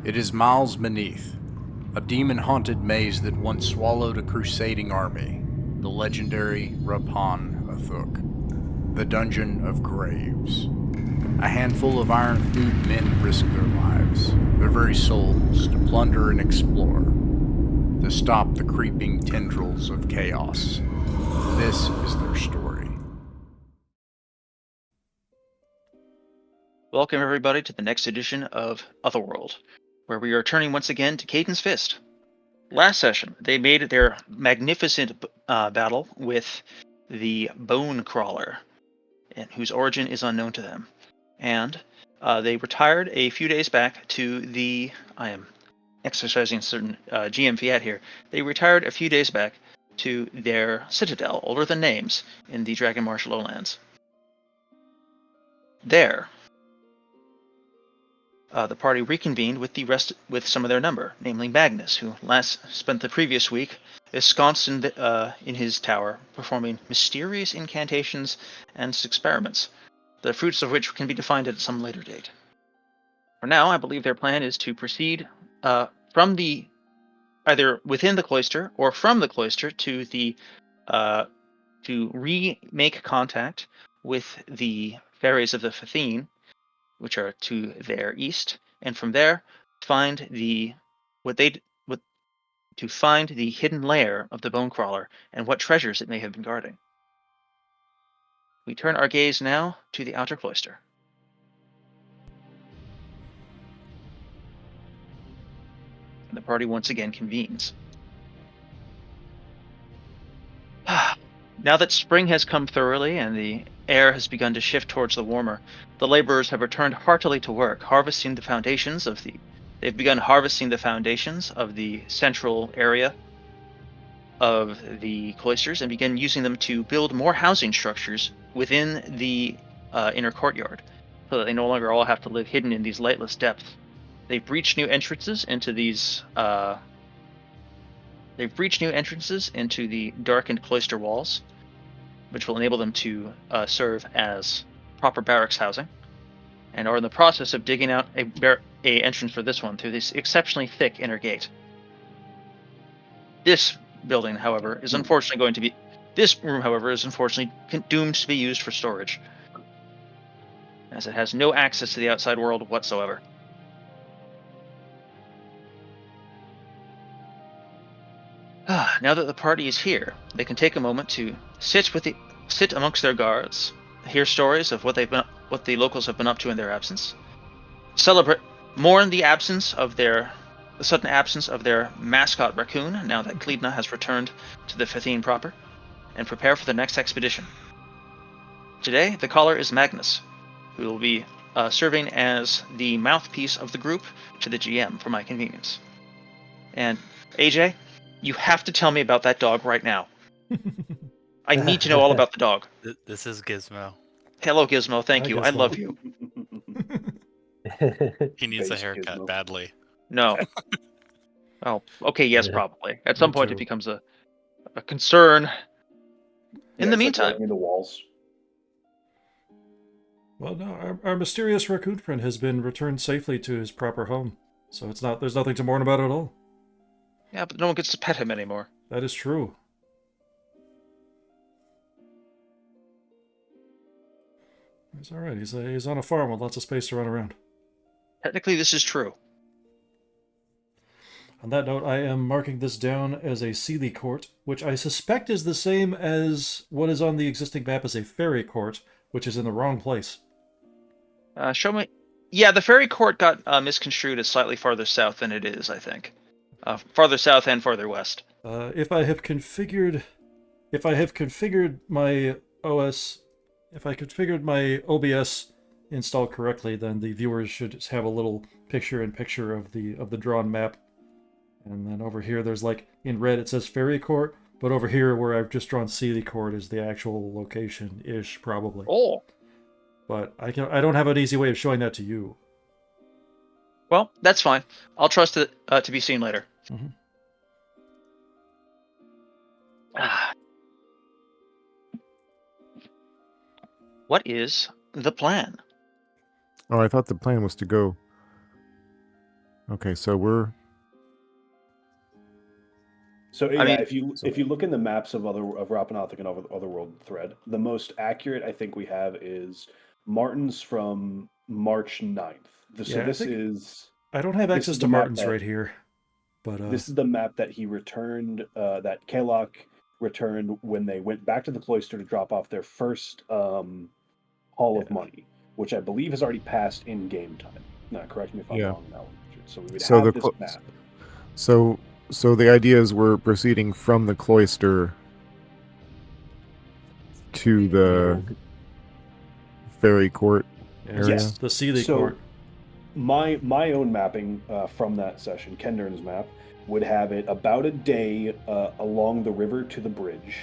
It is miles beneath, a demon-haunted maze that once swallowed a crusading army, the legendary Rappan Athuk, the Dungeon of Graves. A handful of iron-thewed men risk their lives, their very souls, to plunder and explore, to stop the creeping tendrils of chaos. This is their story. Welcome everybody to the next edition of Otherworld, where we are turning once again to Kayden's Fist. Last session, they made their magnificent battle with the Bone Crawler, whose origin is unknown to them. And they retired a few days back to the... I am exercising certain GM fiat here. They retired a few days back to their citadel, older than names, in the Dragon Marsh lowlands. There, the party reconvened with some of their number, namely Magnus, who last spent the previous week ensconced in his tower, performing mysterious incantations and experiments, the fruits of which can be defined at some later date. For now, I believe their plan is to proceed either within the cloister or from the cloister to remake contact with the fairies of the Fathine, which are to their east, and from there find the hidden lair of the Bone Crawler and what treasures it may have been guarding. We turn our gaze now to the outer cloister. And the party once again convenes. Now that spring has come thoroughly and the air has begun to shift towards the warmer, the laborers have returned heartily to work, They've begun harvesting the foundations of the central area of the cloisters and begin using them to build more housing structures within the inner courtyard, so that they no longer all have to live hidden in these lightless depths. They've breached new entrances into the darkened cloister walls, which will enable them to serve as proper barracks housing, and are in the process of digging out a entrance for this one through this exceptionally thick inner gate. This room, however, is unfortunately doomed to be used for storage, as it has no access to the outside world whatsoever. Now that the party is here, they can take a moment to sit amongst their guards, hear stories of what the locals have been up to in their absence, mourn the sudden absence of their mascot raccoon now that Kayden has returned to the Fathine proper, and prepare for the next expedition. Today, the caller is Magnus, who will be serving as the mouthpiece of the group to the GM for my convenience. And AJ, you have to tell me about that dog right now. I need to know all about the dog. This is Gizmo. Hello, Gizmo. Thank Hi, you. Gizmo. I love you. He needs a Face haircut Gizmo. badly. No. Oh, okay, yes, probably. At some Me point too. it becomes a concern. In the it's like meantime, going into walls. Well, no, our mysterious raccoon friend has been returned safely to his proper home, so there's nothing to mourn about at all. yeah, but no one gets to pet him anymore. That is true. He's all right. He's on a farm with lots of space to run around. Technically, this is true. On that note, I am marking this down as a Seelie Court, which I suspect is the same as what is on the existing map as a Fairy Court, which is in the wrong place. Show me. Yeah, the Fairy Court got misconstrued as slightly farther south than it is, I think. Farther south and farther west. If I have configured my OBS installed correctly, then the viewers should have a little picture-in-picture of the drawn map. And then over here, there's like in red it says Fairy Court, but over here where I've just drawn Seelie Court is the actual location-ish, probably. Oh. But I don't have an easy way of showing that to you. Well, that's fine. I'll trust it to be seen later. Mm-hmm. What is the plan? Oh, I thought the plan was to go Okay, so we're... So I mean, if you look in the maps of Rappan Athuk and Otherworld thread, the most accurate I think we have is Martin's from March 9th. So Yeah, this is I don't have this access is to the map Martin's that- right here, but this is the map that he returned, that Kalok returned when they went back to the cloister to drop off their first haul of money, which I believe has already passed in game time. Now, correct me if I'm wrong now, Richard. So we would So have the this clo- map. So the idea is we're proceeding from the cloister to the fairy court area. Yes. the Sealy So- Court. My own mapping from that session, Kendern's map, would have it about a day along the river to the bridge,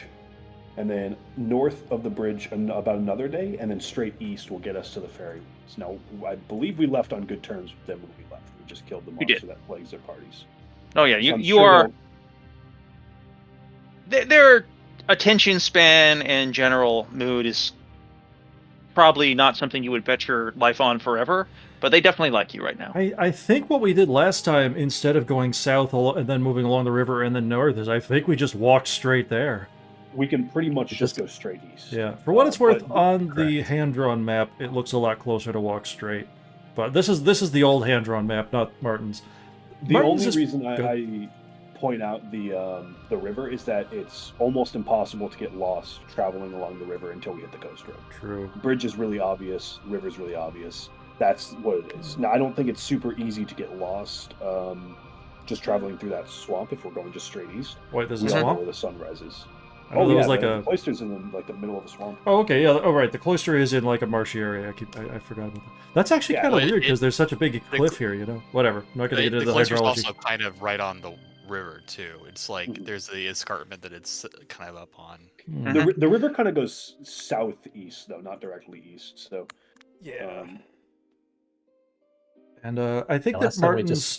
and then north of the bridge about another day, and then straight east will get us to the ferry. Now, I believe we left on good terms with them when we left. We just killed the We did. monster that plagues their parties. Oh yeah, So I'm you sure are. Their attention span and general mood is probably not something you would bet your life on forever, but they definitely like you right now. I think what we did last time, instead of going south and then moving along the river and then north, is I think we just walked straight there. we can pretty much just go straight east. Yeah, for what it's worth, but- on the hand-drawn map, it looks a lot closer to walk straight. But this is the old hand-drawn map, not Martin's. The Martin's only is reason good. I point out the river is that it's almost impossible to get lost traveling along the river until we hit the coast road. True. Bridge is really obvious. River's really obvious. That's what it is. Now, I don't think it's super easy to get lost just traveling through that swamp if we're going just straight east. Wait, there's a We all know swamp? where the sun rises. I know there was like the cloister's in the middle of a swamp. Oh, okay, yeah. Oh, right. The cloister is in like a marshy area. I forgot about that. That's actually Yeah, kind of well, weird because there's such a big cliff here. You know. Whatever. I'm not going to get The into the cloister's hydrology. also kind of right on the river too. It's like Mhm. there's the escarpment that it's kind of up on. Hmm. The river kind of goes southeast though, not directly east. So Yeah. um, And I think Yeah, that last time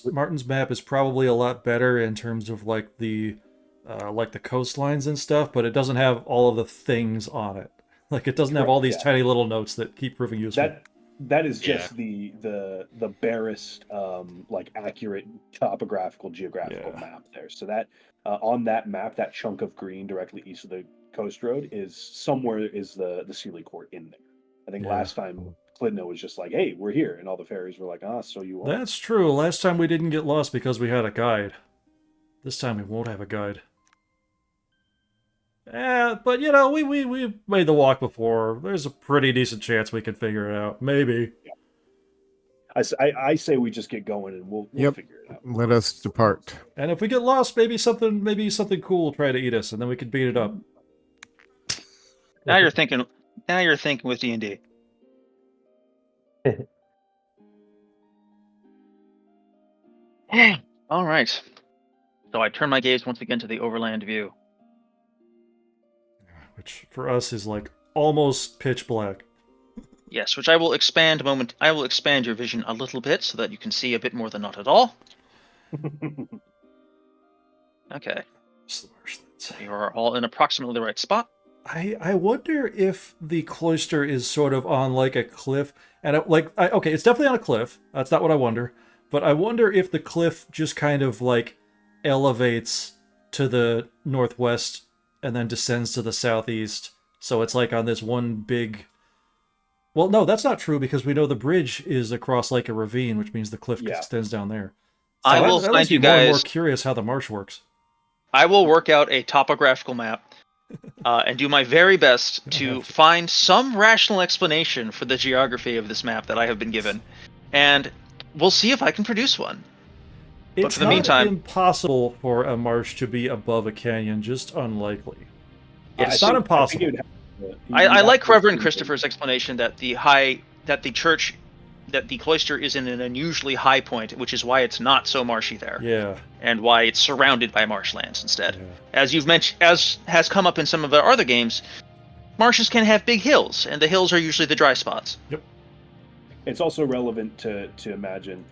we Martin's map is probably a lot better in terms of like the coastlines and stuff, but it doesn't have all of the things on it. Like it doesn't have all these Correct, tiny little notes that keep proving useful. that is Yeah. just the barest like accurate topographical geographical Yeah. map there. So that on that map, that chunk of green directly east of the coast road is somewhere is the Sealy Court in there. I think Yeah. last time Clidno was just like, "Hey, we're here," and all the fairies were like, "Ah, so you are." That's true. Last time we didn't get lost because we had a guide. This time we won't have a guide. But you know, we made the walk before. There's a pretty decent chance we can figure it out. Maybe. I say we just get going and we'll Yep. figure it out. Let us depart. And if we get lost, maybe something cool will try to eat us, and then we can beat it up. Now you're thinking. Now you're thinking with D&D. All right. So I turn my gaze once again to the overland view. Which for us is like almost pitch black. Yes, which I will expand I will expand your vision a little bit so that you can see a bit more than not at all. Okay. You are all in approximately the right spot. I wonder if the cloister is sort of on like a cliff, and okay, it's definitely on a cliff. That's not what I wonder, but I wonder if the cliff just kind of like elevates to the northwest and then descends to the southeast. So it's like on this one big. Well, no, that's not true because we know the bridge is across like a ravine, which means the cliff Yeah. extends down there. I will that find makes you me more and more guys. curious how the marsh works. I will work out a topographical map and do my very best to find some rational explanation for the geography of this map that I have been given, and we'll see if I can produce one. It's for the not meantime- impossible for a marsh to be above a canyon, just unlikely. Yes. It's not impossible. I like Reverend Christopher's explanation that the cloister is in an unusually high point, which is why it's not so marshy there, Yeah. and why it's surrounded by marshlands instead. Yeah. As you've mentioned, as has come up in some of our other games, marshes can have big hills, and the hills are usually the dry spots. It's also relevant to imagine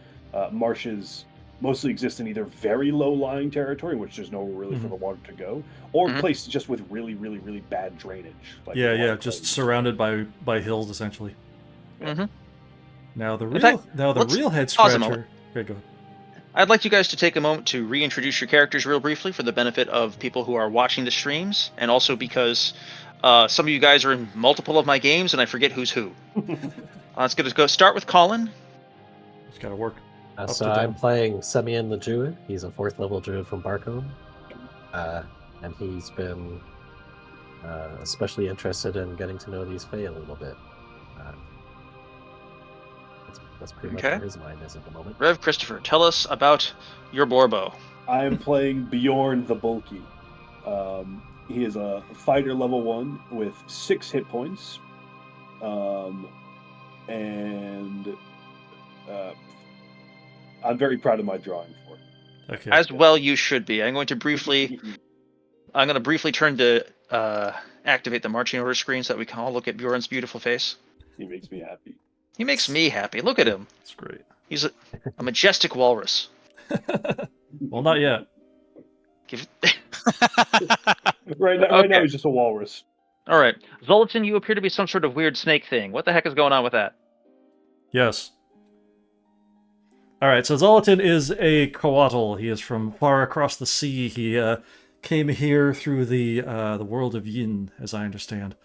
marshes mostly exist in either very low-lying territory, which there's nowhere really for the water to go, or Mhm. places just with really, really, really bad drainage. Like Yeah, water just plays. surrounded by hills essentially. Mm-hmm. Now the In real fact, now the let's real head pause a scratcher. Okay, go ahead. I'd like you guys to take a moment to reintroduce your characters real briefly for the benefit of people who are watching the streams, and also because some of you guys are in multiple of my games and I forget who's who. Let's go start with Colin. It's got to work. Up So to I'm down. playing Semyon the Druid. He's a 4th level druid from Barcombe. And he's been especially interested in getting to know these Fae a little bit. That's pretty much Okay. where his mind is at the moment. Rev Christopher, tell us about your Borbo. I am playing Bjorn the Bulky. He is a fighter level 1 with 6 hit points. And I'm very proud of my drawing for it. Okay. As well you should be. I'm going to briefly turn to activate the marching order screen so that we can all look at Bjorn's beautiful face. He makes me happy. He makes me happy. Look at him. That's great. He's a majestic walrus. Well, not yet. Right now Okay. he's just a walrus. All right. Zoltan, you appear to be some sort of weird snake thing. What the heck is going on with that? Yes. All right, so Zoltan is a coatl. He is from far across the sea. He came here through the world of Yin, as I understand.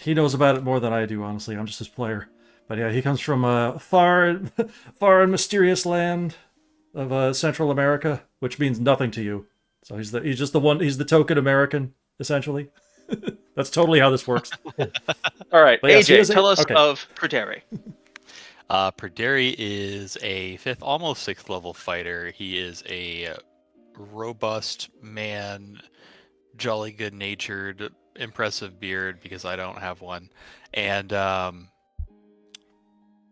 He knows about it more than I do, honestly. I'm just his player. But yeah, he comes from a far and mysterious land of Central America, which means nothing to you. So he's just the one. He's the token American, essentially. That's totally how this works. All right, But yes, he AJ, is tell us okay. of Perderi. Perderi is a 5th, almost 6th level fighter. He is a robust man, jolly good-natured, impressive beard because I don't have one, and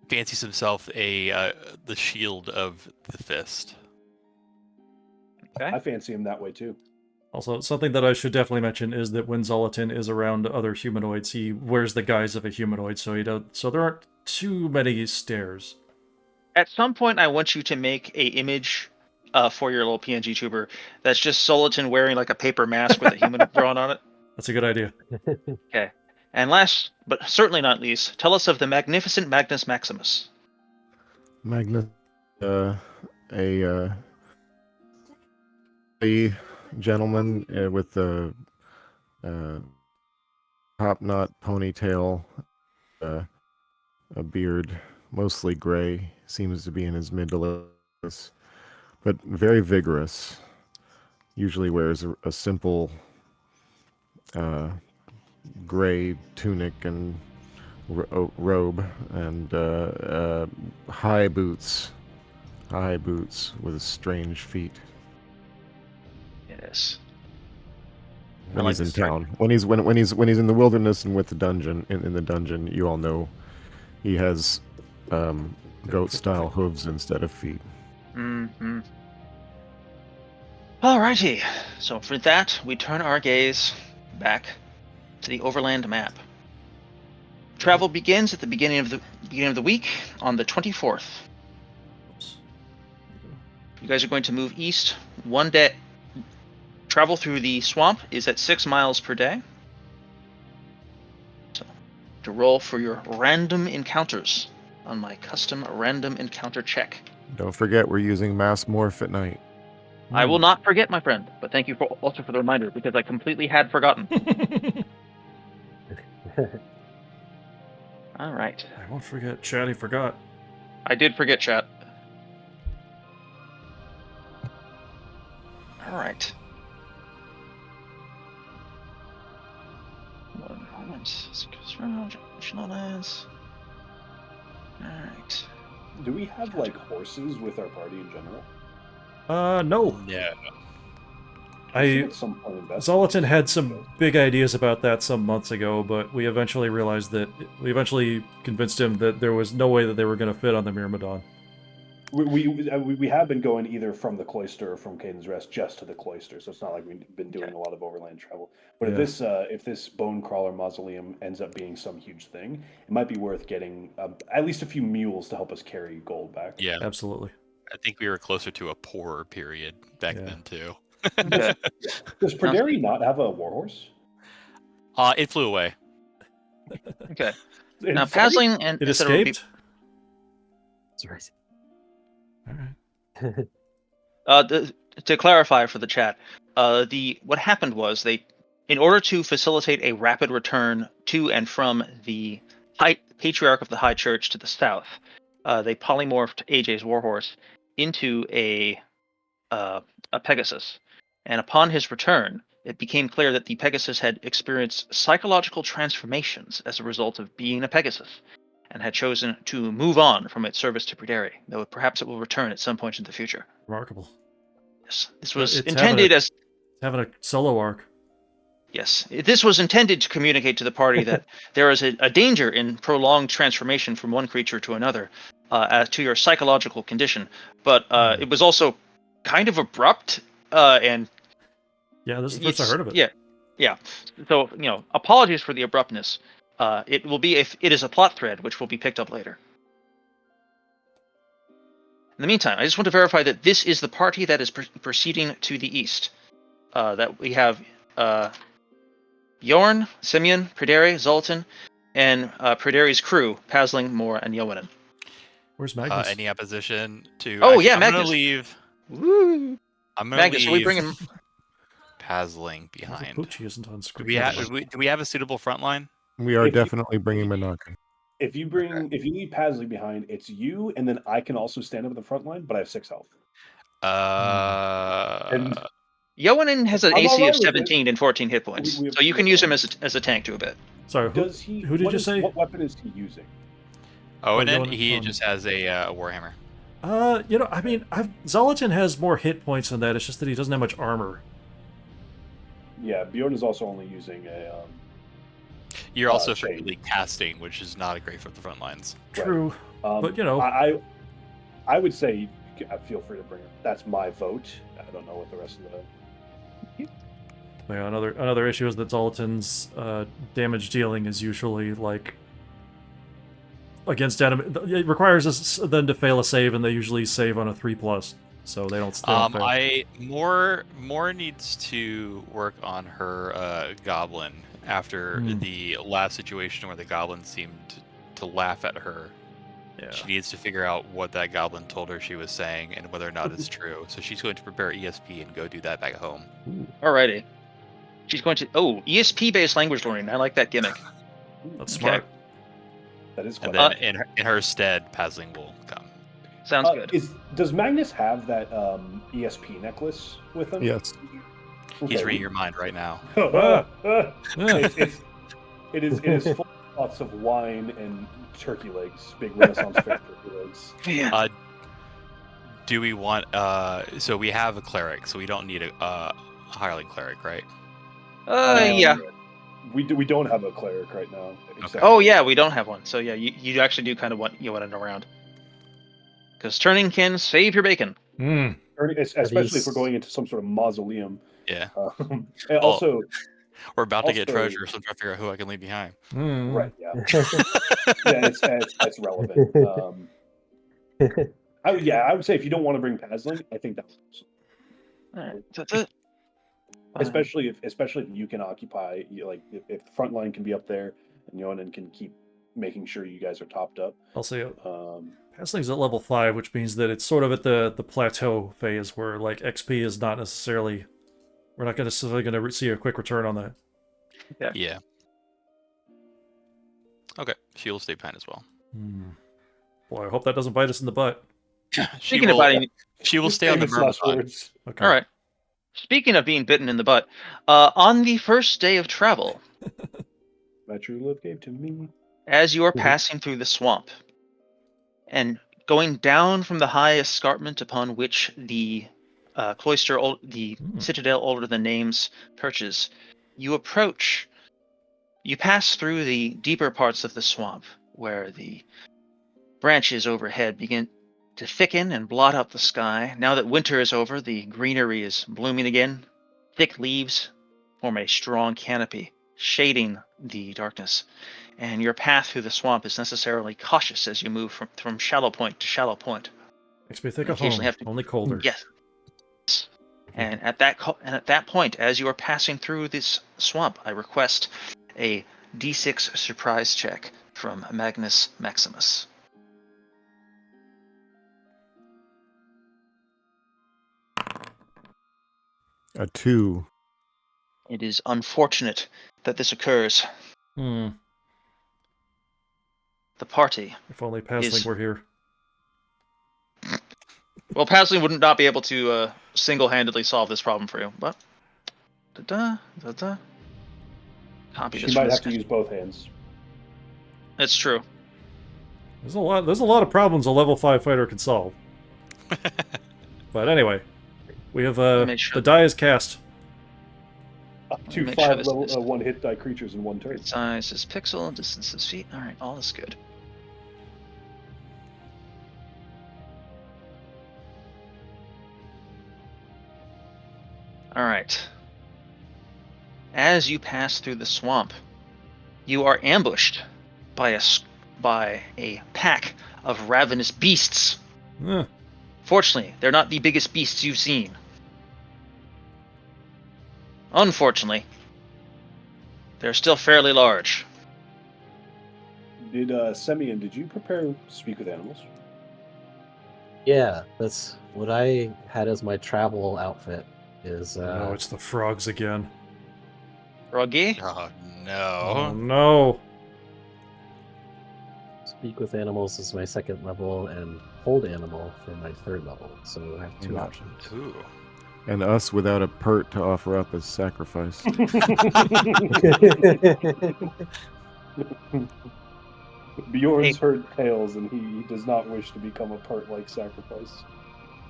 fancies himself the shield of the fist. Okay. I fancy him that way too. Also, something that I should definitely mention is that when Zoltan is around other humanoids, he wears the guise of a humanoid, so there aren't too many stares. At some point, I want you to make a image for your little PNG tuber that's just Zoltan wearing like a paper mask with a human drawn on it. That's a good idea. Okay. And last, but certainly not least, tell us of the magnificent Magnus Maximus. Magnus, a gentleman with a top knot ponytail, a beard, mostly gray, seems to be in his mid to late, but very vigorous. Usually wears a simple gray tunic and robe and high boots with strange feet. Yes. When I he's like in this. town, when he's in the wilderness and with the dungeon in the dungeon, you all know he has goat style hooves instead of feet. Mm-hmm. Alrighty. So for that, we turn our gaze back to the overland map. Travel begins at the beginning of the week on the 24th. Oops. You guys are going to move east one day. Travel through the swamp is at 6 miles per day. So, to roll for your random encounters on my custom random encounter check. Don't forget, we're using mass morph at night. I will not forget, my friend, but thank you also for the reminder, because I completely had forgotten. All right. I won't forget. Chatty forgot. I did forget, chat. All right. One moment. This goes around. Lands. All right. Do we have like horses with our party in general? No. Yeah. I think at some point in that- Zoltan had some big ideas about that some months ago, but we eventually convinced him that there was no way that they were going to fit on the Myrmidon. We have been going either from the cloister or from Kayden's Rest just to the cloister, so it's not like we've been doing a lot of overland travel. But if this bone crawler mausoleum ends up being some huge thing, it might be worth getting at least a few mules to help us carry gold back. Yeah. Absolutely. I think we were closer to a poorer period back Yeah. then too. Okay. Does Perderi not have a warhorse? It flew away. Okay. In Now, fight? Pasling and It instead of repeat- escaped? That's right. All right. To clarify for the chat, what happened was in order to facilitate a rapid return to and from the Patriarch of the High Church to the south, they polymorphed AJ's warhorse into a Pegasus. And upon his return, it became clear that the Pegasus had experienced psychological transformations as a result of being a Pegasus, and had chosen to move on from its service to Pryderi, though perhaps it will return at some point in the future. Remarkable. Yes, this was It's intended as having a solo arc. Yes, this was intended to communicate to the party that there is a danger in prolonged transformation from one creature to another, as to your psychological condition. But it was also kind of abrupt, and Yeah, this is the first I heard of it. Yeah. So apologies for the abruptness. It is a plot thread which will be picked up later. In the meantime, I just want to verify that this is the party that is proceeding to the east. That we have Yorn, Simeon, Pryderi, Zoltan, and Pryderi's crew, Pasling, Moore, and Yowanen. Where's Magnus? Any opposition to? Oh, actually, yeah, I'm Magnus. gonna leave. Woo! I'm gonna Magnus, are we leave bringing? Pasling behind. Poochie isn't on Do screen. we have a suitable front line? We are If you- definitely bringing Monarch. If you leave Pasley behind, it's you, and then I can also stand up at the front line, but I have 6 health. And Yowanen has an I'm AC alright of with it. 17 and 14 hit points, We have so you can two use him opponents. as a tank to a bit. Sorry, who did you say? What weapon is he using? Oh, and then Yowanen, he just has a warhammer. I mean, Zoltan has more hit points than that. It's just that he doesn't have much armor. Yeah, Bjorn is also only using a. You're also shade. frequently casting, which is not great for the front lines. True, but I would say feel free to bring it. That's my vote. I don't know what the rest of the. Yeah, another issue is that Zoltan's damage dealing is usually like against enemy. It requires them to fail a save, and they usually save on a 3+, so they don't. Fail. More needs to work on her goblin after the last situation where the goblin seemed to laugh at her. Yeah. She needs to figure out what that goblin told her she was saying and whether or not it's true. So she's going to prepare ESP and go do that back home. Alrighty. She's going to ESP-based language learning. I like that gimmick. That's smart. That is. And Quite then in her stead, Pasling will come. Sounds good. Does Magnus have that ESP necklace with him? Yes. He's reading your mind right now. It is full of lots of wine and turkey legs, big Renaissance fair turkey legs. Yeah. Do we want? So we have a cleric, so we don't need a hireling cleric, right? Yeah. We don't have a cleric right now. Okay. Oh yeah, we don't have one. So yeah, you actually do kind of want Yowanen around. Because turning can save your bacon. Especially if we're going into some sort of mausoleum. Yeah. And also, we're about to get treasure, so I'm trying to figure out who I can leave behind. Right. Yeah. Yeah, it's relevant. I would say if you don't want to bring Pasling, I think that's Alright, that's it. especially if you can occupy, if the front line can be up there and Yonan can keep making sure you guys are topped up. I'll say Pasling's at level 5, which means that it's sort of at the plateau phase where like XP is not necessarily. We're not necessarily going to see a quick return on that. Yeah. Okay, she'll stay behind as well. Boy, I hope that doesn't bite us in the butt. She will stay on the Famous last Myrmidon. words. Okay. All right. Speaking of being bitten in the butt, on the first day of travel, My true love gave to me. as you are passing through the swamp and going down from the high escarpment upon which the citadel older than names perches, you pass through the deeper parts of the swamp where the branches overhead begin to thicken and blot out the sky. Now that winter is over, the greenery is blooming again. Thick leaves form a strong canopy, shading the darkness. And your path through the swamp is necessarily cautious as you move from shallow point to shallow point. Makes me think of Occasionally home, have to- only colder. Yes. And at that point, as you are passing through this swamp, I request a D6 surprise check from Magnus Maximus. A 2. It is unfortunate that this occurs. Hmm. The party. If only Pasling were here. Well, Pasling would not be able to single-handedly solve this problem for you, but... Copy She this might from have the to use both hands. It's true. There's a lot of problems a level 5 fighter can solve. But anyway, we have Make sure. the die is cast. Up to Make 5 sure this level is- 1 hit die creatures in 1 turn. Grid size is pixel, distance is feet. Alright, all is good. Alright. As you pass through the swamp, you are ambushed by a pack of ravenous beasts. Eh, Fortunately, they're not the biggest beasts you've seen. Unfortunately, they're still fairly large. Did Semyon, did you prepare to speak with animals? Yeah, that's what I had as my travel outfit. Is no, it's the frogs again. Froggy? Oh Oh no. no. speak with animals is my 2nd level, and hold animal for my 3rd level. So I have 2 Yeah. options. Ooh. And us without a pert to offer up as sacrifice. Bjorn's heard tales, and he does not wish to become a part-like sacrifice.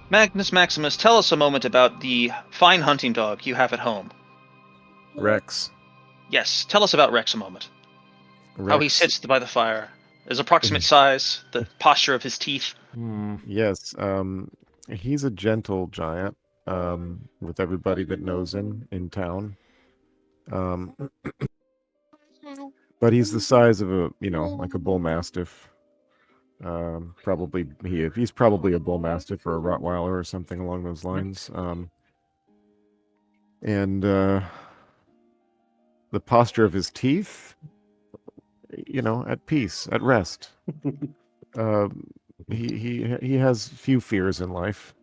Magnus Maximus, tell us a moment about the fine hunting dog you have at home. Rex. Yes, tell us about Rex a moment. How he Rex. sits by the fire, his approximate size, the posture of his teeth. Hmm. Yes, he's a gentle giant, with everybody that knows him in town. But he's the size of like a bull mastiff. He's probably a bull mastiff or a Rottweiler or something along those lines. And the posture of his teeth, at peace, at rest. He has few fears in life.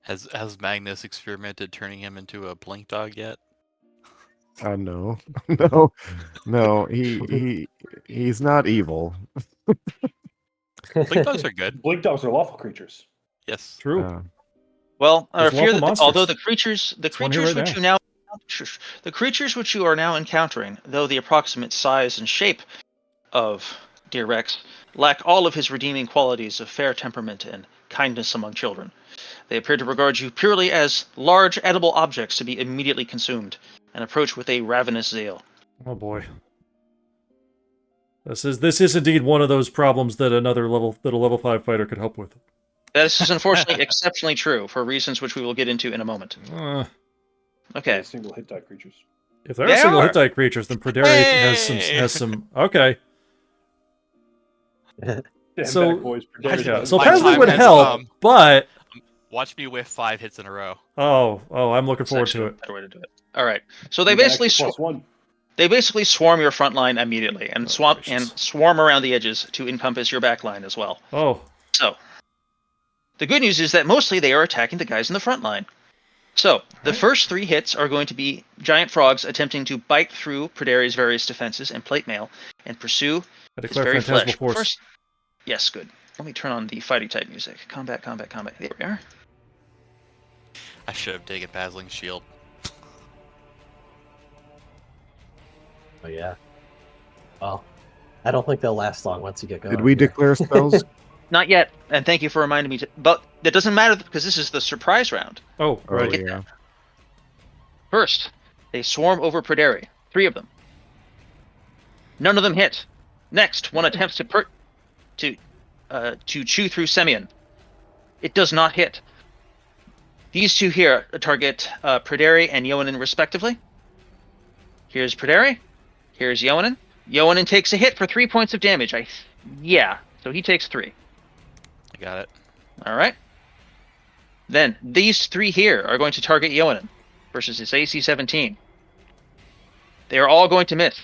Has Magnus experimented turning him into a blink dog yet? No, no. He's not evil. Blink dogs are good. Blink dogs are lawful creatures. Yes. True. Well, There's fear lawful that monsters. although the creatures one here right which you now the creatures which you are now encountering, though the approximate size and shape of dear Rex, lack all of his redeeming qualities of fair temperament and kindness among children. They appear to regard you purely as large edible objects to be immediately consumed, and approach with a ravenous zeal. Oh boy. This is indeed one of those problems that a level 5 fighter could help with. This is unfortunately exceptionally true for reasons which we will get into in a moment. Okay. They're single hit die creatures. If they're They single are. hit die creatures, then Praderi has some. Okay. Damn So- back, boys. Predators Yeah. does So My not- Pasley time would has help, come. but Watch me whiff 5 hits in a row. oh, I'm looking That's forward actually to a it. better way to do it. All right. So they You got basically extra +1. they basically swarm your front line immediately and Oh, gracious. swarm around the edges to encompass your back line as well. Oh, So, the good news is that mostly they are attacking the guys in the front line. So, the first 3 hits are going to be giant frogs attempting to bite through Praderi's various defenses and plate mail and pursue I his declare very Phantasmal flesh. Force. Yes, good. Let me turn on the fighting type music. Combat, combat, combat. There we are. I should have taken Pasling's shield. Oh yeah. Well, I don't think they'll last long once you get going. Did we here. declare spells? Not yet, and thank you for reminding me. But that doesn't matter because this is the surprise round. Oh, right. get yeah. First, they swarm over Praderi. 3 of them. None of them hit. Next, one attempts to chew through Semyon. It does not hit. These 2 here target Praderi and Yoanin respectively. Here's Praderi. Here's Yoanin. Yoanin takes a hit for 3 points of damage. So he takes 3. I got it. All right. Then these 3 here are going to target Yoanin versus his AC 17. They are all going to miss.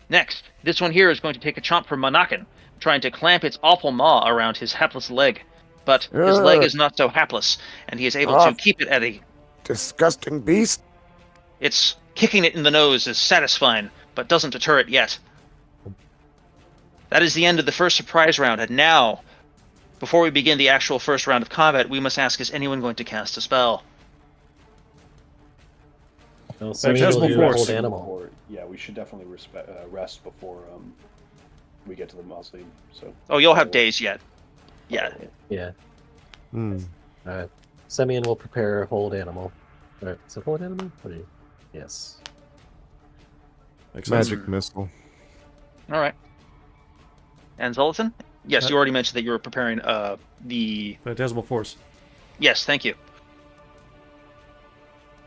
Next, this one here is going to take a chomp from Monakin, trying to clamp its awful maw around his hapless leg. but his leg is not so hapless, and he is able to keep it at a... Disgusting beast. It's kicking it in the nose is satisfying, but doesn't deter it yet. That is the end of the first surprise round, and now, before we begin the actual first round of combat, we must ask, is anyone going to cast a spell? Well, Sammy will Phantasmal do Force. hold animal. Before- yeah, we should definitely rest before we get to the mausoleum. So. Oh, you'll have days yet. Yeah. Yeah. Hmm. Alright. Semyon will prepare hold animal. Alright, is it hold animal? What do you... Yes. Makes sense. Magic missile. All right. And Zoltan? Yes, you already mentioned that you were preparing the... Phantasmal Force. Yes, thank you.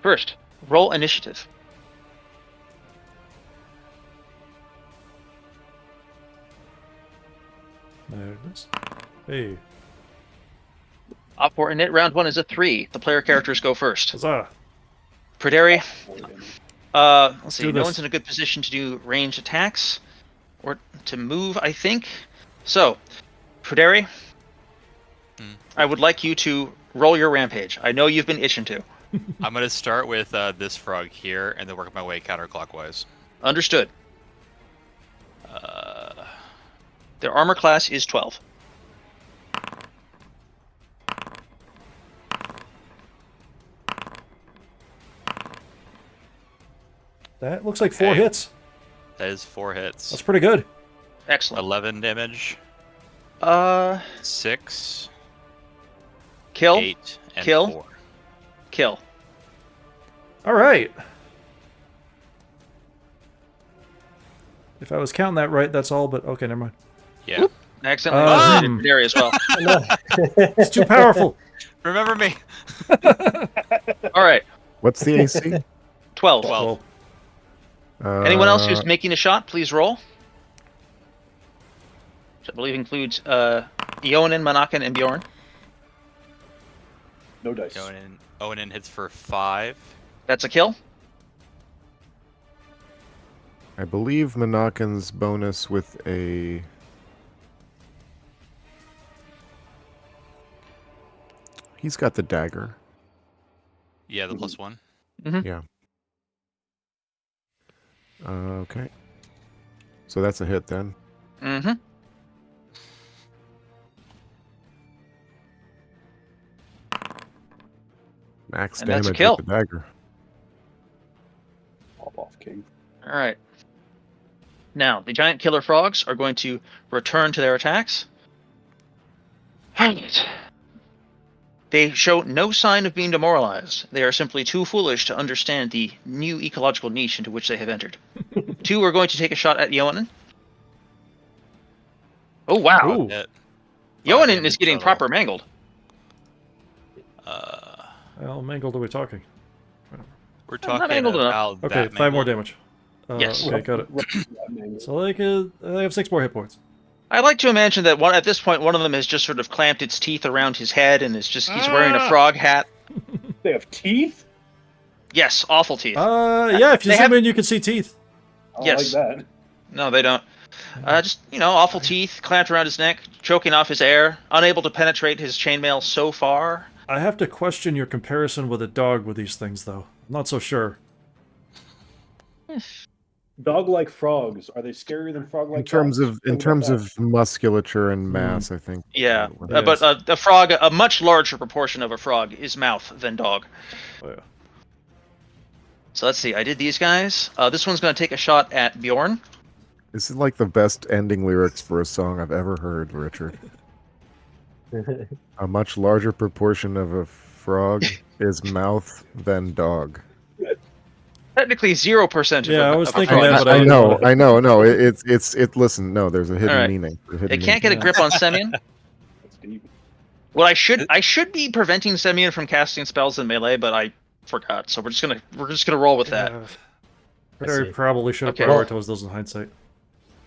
First, roll initiative. There it is. Hey. Up for init round 1 is a 3. The player characters go first. Huzzah. Praderi, let's see, do no this. one's in a good position to do ranged attacks, or to move, I think. So, Praderi, I would like you to roll your rampage. I know you've been itching to. I'm going to start with this frog here and then work my way counterclockwise. Understood. Their armor class is 12. That looks like 4 Okay. hits. That is 4 hits. That's pretty good. Excellent. 11 damage, 6, Kill, 8, and Kill. 4. kill. All right. If I was counting that right, that's all, but okay, never mind. Yeah. I accidentally eliminated Praderi as well. It's too powerful. Remember me. All right, What's the AC? 12. 12. Anyone else who's making a shot, please roll. Which I believe includes Ionin, Manakan, and Bjorn. No dice. Owen hits for 5. That's a kill. I believe Monakan's bonus with a... He's got the dagger. Yeah, the +1. Yeah. Okay. So that's a hit then. Mm-hmm. Max And that's a damage kill. with the dagger. Pop off, King. All right. Now, the giant killer frogs are going to return to their attacks. Right. They show no sign of being demoralized. They are simply too foolish to understand the new ecological niche into which they have entered. 2 are going to take a shot at Ionin. Oh, wow. Ooh. Hit. Ionin damage is getting total. proper mangled. How mangled are we talking? We're not talking angled enough. about Okay, that 5 more mangled. damage. Yes. Okay, got it. So they have 6 more hit points. I like to imagine that at this point, one of them has just sort of clamped its teeth around his head and he's wearing a frog hat. They have teeth? Yes, awful teeth. Yeah, if you They zoom have- in, you can see teeth. I Yes. like that. No, they don't. Just, awful teeth clamped around his neck, choking off his air, unable to penetrate his chainmail so far. I have to question your comparison with a dog with these things, though. I'm not so sure. Dog-like frogs. Are they scarier than frog-like In terms dogs? of Think about that. musculature and mass, I think. Yeah, Yes. but a frog, a much larger proportion of a frog is mouth than dog. Oh, yeah. So let's see, I did these guys. This one's going to take a shot at Bjorn. This is like the best ending lyrics for a song I've ever heard, Richard. A much larger proportion of a frog is mouth than dog. Technically 0% of Yeah, a, I was of a thinking frog. that, but I didn't know, it. I know, no. Listen, no. There's a hidden Alright. meaning. They can't get a grip on Semyon. That's deep. Well, I should be preventing Semyon from casting spells in melee, but I forgot. So we're just gonna roll with that. I see. probably should have Okay. prioritized those in hindsight.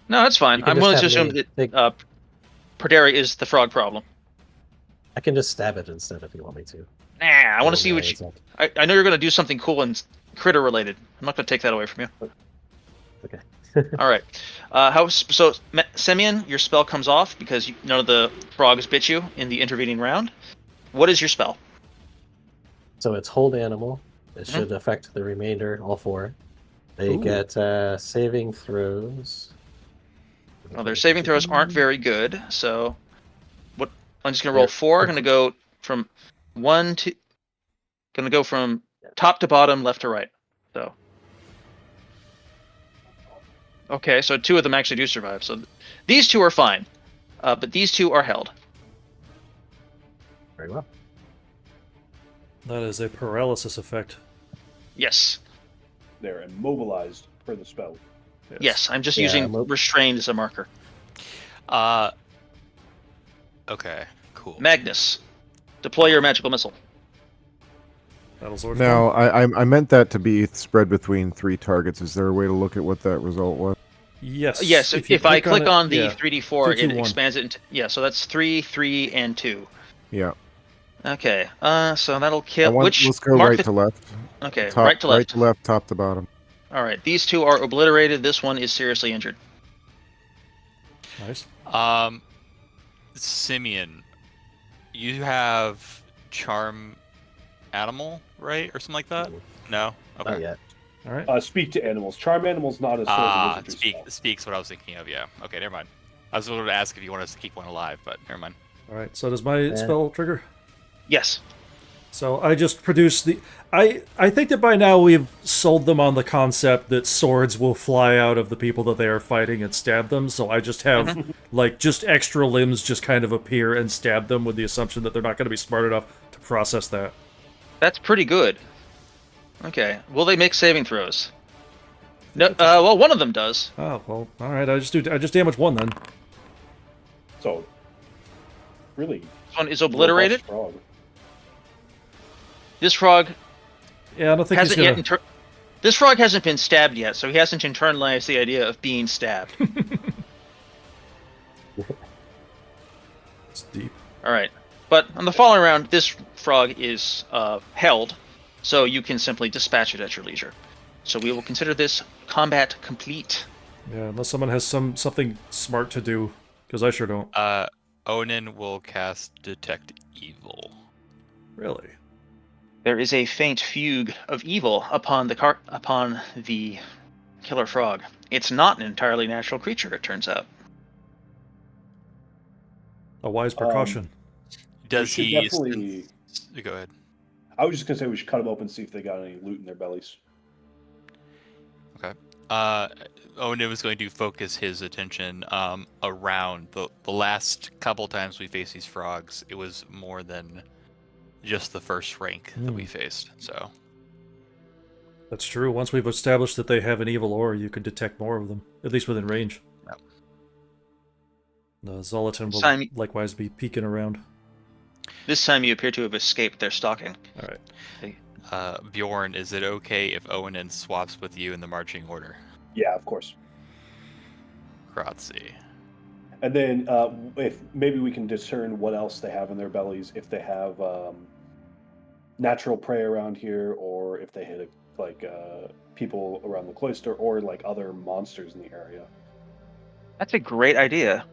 No, that's fine. You can I'm just willing to have assume me that take- Praderi is the frog problem. I can just stab it instead if you want me to. Nah, I want Oh, to see no, what you. it's not. I know you're gonna do something cool and critter related. I'm not gonna take that away from you. Okay. All right. Semyon, your spell comes off because none of the frogs bit you in the intervening round. What is your spell? So it's hold animal. It Mhm. should affect the remainder, all 4. They Ooh. get saving throws. Well, their saving throws aren't very good, so what? I'm just gonna roll They're 4. I'm gonna go from 1 to. Gonna go from top to bottom, left to right. So. Okay, so 2 of them actually do survive. So these 2 are fine, but these 2 are held. Very well. That is a paralysis effect. Yes. They're immobilized per the spell. Yes, I'm just Yeah, using restrained as a marker. Okay, cool. Magnus, deploy your magical missile. Battle sword. Now, I meant that to be spread between 3 targets. Is there a way to look at what that result was? Yes. Yes, you if I click it, on the yeah. 3d4, 3, 2, it 1. expands it into. Yeah, so that's 3, 3, and 2. Yeah. Okay, so that'll kill. Let's go mark right the, to left. Okay, Top, right to left. Right to left, top to bottom. All right, these 2 are obliterated. This one is seriously injured. Nice. Simeon, you have charm animal, right, or something like that? No. Okay. Not yet. All right. Speak to animals. Charm animals not as swords and wizardry spell. Speaks what I was thinking of. Yeah. Okay, never mind. I was going to ask if you want us to keep one alive, but never mind. All right. So does my spell trigger? Yes. So I just produced the. I think that by now we've sold them on the concept that swords will fly out of the people that they are fighting and stab them. So I just have like just extra limbs just kind of appear and stab them with the assumption that they're not going to be smart enough to process that. That's pretty good. Okay, will they make saving throws? No. Well, one of them does. Oh well. All right. I just damage 1 then. So, really, This one is obliterated. robust frog. This frog Yeah, I don't think he's hasn't gonna. yet. This frog hasn't been stabbed yet, so he hasn't internalized the idea of being stabbed. It's deep. All right, but on the following round, this frog is held, so you can simply dispatch it at your leisure. So we will consider this combat complete. Yeah, unless someone has something smart to do, because I sure don't. Onan will cast Detect Evil. Really? There is a faint fugue of evil upon the killer frog. It's not an entirely natural creature, it turns out. A wise precaution. Does We should he? definitely- Go ahead. I was just gonna say we should cut them open and see if they got any loot in their bellies. Okay. Onan was going to focus his attention around the last couple times we faced these frogs. It was more than just the first rank that we faced. So That's true. Once we've established that they have an evil aura, you can detect more of them, at least within range. Yep. The Zolatin will Simon- likewise be peeking around. This time you appear to have escaped their stalking. All right. Bjorn, is it okay if Onan swaps with you in the marching order? Yeah, of course. Grazie. And then if maybe we can discern what else they have in their bellies, if they have natural prey around here, or if they hit people around the cloister, or like other monsters in the area. That's a great idea.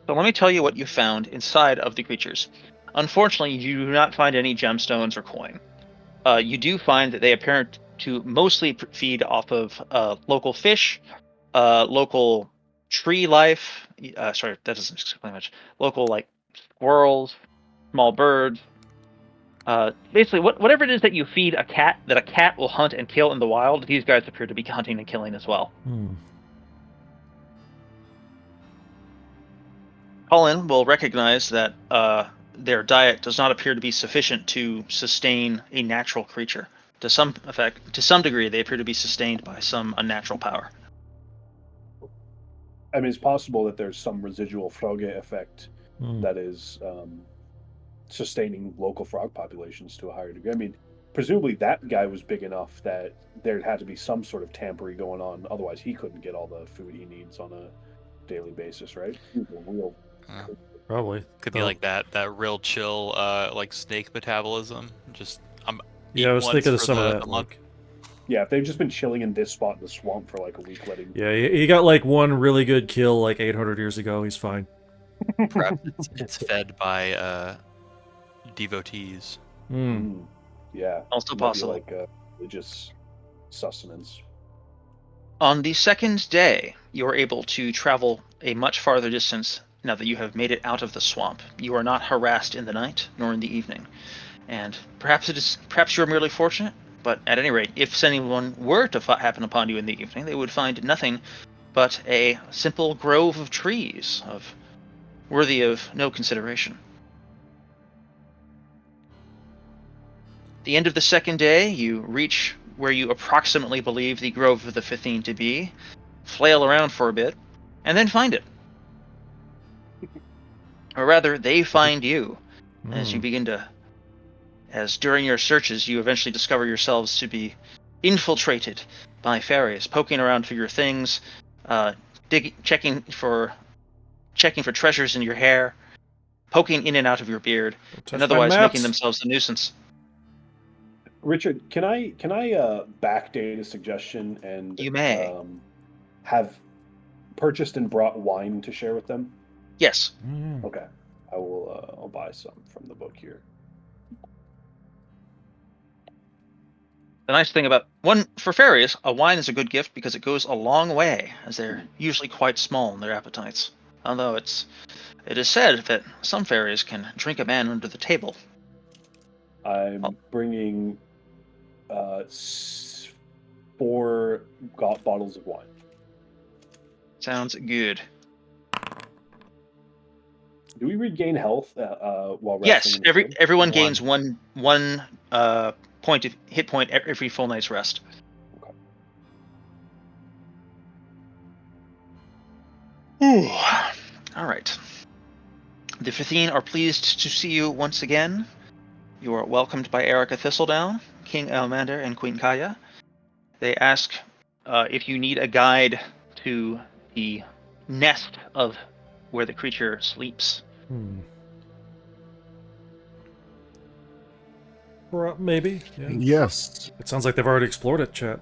So let me tell you what you found inside of the creatures. Unfortunately, you do not find any gemstones or coin. You do find that they appear to mostly feed off of local fish, local tree life. Sorry, that doesn't explain much. Local like squirrels, small birds. Basically, whatever it is that you feed a cat, that a cat will hunt and kill in the wild, these guys appear to be hunting and killing as well. Colin will recognize that their diet does not appear to be sufficient to sustain a natural creature. To some degree, they appear to be sustained by some unnatural power. I mean, it's possible that there's some residual frog effect that is sustaining local frog populations to a higher degree. I mean, presumably that guy was big enough that there had to be some sort of tampering going on. Otherwise, he couldn't get all the food he needs on a daily basis, right? Real. Probably. Could be like that real chill like snake metabolism. Just Yeah, I was thinking of some of that. month. Yeah, if they've just been chilling in this spot in the swamp for like a week, letting. Yeah, he got like one really good kill like 800 years ago. He's fine. Perhaps it's fed by devotees. Yeah. Also Might be possible. like religious sustenance. On the second day, you're able to travel a much farther distance now that you have made it out of the swamp. You are not harassed in the night nor in the evening. And perhaps you're merely fortunate, but at any rate, if anyone were to happen upon you in the evening, they would find nothing but a simple grove of trees worthy of no consideration. The end of the second day, you reach where you approximately believe the Grove of the Fithine to be, flail around for a bit, and then find it. Or rather, they find you as you begin to... As during your searches, you eventually discover yourselves to be infiltrated by fairies, poking around for your things, checking for treasures in your hair, poking in and out of your beard, and otherwise making themselves a nuisance. Richard, can I backdate a suggestion and You may. Have purchased and brought wine to share with them? Yes. Okay, I will. I'll buy some from the book here. The nice thing about for fairies, a wine is a good gift because it goes a long way, as they're usually quite small in their appetites. Although it is said that some fairies can drink a man under the table. I'm bringing 4 bottles of wine. Sounds good. Do we regain health while Yes, resting? Yes, everyone gains one point of hit point every full night's rest. Okay. Ooh. All right. The Fithine are pleased to see you once again. You are welcomed by Erica Thistledown, King Elmander, and Queen Kaya. They ask if you need a guide to the nest of where the creature sleeps. Maybe. Yeah. Yes. It sounds like they've already explored it, chat.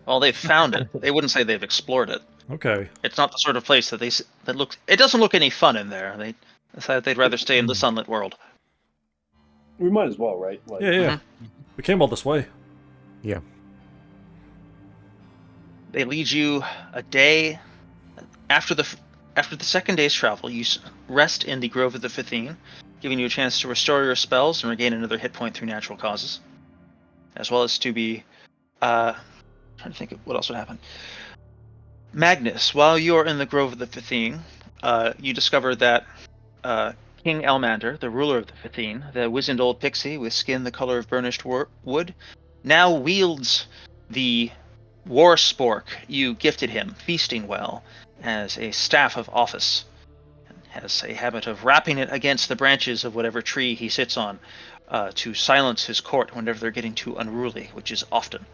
Well, they've found it. They wouldn't say they've explored it. Okay. It's not the sort of place that looks. It doesn't look any fun in there. They decided they'd rather stay in the sunlit world. We might as well, right? Like, Yeah. We came all this way. Yeah. They lead you a day after the second day's travel. You rest in the Grove of the Fithine, giving you a chance to restore your spells and regain another hit point through natural causes, as well as to be trying to think of what else would happen. Magnus, while you're in the Grove of the Fithine, you discover that King Elmander, the ruler of the Fithine, the wizened old pixie with skin the color of burnished wood, now wields the war spork you gifted him, Feasting Well, as a staff of office, and has a habit of rapping it against the branches of whatever tree he sits on to silence his court whenever they're getting too unruly, which is often.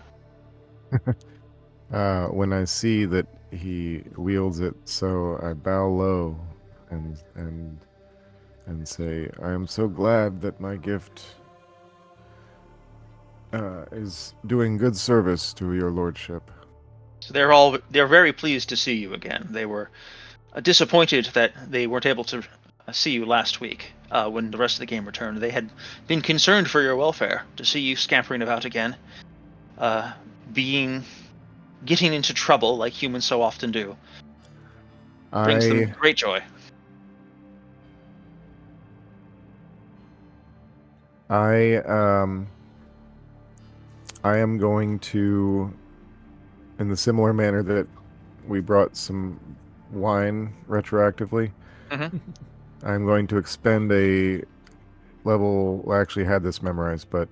When I see that he wields it, so I bow low and say, "I am so glad that my gift is doing good service to your lordship." So they're very pleased to see you again. They were disappointed that they weren't able to see you last week when the rest of the game returned. They had been concerned for your welfare. To see you scampering about again, getting into trouble like humans so often do, brings them great joy. I am going to, in the similar manner that we brought some wine retroactively, I'm going to expend a level. Well, I actually had this memorized, but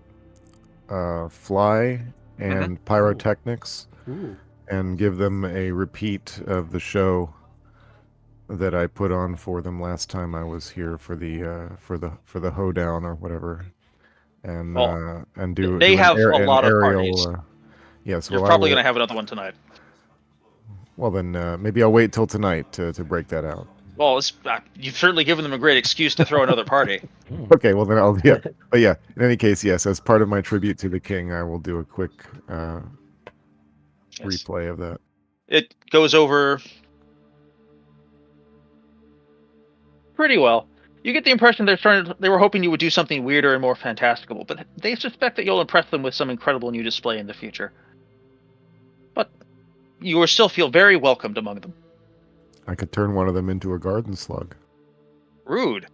fly and pyrotechnics, and give them a repeat of the show that I put on for them last time I was here for the hoedown or whatever, and do they do have a lot of aerial, parties. Yes, You're well, probably going to have another one tonight. Well, then maybe I'll wait till tonight to break that out. Well, you've certainly given them a great excuse to throw another party. Okay, well then I'll but yeah. In any case, yes. As part of my tribute to the king, I will do a quick Yes. replay of that. It goes over pretty well. You get the impression they were hoping you would do something weirder and more fantastical, but they suspect that you'll impress them with some incredible new display in the future. But you will still feel very welcomed among them. I could turn one of them into a garden slug. Rude.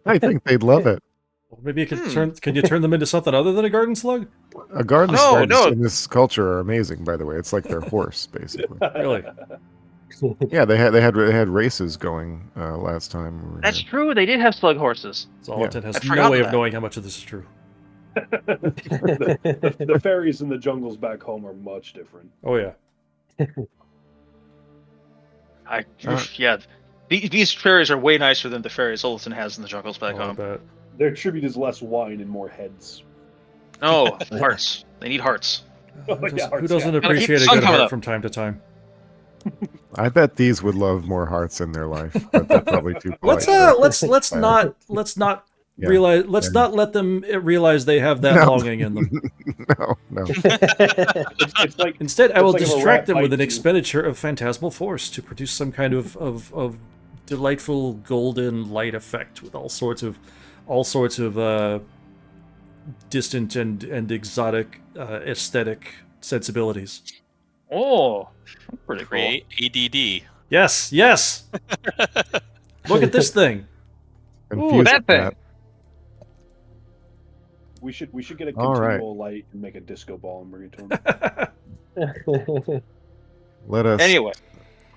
I think they'd love it. Well, maybe you could Can you turn them into something other than a garden slug? A garden No, slugs no. in this culture are amazing, by the way. It's like their horse, basically. Really? Yeah, they had races going last time. we were That's here. true. They did have slug horses. Zolotin I has forgot no way of that. knowing how much of this is true. The fairies in the jungles back home are much different. Oh yeah. Yeah. These fairies are way nicer than the fairies Olson has in the jungles back Oh, I home. bet. Their tribute is less wine and more heads. No, hearts. They need hearts. Oh, Who yeah, hearts, doesn't yeah. appreciate Keep a the sun good coming heart up. from time to time? I bet these would love more hearts in their life, but they're probably too polite. Let's not Yeah. realize let's not let them realize they have that No. longing in them. No. It's like Instead, I will like if a distract rat them with an bites you. expenditure of phantasmal force to produce some kind of delightful golden light effect with all sorts of distant and exotic aesthetic sensibilities. Oh, pretty cool. Create ADD. Yes. Look at this thing. Confuse that thing. that. We should get a All right. continual light and make a disco ball and bring it to them. Let us. Anyway,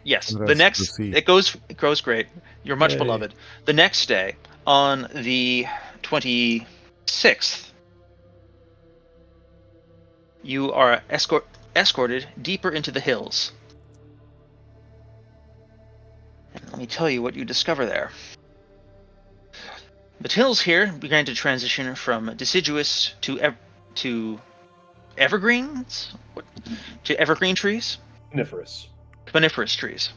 yes. Let The us next proceed. it goes great. You're much Yay. beloved. The next day, on the 26th, you are escorted deeper into the hills. And let me tell you what you discover there. The hills here began to transition from deciduous to evergreens? To evergreen trees? Coniferous. Coniferous trees.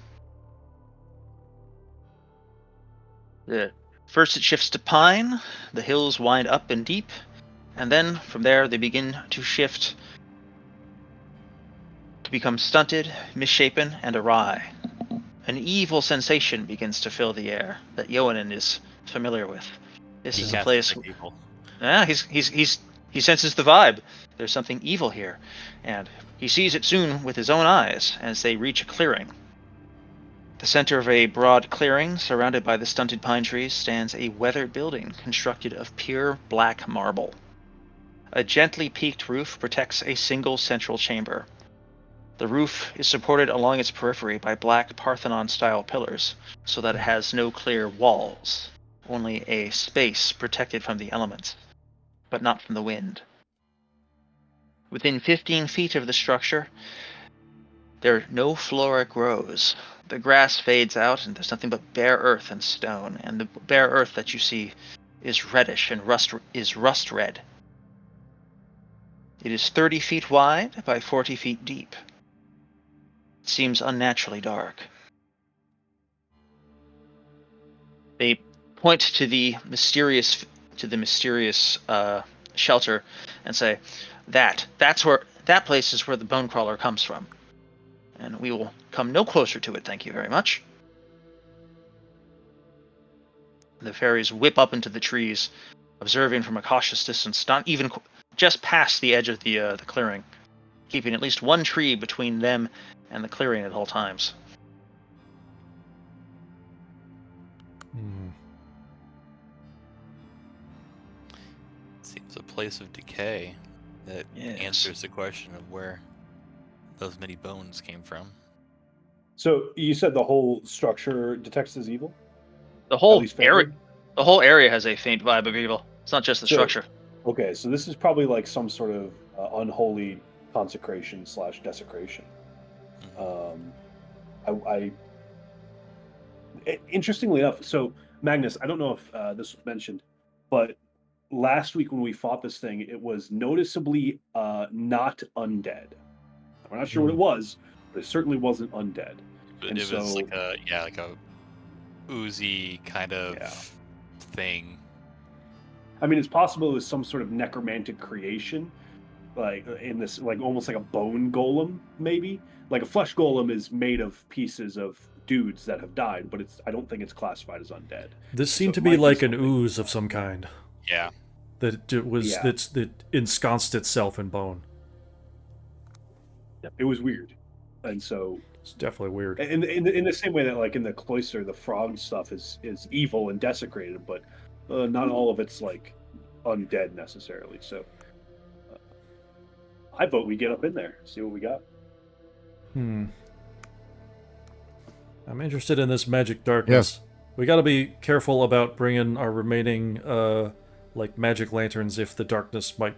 First it shifts to pine, the hills wind up and deep, and then from there they begin to shift to become stunted, misshapen, and awry. An evil sensation begins to fill the air that Yoanen is familiar with. This is a place. People. He senses the vibe. There's something evil here, and he sees it soon with his own eyes as they reach a clearing. The center of a broad clearing, surrounded by the stunted pine trees, stands a weathered building constructed of pure black marble. A gently peaked roof protects a single central chamber. The roof is supported along its periphery by black Parthenon-style pillars, so that it has no clear walls, only a space protected from the elements, but not from the wind. Within 15 feet of the structure, no flora grows. The grass fades out, and there's nothing but bare earth and stone, and the bare earth that you see is reddish and rust red. It is 30 feet wide by 40 feet deep. It seems unnaturally dark. They point to the mysterious shelter and say, that place is where the bone crawler comes from. And we will come no closer to it, thank you very much. The fairies whip up into the trees, observing from a cautious distance, not even just past the edge of the clearing, keeping at least one tree between them and the clearing at all times. Seems a place of decay that Yes. answers the question of where those many bones came from. So you said the whole structure detects as evil? The At whole least area, faintly? the whole area has a faint vibe of evil. It's not just the So- structure. Okay, so this is probably like some sort of unholy consecration / desecration. Interestingly enough, so Magnus, I don't know if this was mentioned, but last week when we fought this thing, it was noticeably not undead. We're not sure what it was, but it certainly wasn't undead. But And it was so- like a oozy kind of Yeah. thing. I mean, it's possible it was some sort of necromantic creation, like in this, like almost like a bone golem, maybe. Like a flesh golem is made of pieces of dudes that have died, but I don't think it's classified as undead. This So seemed to it be might like an something- ooze of some kind Yeah. that it was Yeah. that ensconced itself in bone. It was weird, and so It's definitely weird. in the same way that like in the cloister, the frog stuff is evil and desecrated, but not all of it's like undead necessarily. So I vote we get up in there, see what we got. I'm interested in this magic darkness. We got to be careful about bringing our remaining like magic lanterns if the darkness might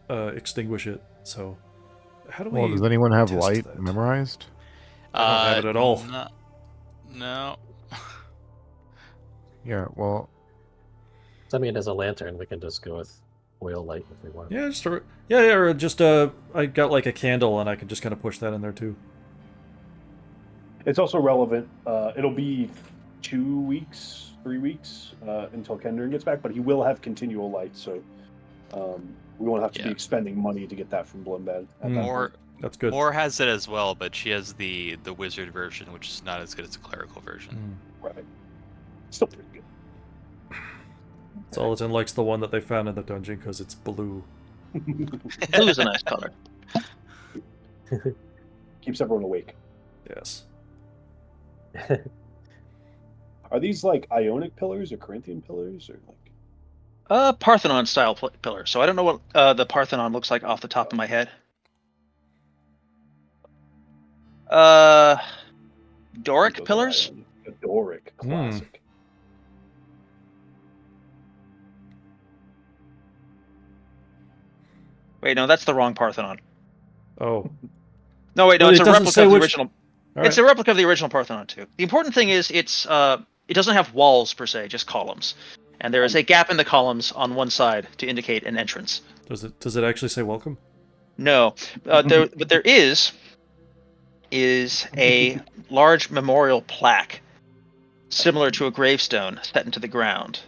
extinguish it. So how do we? Well, does anyone have test light that? memorized? I don't have it at all. No. Yeah, well, So, I mean, as a lantern, we can just go with oil light if we want. Yeah, or just I got like a candle and I can just kind of push that in there too. It's also relevant. It'll be 2 weeks, 3 weeks until Kendrick gets back, but he will have continual light, so we won't have to be Yeah. expending money to get that from Bloomberg. More That's good. More has it as well, but she has the wizard version, which is not as good as the clerical version. Right. Still pretty good. Soliton likes the one that they found in the dungeon because it's blue. Blue is a nice color. Keeps everyone awake. Yes. Are these like Ionic pillars or Corinthian pillars or like? Parthenon style pillar. So I don't know what the Parthenon looks like off the top of my head. Doric Those are pillars? Ionic. A Doric classic. Wait, no, that's the wrong Parthenon. Oh. No, wait, no, Well, it's it a doesn't replica say of the which- original. All It's right. a replica of the original Parthenon too. The important thing is it doesn't have walls per se, just columns, and there is a gap in the columns on one side to indicate an entrance. Does it actually say welcome? No, but there is a large memorial plaque, similar to a gravestone, set into the ground.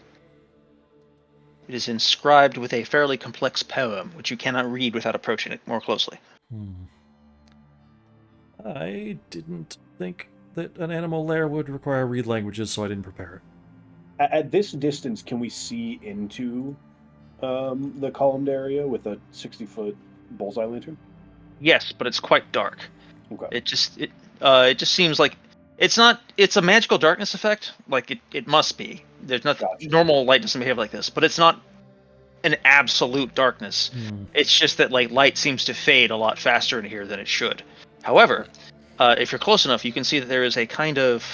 It is inscribed with a fairly complex poem, which you cannot read without approaching it more closely. I didn't think that an animal lair would require read languages, so I didn't prepare it. At this distance, can we see into the columned area with a 60-foot bullseye lantern? Yes, but it's quite dark. Okay. It just seems like it's not. It's a magical darkness effect. Like it must be. There's nothing. Gotcha. Normal light doesn't behave like this, but it's not an absolute darkness. It's just that like light seems to fade a lot faster in here than it should. However, if you're close enough, you can see that there is a kind of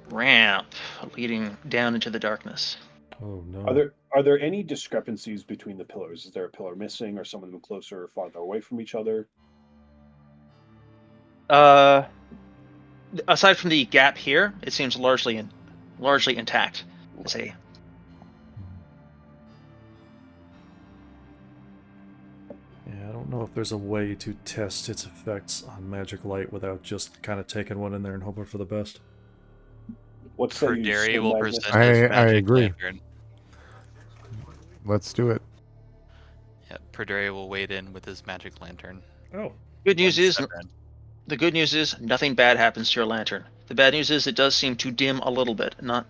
ramp leading down into the darkness. Oh no. Are there any discrepancies between the pillars? Is there a pillar missing, or some of them closer or farther away from each other? Aside from the gap here, it seems largely intact. Let's see. Yeah, I don't know if there's a way to test its effects on magic light without just kind of taking one in there and hoping for the best. What's that? Perderi will present his I magic agree. lantern. Let's do it. Yeah, Perderi will wade in with his magic lantern. Oh. Good news One is step in. The good news is nothing bad happens to your lantern. The bad news is it does seem to dim a little bit, not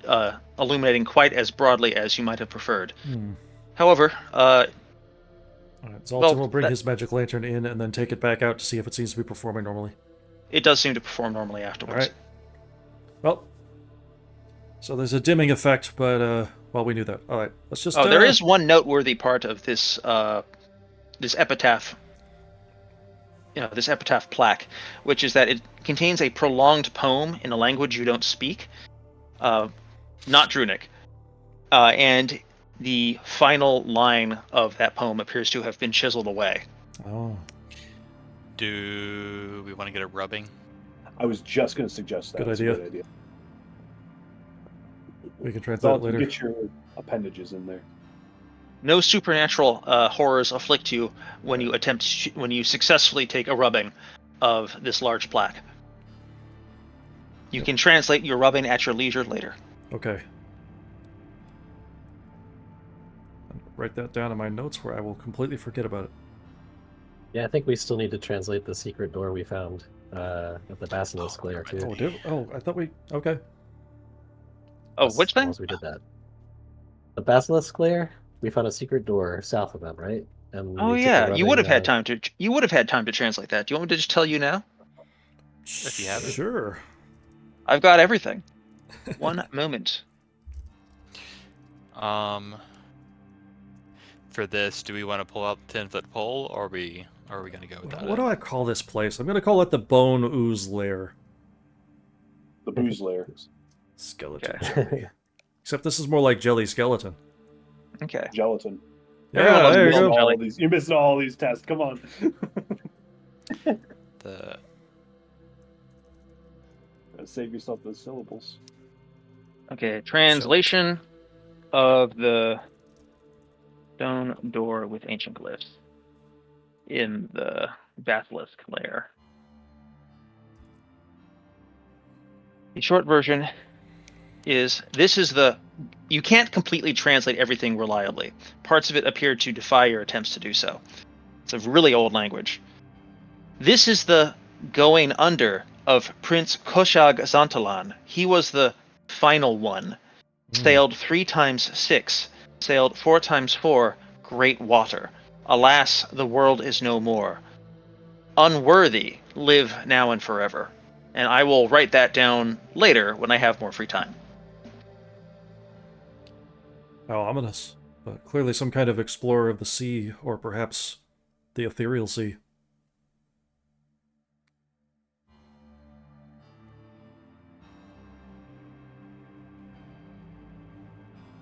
illuminating quite as broadly as you might have preferred. However, Alright, Zoltan Well, will bring that- his magic lantern in and then take it back out to see if it seems to be performing normally. it does seem to perform normally afterwards. Alright. Well, so there's a dimming effect, but, well, we knew that. Alright, let's just... There is one noteworthy part of this this epitaph. This epitaph plaque, which is that it contains a prolonged poem in a language you don't speak, not Drunic, and the final line of that poem appears to have been chiseled away. Oh. Do we want to get a rubbing? I was just going to suggest that. Good That's idea. a good idea. We can translate So it later. get your appendages in there. No supernatural horrors afflict you when you successfully take a rubbing of this large plaque. You can translate your rubbing at your leisure later. Okay. Write that down in my notes where I will completely forget about it. Yeah, I think we still need to translate the secret door we found at the Basilisk layer too. I thought we... Okay. Oh, Yes, which thing? once we did that. The Basilisk layer, we found a secret door south of them, right? And Oh we took a yeah, you would have rubbing, had time to. You would have had time to translate that. Do you want me to just tell you now? If you have it. Sure. I've got everything. One moment. For this, do we want to pull out the 10-foot pole, or are we going to go without What it? do I call this place? I'm going to call it the Bone Ooze Lair. The booze layer. Skeleton Okay. jelly. Except this is more like jelly skeleton. Okay. Gelatin. Everyone Yeah, loves there you Golden go. Jelly. You're missing all these tests. Come on. Save yourself those syllables. Okay. Translation of the stone door with ancient glyphs in the Basilisk lair. The short version is this is the. You can't completely translate everything reliably. Parts of it appear to defy your attempts to do so. It's a really old language. This is the going under of Prince Koshag Zantalan. He was the final one. Sailed 3 times 6, sailed 4 times 4, great water. Alas, the world is no more. Unworthy, live now and forever. And I will write that down later when I have more free time. How ominous. But clearly some kind of explorer of the sea, or perhaps the ethereal sea.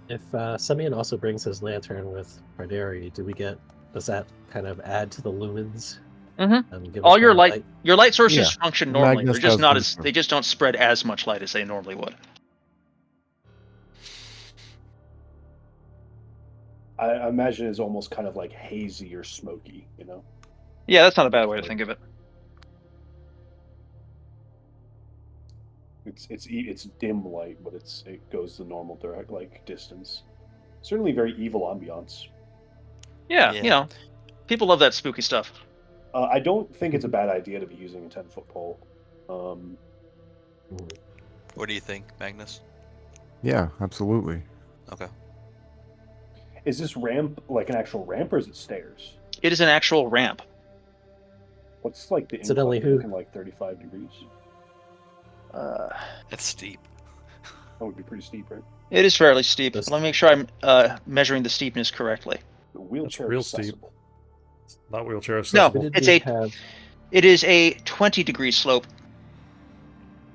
If Semyon also brings his lantern with Parderi, does that kind of add to the lumens? Mm-hmm. And give All us your more light sources Yeah. function normally. Magnus They're just has not them as too. they just don't spread as much light as they normally would. I imagine it's almost kind of like hazy or smoky, you know? Yeah, that's not a bad way to think of it. It's dim light, but it goes the normal direct distance. Certainly very evil ambiance. Yeah, Yeah. you know, people love that spooky stuff. I don't think it's a bad idea to be using a 10-foot pole. What do you think, Magnus? Yeah, absolutely. Okay. Is this ramp like an actual ramp, or is it stairs? It is an actual ramp. What's like the Incidentally, incline? who- Looking like 35 degrees. It's steep. That would be pretty steep, right? It is fairly steep. This- Let me make sure I'm measuring the steepness correctly. The wheelchair real steep. accessible. Not wheelchair No, accessible. Did it's we a- have- It is a 20-degree slope,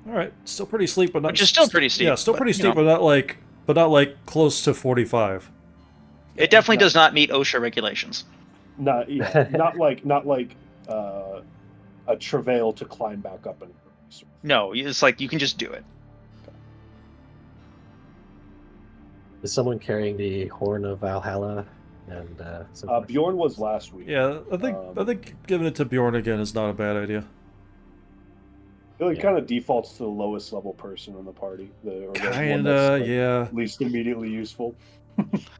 Alright, still pretty steep, but not... which is still pretty steep. Yeah, still but, pretty you steep, know, but not like close to 45. it definitely does not meet OSHA regulations. Not like a travail to climb back up and. No, it's like you can just do it. Is someone carrying the Horn of Valhalla? And Bjorn was last week. Yeah, I think giving it to Bjorn again is not a bad idea. It Yeah. kind of defaults to the lowest level person in the party. The one that's, Kinda, like, yeah. least immediately useful.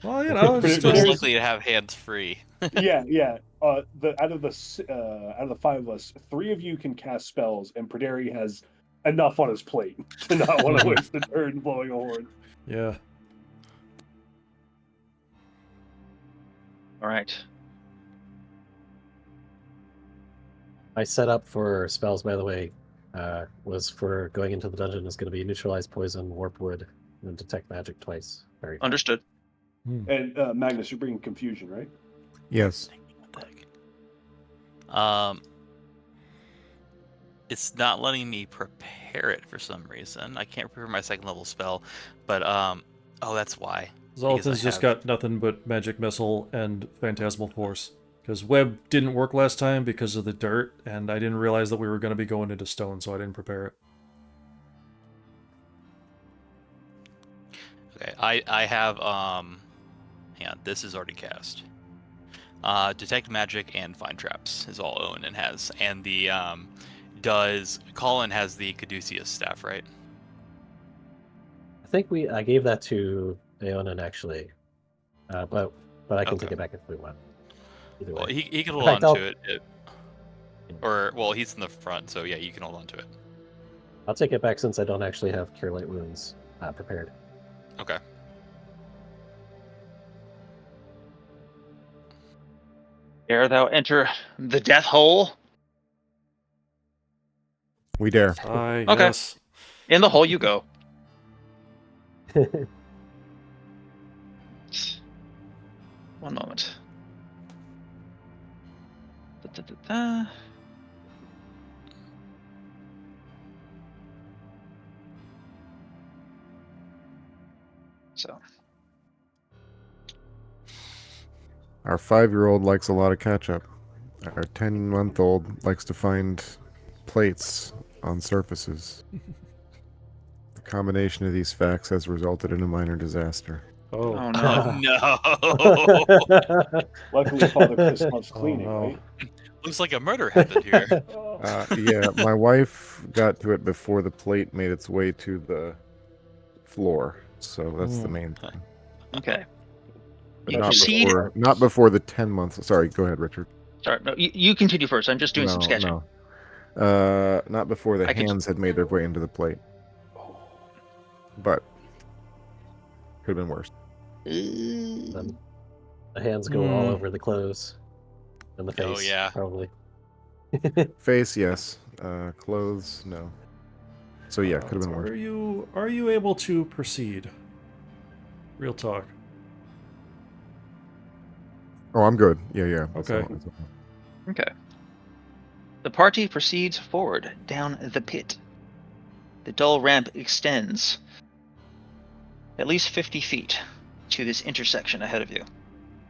Well, you know, Pretty- it's Most There's- likely to have hands free. Yeah. Out of the 5 of us, 3 of you can cast spells, and Praderi has enough on his plate to not want to waste the turn blowing a horn. yeah. All right. my setup for spells, by the way, was for going into the dungeon is going to be neutralize poison, warp wood, and detect magic twice. Very fun. Understood. And Magnus, you're bringing confusion, right? Yes. It's not letting me prepare it for some reason. I can't prepare my second level spell, but oh, that's why. Zoltan's just got nothing but magic missile and phantasmal force. Because web didn't work last time because of the dirt, and I didn't realize that we were going to be going into stone, so I didn't prepare it. Okay, I have hang on, this is already cast. Detect magic and find traps is all Owen and has, and the does Colin has the Caduceus staff, right? think I gave that to Aonan actually, but I can Okay. take it back if we want. Either Well, way. he can In hold on fact, to it. Well, he's in the front, so yeah, you can hold on to it. I'll take it back since I don't actually have Cure Light Wounds prepared. Okay. Dare thou enter the death hole? We dare. Aye, Okay. yes. In the hole you go. One moment. Da. So, Our 5-year-old likes a lot of ketchup. Our 10-month-old likes to find plates on surfaces. The combination of these facts has resulted in a minor disaster. Oh. oh no. No. Luckily, Father Chris loves Oh, cleaning, no. right? Looks like a murder happened here. Yeah, my wife got to it before the plate made its way to the floor, so that's the main thing. Okay. But You not proceed. before the 10 months. Sorry, go ahead, Richard. Sorry, no, you continue first. I'm just doing some sketching. No. Not before the I could- hands had made their way into the plate. But could have been worse. Then the hands go all over the clothes and the face. Oh, yeah. Probably. Face, yes. Clothes, no. So yeah, could have been worse. Are you able to proceed? Real talk. Oh, I'm good. Yeah. Okay. Okay. The party proceeds forward down the pit. The dull ramp extends at least 50 feet to this intersection ahead of you.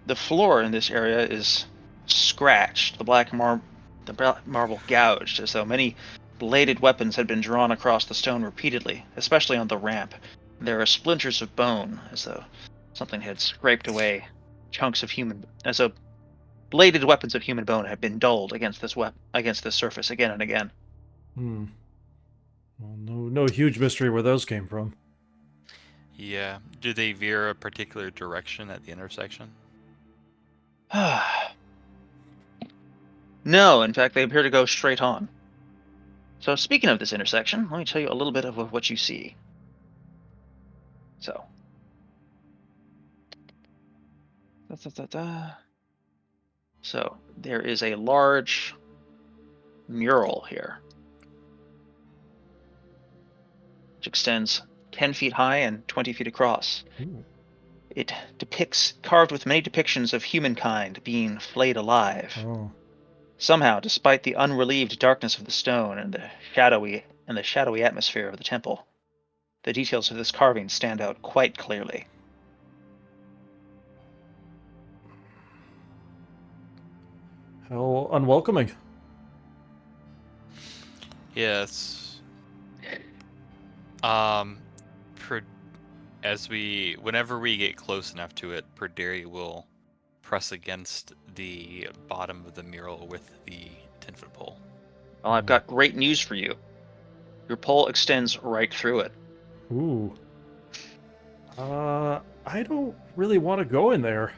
The floor in this area is scratched, the black marble gouged, as though many bladed weapons had been drawn across the stone repeatedly, especially on the ramp. There are splinters of bone, as though something had scraped away chunks of as though bladed weapons of human bone had been dulled against this surface again and again. Well, no huge mystery where those came from. Yeah. Do they veer a particular direction at the intersection? No, in fact, they appear to go straight on. So, speaking of this intersection, let me tell you a little bit of what you see. So, So, there is a large mural here, which extends 10 feet high and 20 feet across. Ooh. It carved with many depictions of humankind being flayed alive. Oh. Somehow, despite the unrelieved darkness of the stone and the shadowy atmosphere of the temple, the details of this carving stand out quite clearly. How unwelcoming. Yes. Whenever we get close enough to it, Perderi will press against the bottom of the mural with the 10-foot pole. Well, I've got great news for you. Your pole extends right through it. Ooh. I don't really want to go in there.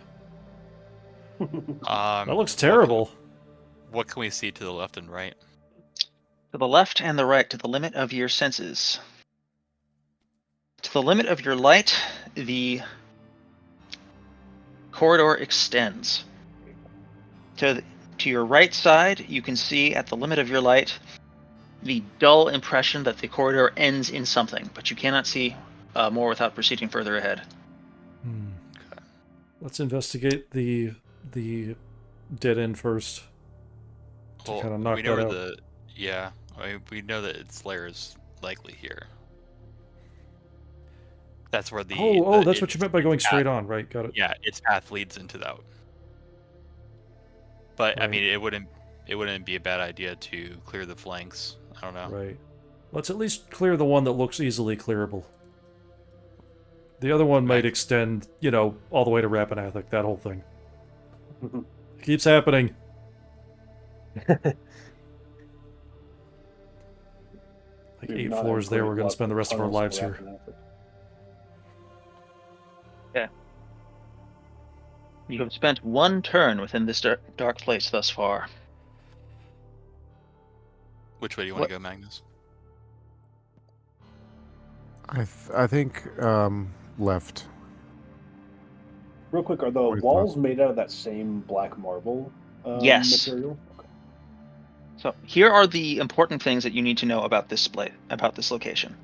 That looks terrible. What can we see to the left and right? To the left and the right, to the limit of your senses. To the limit of your light, the corridor extends. To your right side, you can see at the limit of your light the dull impression that the corridor ends in something, but you cannot see more without proceeding further ahead. Okay. Let's investigate the dead end first. To kind of knock that out. We know that its lair is likely here. That's where that's what you meant by going straight on, right? Got it. Yeah, its path leads into that. But Right. I mean, it wouldn't be a bad idea to clear the flanks. I don't know. Right. Let's at least clear the one that looks easily clearable. The other one might extend, all the way to Rappan Athuk, that whole thing. It keeps happening. Like 8 floors there, we're going to spend the rest of our lives here. You have spent 1 turn within this dark place thus far. Which way do you want to go, Magnus? I think left. Real quick, are the What is walls made out of that same black marble Yes. material? Okay. So here are the important things that you need to know about this location.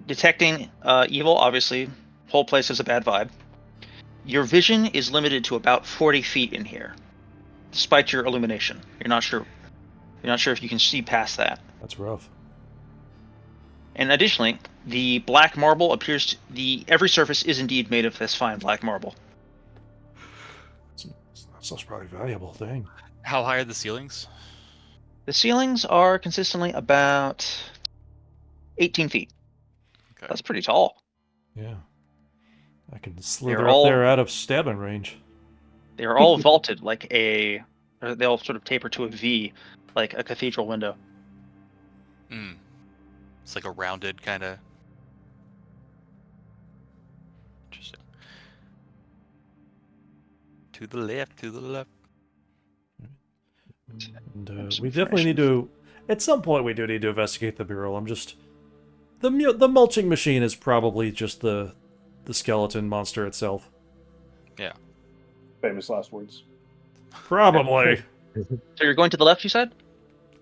Detecting evil, obviously, whole place has a bad vibe. Your vision is limited to about 40 feet in here, despite your illumination. You're not sure if you can see past that. That's rough. And additionally, the black marble appears every surface is indeed made of this fine black marble. That's probably valuable thing. How high are the ceilings? The ceilings are consistently about 18 feet. Okay. That's pretty tall. Yeah. I can slither They're up all- there out of stabbing range. They are all vaulted like they all sort of taper to a V, like a cathedral window. It's like a rounded kind of. Interesting. To the left, to the left. And Some we definitely need information. to. At some point, we do need to investigate the mural. I'm just. The mulching machine is probably just the skeleton monster itself. Yeah. Famous last words. Probably. So you're going to the left, you said?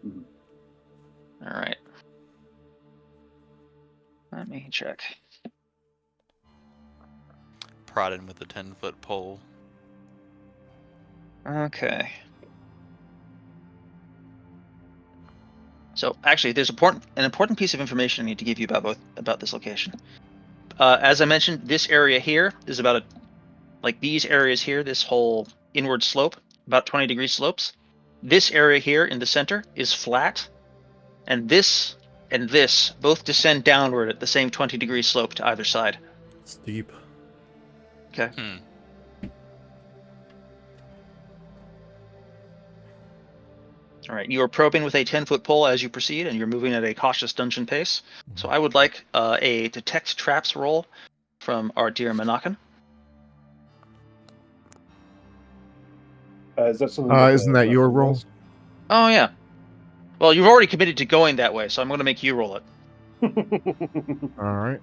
Mhm. All right. Let me check. Prodding with a 10-foot pole. Okay. So actually, there's an important piece of information I need to give you about this location. As I mentioned, this area here is about these areas here, this whole inward slope, about 20-degree slopes. This area here in the center is flat, and this and this both descend downward at the same 20-degree slope to either side. It's deep. Okay. All right. You are probing with a 10-foot pole as you proceed, and you're moving at a cautious dungeon pace. So I would like a detect traps roll from our dear Monacan. Is that something? That Isn't that your thing roll? does? Oh yeah. Well, you've already committed to going that way, so I'm going to make you roll it. All right.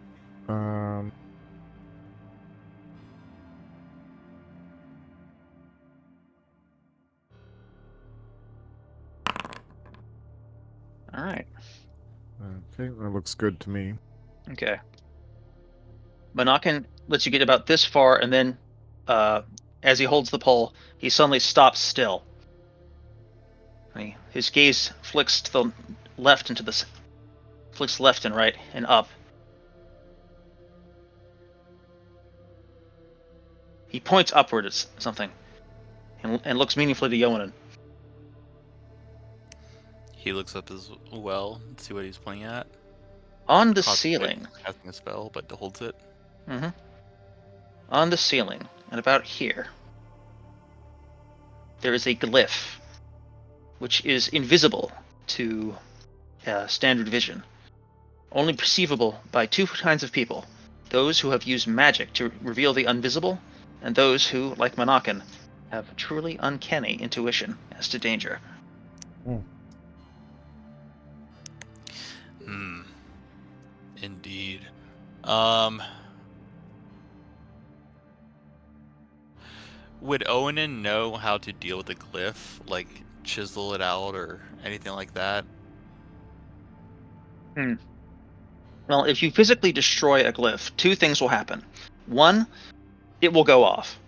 All right. Okay, that looks good to me. Okay. Monacan lets you get about this far, and then, as he holds the pole, he suddenly stops still. His gaze flicks to the left flicks left and right and up. He points upward at something, and looks meaningfully to Yohanan. He looks up as well to see what he's pointing at. On the Concentrates ceiling. on casting a spell, but holds it. Mm-hmm. On the ceiling, and about here, there is a glyph, which is invisible to standard vision. Only perceivable by 2 kinds of people: those who have used magic to reveal the invisible, and those who, like Monacan, have truly uncanny intuition as to danger. Indeed. Would Owanin know how to deal with a glyph, like chisel it out or anything like that? Well, if you physically destroy a glyph, 2 things will happen. 1, it will go off.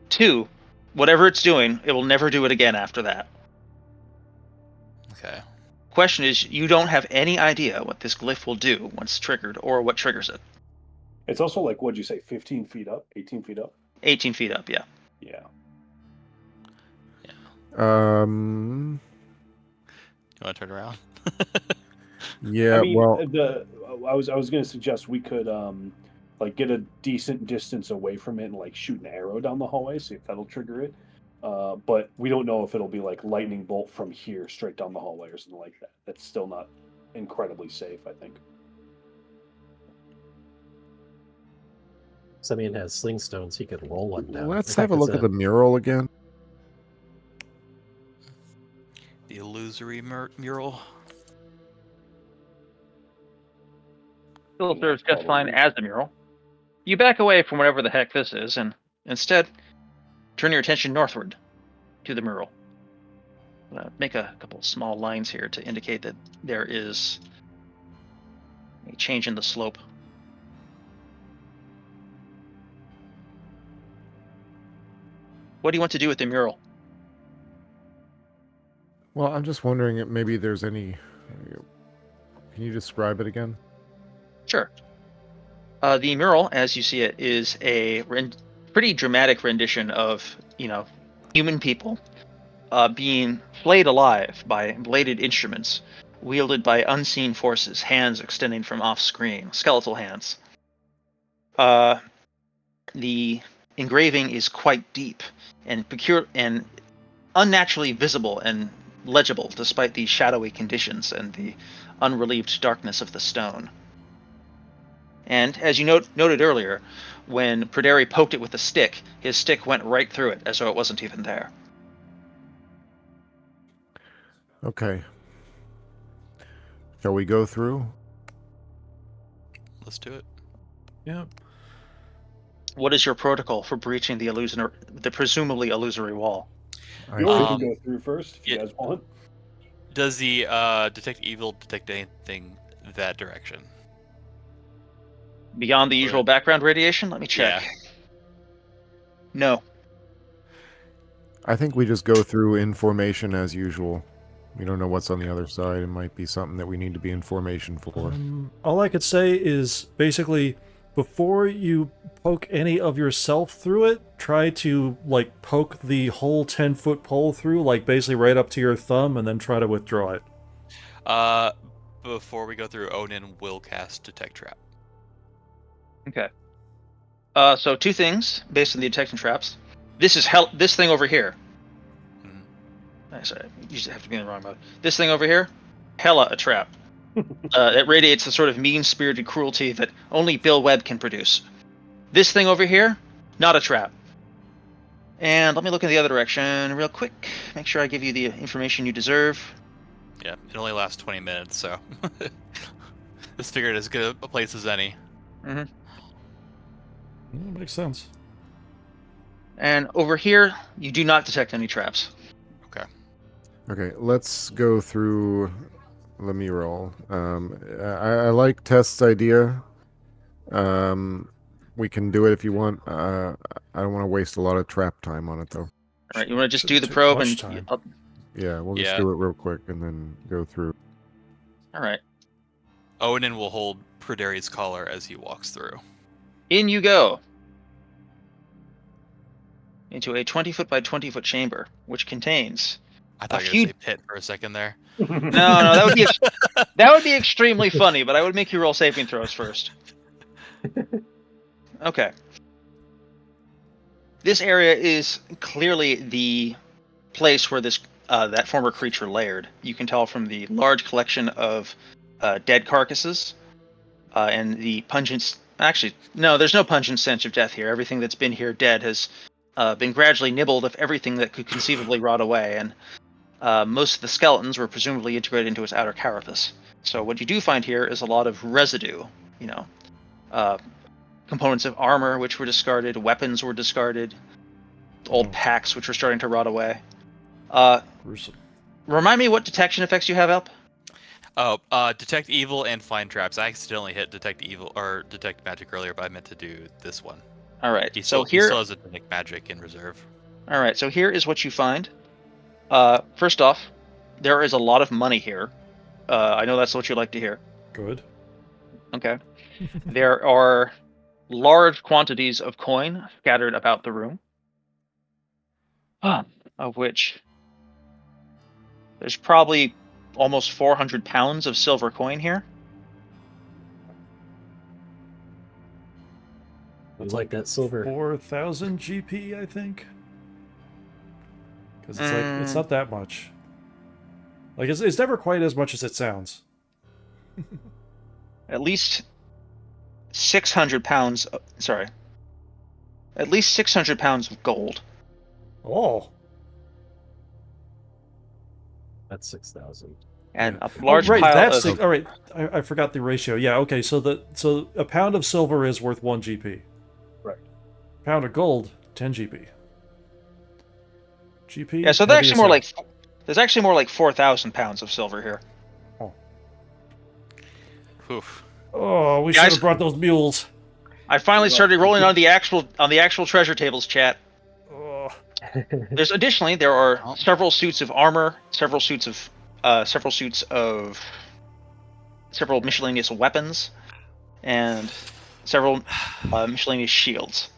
2, whatever it's doing, it will never do it again after that. Okay. Question is, you don't have any idea what this glyph will do once triggered, or what triggers it. It's also like, what'd you say, 15 feet up? 18 feet up? 18 feet up, yeah. Yeah. Um. You want to turn around? Yeah. I mean, well. I was going to suggest we could like get a decent distance away from it and like shoot an arrow down the hallway, see if that'll trigger it. But we don't know if it'll be like lightning bolt from here straight down the hallway or something like that. That's still not incredibly safe, I think. Simeon has sling stones. He could roll one down. Let's In fact, have a look it's at the mural again. The illusory mural. Still serves just fine as the mural. You back away from whatever the heck this is, and instead turn your attention northward to the mural. Make a couple of small lines here to indicate that there is a change in the slope. What do you want to do with the mural? Well, I'm just wondering if maybe there's any. Can you describe it again? Sure. The mural, as you see it, is a pretty dramatic rendition of, human people being flayed alive by bladed instruments wielded by unseen forces, hands extending from off-screen, skeletal hands. The engraving is quite deep and unnaturally visible and legible despite the shadowy conditions and the unrelieved darkness of the stone. And as you noted earlier, when Praderi poked it with a stick, his stick went right through it as though it wasn't even there. Okay. Shall we go through? Let's do it. Yeah. What is your protocol for breaching the presumably illusory wall? You already Um, can go through first if you yeah. guys want. Does the detect evil detect anything that direction? Beyond the Or- usual background radiation? Let me check. Yeah. No. I think we just go through in formation as usual. We don't know what's on the other side. It might be something that we need to be in formation for. All I could say is basically, before you poke any of yourself through it, try to, like, poke the whole 10-foot pole through, like, basically right up to your thumb, and then try to withdraw it. Before we go through, Onan will cast Detect Trap. Okay. So two things based on the detection traps. This is this thing over here. Sorry, I usually have to be in the wrong mode. This thing over here, hella a trap. It radiates the sort of mean-spirited cruelty that only Bill Webb can produce. This thing over here, not a trap. And let me look in the other direction real quick. Make sure I give you the information you deserve. Yeah, it only lasts 20 minutes, so this figured as good a place as any. Mm-hmm. Yeah, makes sense. And over here, you do not detect any traps. Okay, let's go through the mural. I like Test's idea. We can do it if you want. I don't want to waste a lot of trap time on it, though. All right, you want to just do Shouldn't the take probe much and... time. Yeah, we'll just Yeah. do it real quick and then go through. All right. Onan will hold Praderi's collar as he walks through. In you go. Into a 20-foot by 20-foot chamber, which contains... I thought A you were few- going to say pit for a second there. No, that would be extremely funny, but I would make you roll saving throws first. Okay. This area is clearly the place where that former creature laired. You can tell from the large collection of dead carcasses and the pungent... Actually, no, there's no pungent stench of death here. Everything that's been here dead has been gradually nibbled of everything that could conceivably rot away, and most of the skeletons were presumably integrated into its outer carapace. So what you do find here is a lot of residue, components of armor which were discarded, weapons were discarded, old packs which were starting to rot away. Gruesome. Remind me what detection effects you have up? Oh, detect evil and find traps. I accidentally hit detect evil or detect magic earlier, but I meant to do this one. All right. He So still has a detect magic in reserve. All right. So here is what you find. First off, there is a lot of money here. I know that's what you like to hear. Good. Okay. There are large quantities of coin scattered about the room, of which there's probably almost 400 pounds of silver coin here. You like that silver? 4,000 GP, I think. Because it's not that much. Like, it's never quite as much as it sounds. At least 600 pounds. Sorry. at least 600 pounds of gold. Oh. That's 6,000. And Yeah. a large right, pile that's of... all right. I forgot the ratio. Yeah, okay. So a pound of silver is worth 1 GP. Right. Pound of gold, 10 GP. GP. Yeah, so heavy as hell. there's actually more like 4,000 pounds of silver here. Oof. Oh, we Guys- should have brought those mules. I finally started rolling on the actual treasure tables, chat. Oh. There are several suits of armor, several miscellaneous weapons, and several miscellaneous shields.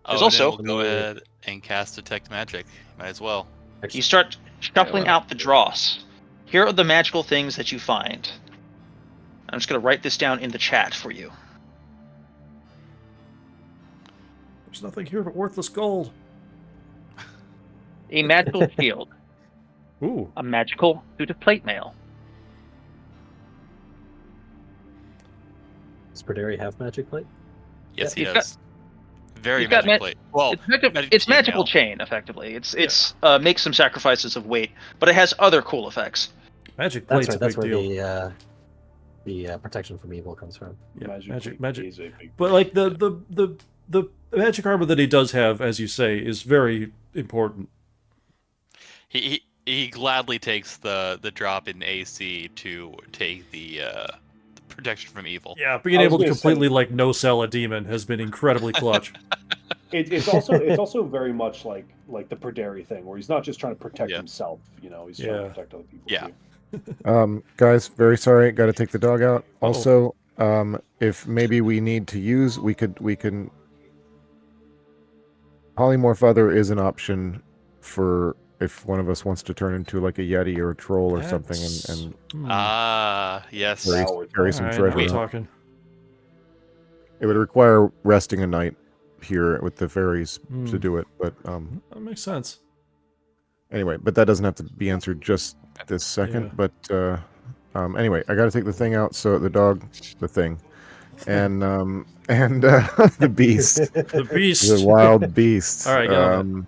There's Oh, also- then we'll go ahead and cast Detect Magic. Might as well. You start shuffling out the dross. Here are the magical things that you find. I'm just going to write this down in the chat for you. There's nothing here but worthless gold. A magical shield. Ooh. A magical suit of plate mail. Does Perderi have magic plate? Yes, Yeah, he he's does. Very he's got magic plate. Well, It's magical chain, effectively. It's makes some sacrifices of weight, but it has other cool effects. Magic That's plate's right. a That's big where deal. the protection from evil comes from. Yeah, magic. is a big But like the magic armor that he does have, as you say, is very important. he gladly takes the drop in AC to take the protection from evil. Yeah, being I was able to gonna completely say- like no sell a demon has been incredibly clutch. It's also very much like the Perderi thing, where he's not just trying to protect Yeah. himself. He's trying to protect other people Yeah. too. Guys, very sorry, got to take the dog out. Also, if maybe we need to use, we can. Polymorph other is an option for if one of us wants to turn into like a yeti or a troll or something, and Yes. carry some Alright, treasure. now we're out. talking. It would require resting a night here with the fairies to Hmm. do it, but That makes sense. anyway, but that doesn't have to be answered just this second. Yeah. But anyway, I got to take the thing out. So the thing, and the beast, The beast. the wild beast. All right, get on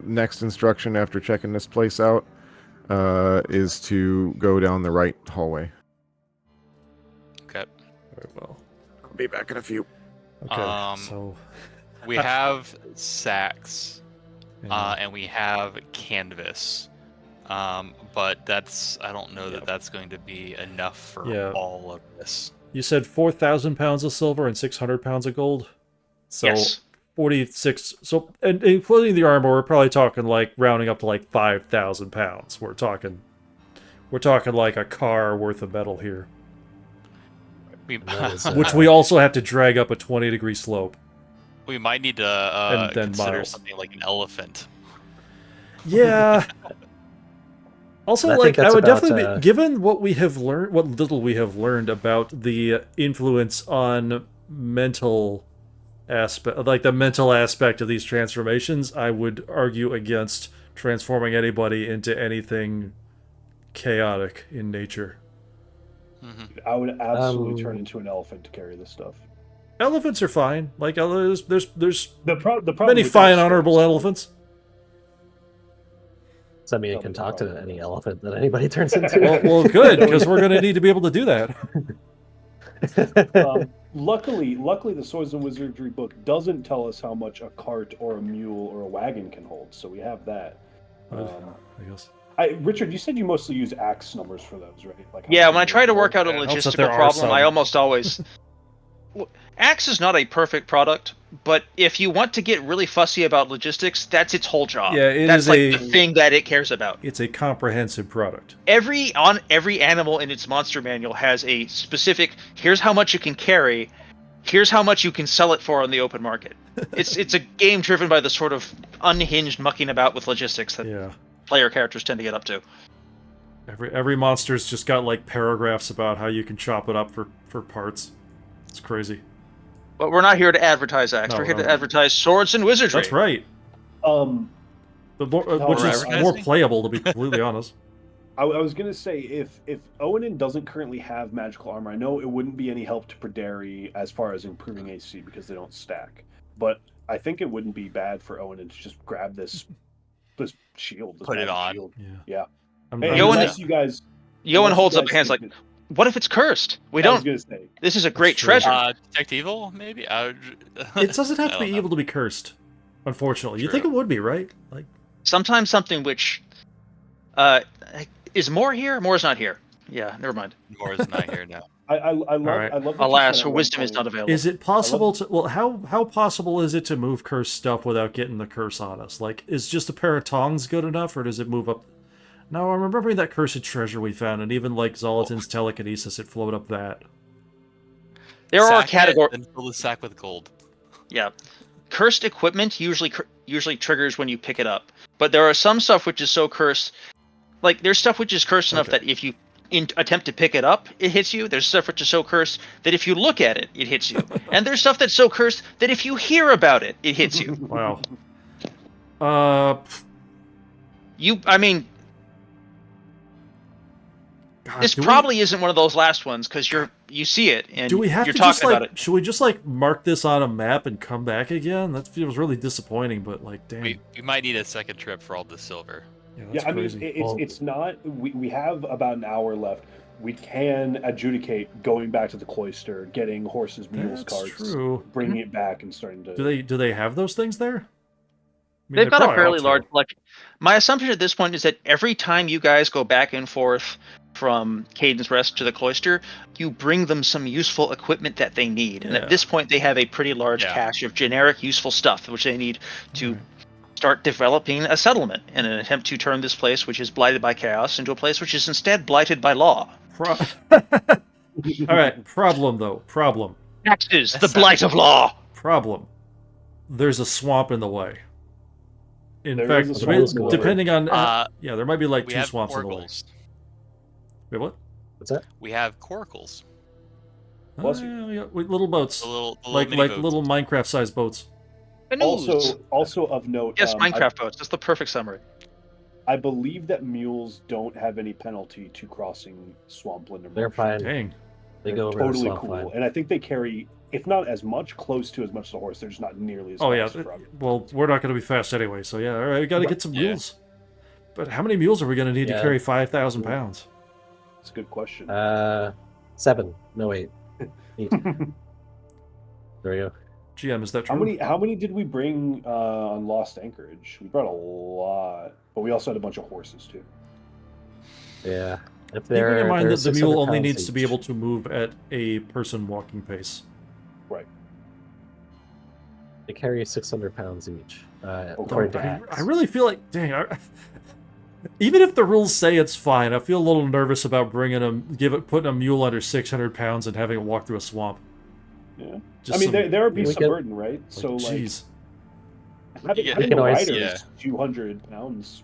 Next instruction after checking this place out is to go down the right hallway. Okay. Very well. I'll be back in a few. Okay. So We have sacks, yeah. and we have canvas. But I don't know that that's going to be enough for Yeah. all of this. You said 4,000 pounds of silver and 600 pounds of gold. So Yes. 46. So, and including the armor, we're probably talking like rounding up to like 5,000 pounds. We're talking like a car worth of metal here, We, that is, which we also have to drag up a 20-degree slope. we might need to And then consider miles. something like an elephant. Yeah. Also, I like, think I that's would about, definitely be, given what we have learned, what little we have learned about the influence on mental aspect, like the mental aspect of these transformations, I would argue against transforming anybody into anything chaotic in nature. Mm-hmm. I would absolutely turn into an elephant to carry this stuff. Elephants are fine. Like, there's The problem many with fine, that honorable is- elephants. Does that mean it can talk to any elephant that anybody turns into? Well, good, because we're going to need to be able to do that. Luckily, the Swords and Wizardry book doesn't tell us how much a cart or a mule or a wagon can hold, so we have that. I guess. Richard, you said you mostly use axe numbers for those, right? Like, Yeah, when I try to work out a It helps that there logistical are problem, I some. almost always... Axe is not a perfect product, but if you want to get really fussy about logistics, that's its whole job. Yeah, it that's is like a- the thing that it cares about. It's a comprehensive product. Every animal in its monster manual has a specific, here's how much you can carry, here's how much you can sell it for on the open market. It's a game driven by the sort of unhinged mucking about with logistics that Yeah. player characters tend to get up to. Every monster's just got like paragraphs about how you can chop it up for parts. It's crazy. But we're not here to advertise Axe. No, We're here no. to advertise Swords and Wizardry. That's right. Um, Which we're is advertising? more playable, to be completely honest. I was gonna say if Owanin doesn't currently have magical armor, I know it wouldn't be any help to Perderi as far as improving AC because they don't stack. But I think it wouldn't be bad for Owanin to just grab this shield, this Put it magic on. shield. Yeah. Yeah. I'm, Hey, I'm Yoan- unless you guys, Yoan unless you holds up guys hands like, think what if it's cursed? We that- I was don't. gonna say. This is a great true. treasure. Detect evil, maybe. it doesn't have to be evil to be cursed. Unfortunately, you think it True. would be, right? Like, Sometimes something which is more here, more is not here. Yeah, never mind. More is not here now. I love right. I love. That you Alas, said her at one wisdom is point- not available. is it possible to? Well, how possible is it to move cursed stuff without getting the curse on us? Like, is just a pair of tongs good enough, or does it move up? No, I'm remembering that cursed treasure we found, and even like Zolatin's telekinesis, it flowed up that. There are Sack it, categories. then fill the sack with gold. Yeah, cursed equipment usually triggers when you pick it up, but there are some stuff which is so cursed. Like there's stuff which is cursed enough Okay. that if you attempt to pick it up, it hits you. There's stuff which is so cursed that if you look at it, it hits you. And there's stuff that's so cursed that if you hear about it, it hits you. Wow. I mean, God, this probably isn't one of those last ones because you see it and do we have you're to talking just like? about it. Should we just like mark this on a map and come back again? That feels really disappointing, but like, damn. We might need a second trip for all the silver. Yeah, that's Yeah, I mean, crazy. it's not. We have about an hour left. We can adjudicate going back to the cloister, getting horses, mules, That's carts, true. bringing it back, and starting to. Do they have those things there? I mean, They've they got a probably fairly ought to. large collection. My assumption at this point is that every time you guys go back and forth from Kayden's Rest to the cloister, you bring them some useful equipment that they need. And Yeah. at this point, they have a pretty large Yeah. cache of generic useful stuff which they need to Alright. start developing a settlement in an attempt to turn this place, which is blighted by chaos, into a place which is instead blighted by law. All right, problem though. Problem. Taxes, the That's blight of law. Problem. There's a swamp in the way. In There fact, is a swamp in the way. depending on Uh, yeah, there might be like we two have swamps in the way. coracles. Wait, what? What's that? We have coracles. Bless Oh, you. yeah, wait, little boats, The little like mini boats. little Minecraft-sized boats. Canoes. Also of note. Yes, Minecraft boats. That's the perfect summary. I believe that mules don't have any penalty to crossing swampland or They're marsh. fine. Dang. They They're go over the totally swamp cool, fine. and I think they carry, if not as much, close to as much as a horse. They're just not nearly as. Oh yeah. fast as frog. Well, we're not going to be fast anyway, so yeah. All right, we got to get some Yeah. mules. But how many mules are we going to need to Yeah. carry 5,000 pounds? It's a good question. 7. No, 8. 8. There we go. GM, is that true? How many did we bring on Lost Anchorage? We brought a lot, but we also had a bunch of horses too. Yeah. If Keeping in mind they're that the mule 600 only pounds needs to be each. able to move at a person walking pace. Right. They carry 600 pounds each. According to I Axe. really feel like, dang, even if the rules say it's fine, I feel a little nervous about putting a mule under 600 pounds and having it walk through a swamp. Yeah. Just I mean, some- they're a beast We of can- burden, right? So like, jeez. having You a can always- rider yeah. is 200 pounds.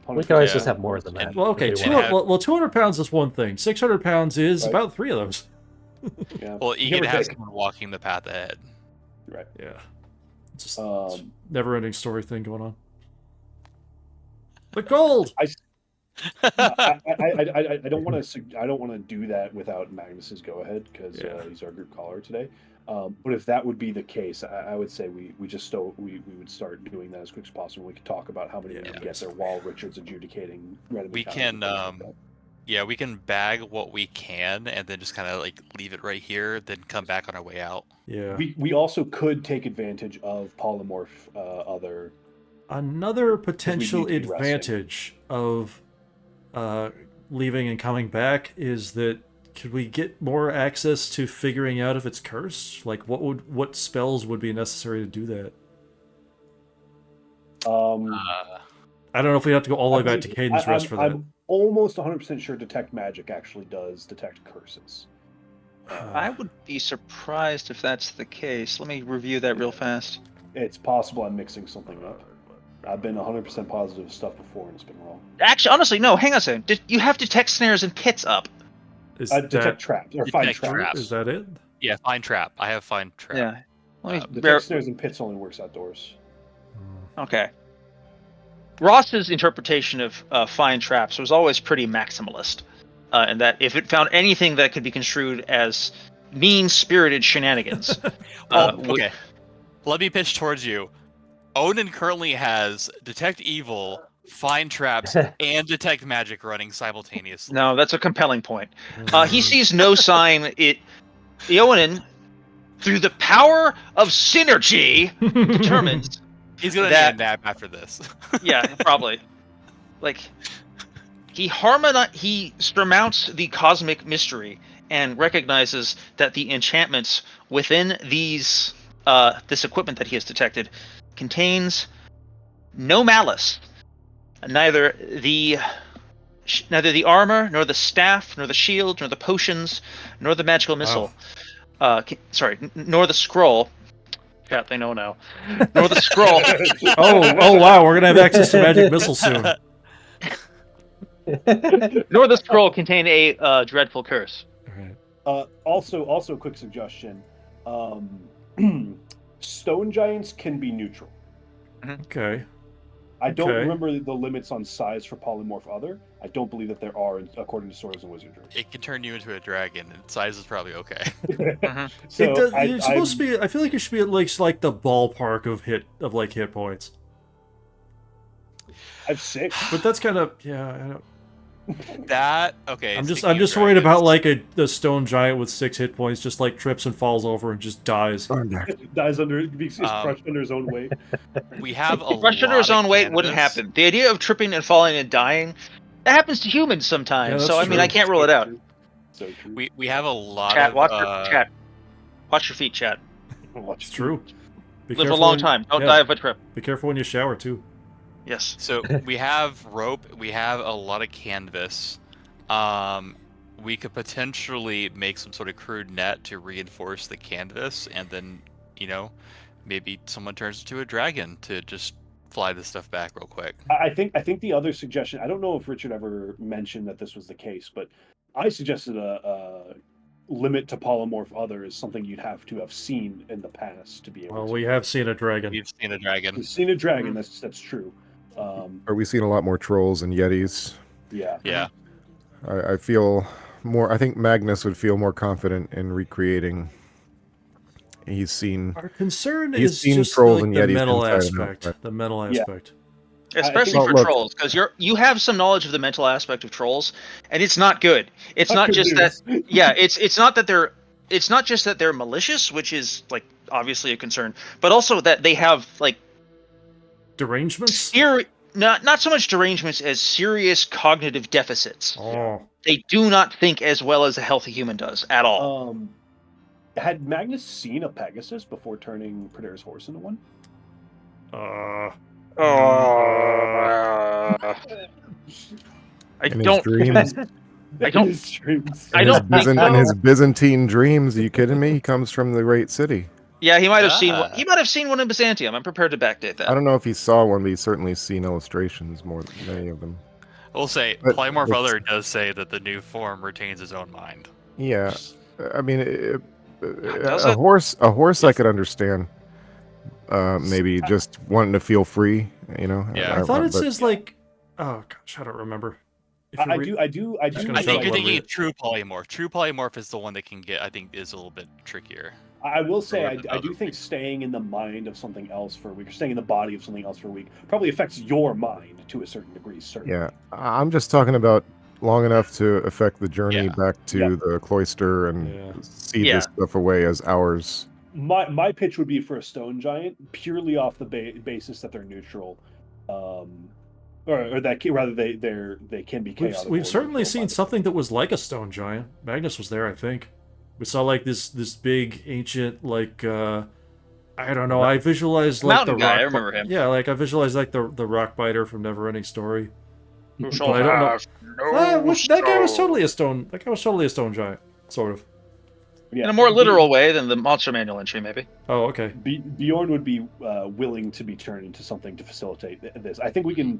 We can always Yeah. just have more than that. Well, okay, if we 200, want. well, 200 pounds is one thing. 600 pounds is Right. about 3 of those. Yeah. Well, you Give can or have take. someone walking the path ahead. Right. Yeah. It's just never-ending story thing going on. But gold! I don't want to. I don't want to do that without Magnus's go ahead because Yeah. he's our group caller today. But if that would be the case, I would say we would start doing that as quick as possible. We could talk about how many we Yeah. can get there while Richard's adjudicating. random We encounters can, and things like that. Yeah, we can bag what we can and then just kind of like leave it right here, then come back on our way out. Yeah. We also could take advantage of polymorph other. Another potential need to be resting. advantage of leaving and coming back is that could we get more access to figuring out if it's cursed? Like, what spells would be necessary to do that? I don't know if we have to go all the way back to Kayden's Rest for that. I'm almost 100% sure Detect Magic actually does detect curses. I would be surprised if that's the case. Let me review that real fast. It's possible I'm mixing something up. I've been 100% positive of stuff before and it's been wrong. Actually, honestly, no. Hang on a second. You have detect snares and pits up. Is Detect that traps or find Detect traps. traps. is that it? Yeah, find trap. I have find trap. Yeah. Let me Detect snares and pits only works outdoors. Okay. Ross's interpretation of find traps was always pretty maximalist, in that if it found anything that could be construed as mean-spirited shenanigans, Okay. Let me pitch towards you. Onan currently has detect evil, find traps, and detect magic running simultaneously. No, that's a compelling point. He sees no sign. Eonin, through the power of synergy, determines He's gonna that- need a nap after this. yeah, probably. Like, he surmounts the cosmic mystery and recognizes that the enchantments within this equipment that he has detected contains no malice. Neither the armor, nor the staff, nor the shield, nor the potions, nor the magical missile. Nor the scroll. Chat, they know now. Nor the scroll. Oh wow, we're gonna have access to magic missiles soon. Nor the scroll contain a dreadful curse. All right. Also, quick suggestion: stone giants can be neutral. Okay. I don't Okay. remember the limits on size for polymorph other. I don't believe that there are, according to Swords and Wizardry. It can turn you into a dragon, and size is probably okay. So It does, you're supposed to be. I feel like you should be at like the ballpark of hit points. I have 6. But that's kind of I don't, Okay. I'm speaking just of worried about dragons, like a stone giant with 6 hit points, just like trips and falls over and just dies. Dies under, he's crushed under his own weight. we have a Crushed under his lot own of weight wouldn't canvas. happen. The idea of tripping and falling and dying, that happens to humans sometimes. Yeah, So I that's mean, I true. can't rule it out. So true. We have a lot Chat, of watch your feet, chat. It's true. Be Live a careful long when- time. Don't yeah, die of a trip. Be careful when you shower too. Yes. So we have rope. We have a lot of canvas. We could potentially make some sort of crude net to reinforce the canvas, and then maybe someone turns into a dragon to just fly this stuff back real quick. I think the other suggestion. I don't know if Richard ever mentioned that this was the case, but I suggested a limit to polymorph other is something you'd have to have seen in the past to be able Well, to. we have seen a dragon. We've seen a dragon. We've seen a dragon. That's true. Are we seeing a lot more trolls and yetis? Yeah. Yeah. I feel more. I think Magnus would feel more confident in recreating. He's seen. Our concern He's is seen just trolls like and the Yetis mental inside and aspect. outside. The mental Yeah. aspect. Especially think- for Look. trolls, because you have some knowledge of the mental aspect of trolls, and it's not good. It's not Good just news. that. Yeah, it's not that they're. It's not just that they're malicious, which is like obviously a concern, but also that they have like Derangements? not so much derangements as serious cognitive deficits. Oh. They do not think as well as a healthy human does at all. Had Magnus seen a Pegasus before turning Praetor's horse into one? I In his don't. dreams, I don't- His dreams. I don't think in so. his Byzantine dreams. Are you kidding me? He comes from the great city. Yeah, he might have seen. Ah. He might have seen one in Byzantium. I'm prepared to backdate that. I don't know if he saw one, but he's certainly seen illustrations more than many of them. I will say, But Polymorph it's- Other does say that the new form retains his own mind. Yeah, I mean, Does a it? horse I could understand. Maybe just wanting to feel free, Yeah. I thought it but- says like. Oh gosh, I don't remember. If you I read- do. Just gonna I show think you you're what thinking we- of True Polymorph. True Polymorph is the one that can get, I think, is a little bit trickier. I will say, Or I do think staying in the mind of something else for a week, or staying in the body of something else for a week, probably affects your mind to a certain degree. Certainly. Yeah, I'm just talking about long enough to affect the journey Yeah. back to Yeah. the cloister and Yeah. see Yeah. this stuff away as ours. My pitch would be for a stone giant purely off the basis that they're neutral, or that rather they can be chaotic. We've or certainly neutral seen by the- something that was like a stone giant. Magnus was there, I think. We saw like this big ancient like I don't know. I visualized like Mountain the guy, rock. I remember him. Yeah, like I visualized like the rock biter from Neverending Story. Who But shall I don't know. have no That guy was stone. totally a stone. That guy was totally a stone giant, sort of. Yeah. In a more literal way than the monster manual entry, maybe. Oh, okay. Bjorn would be willing to be turned into something to facilitate this. I think we can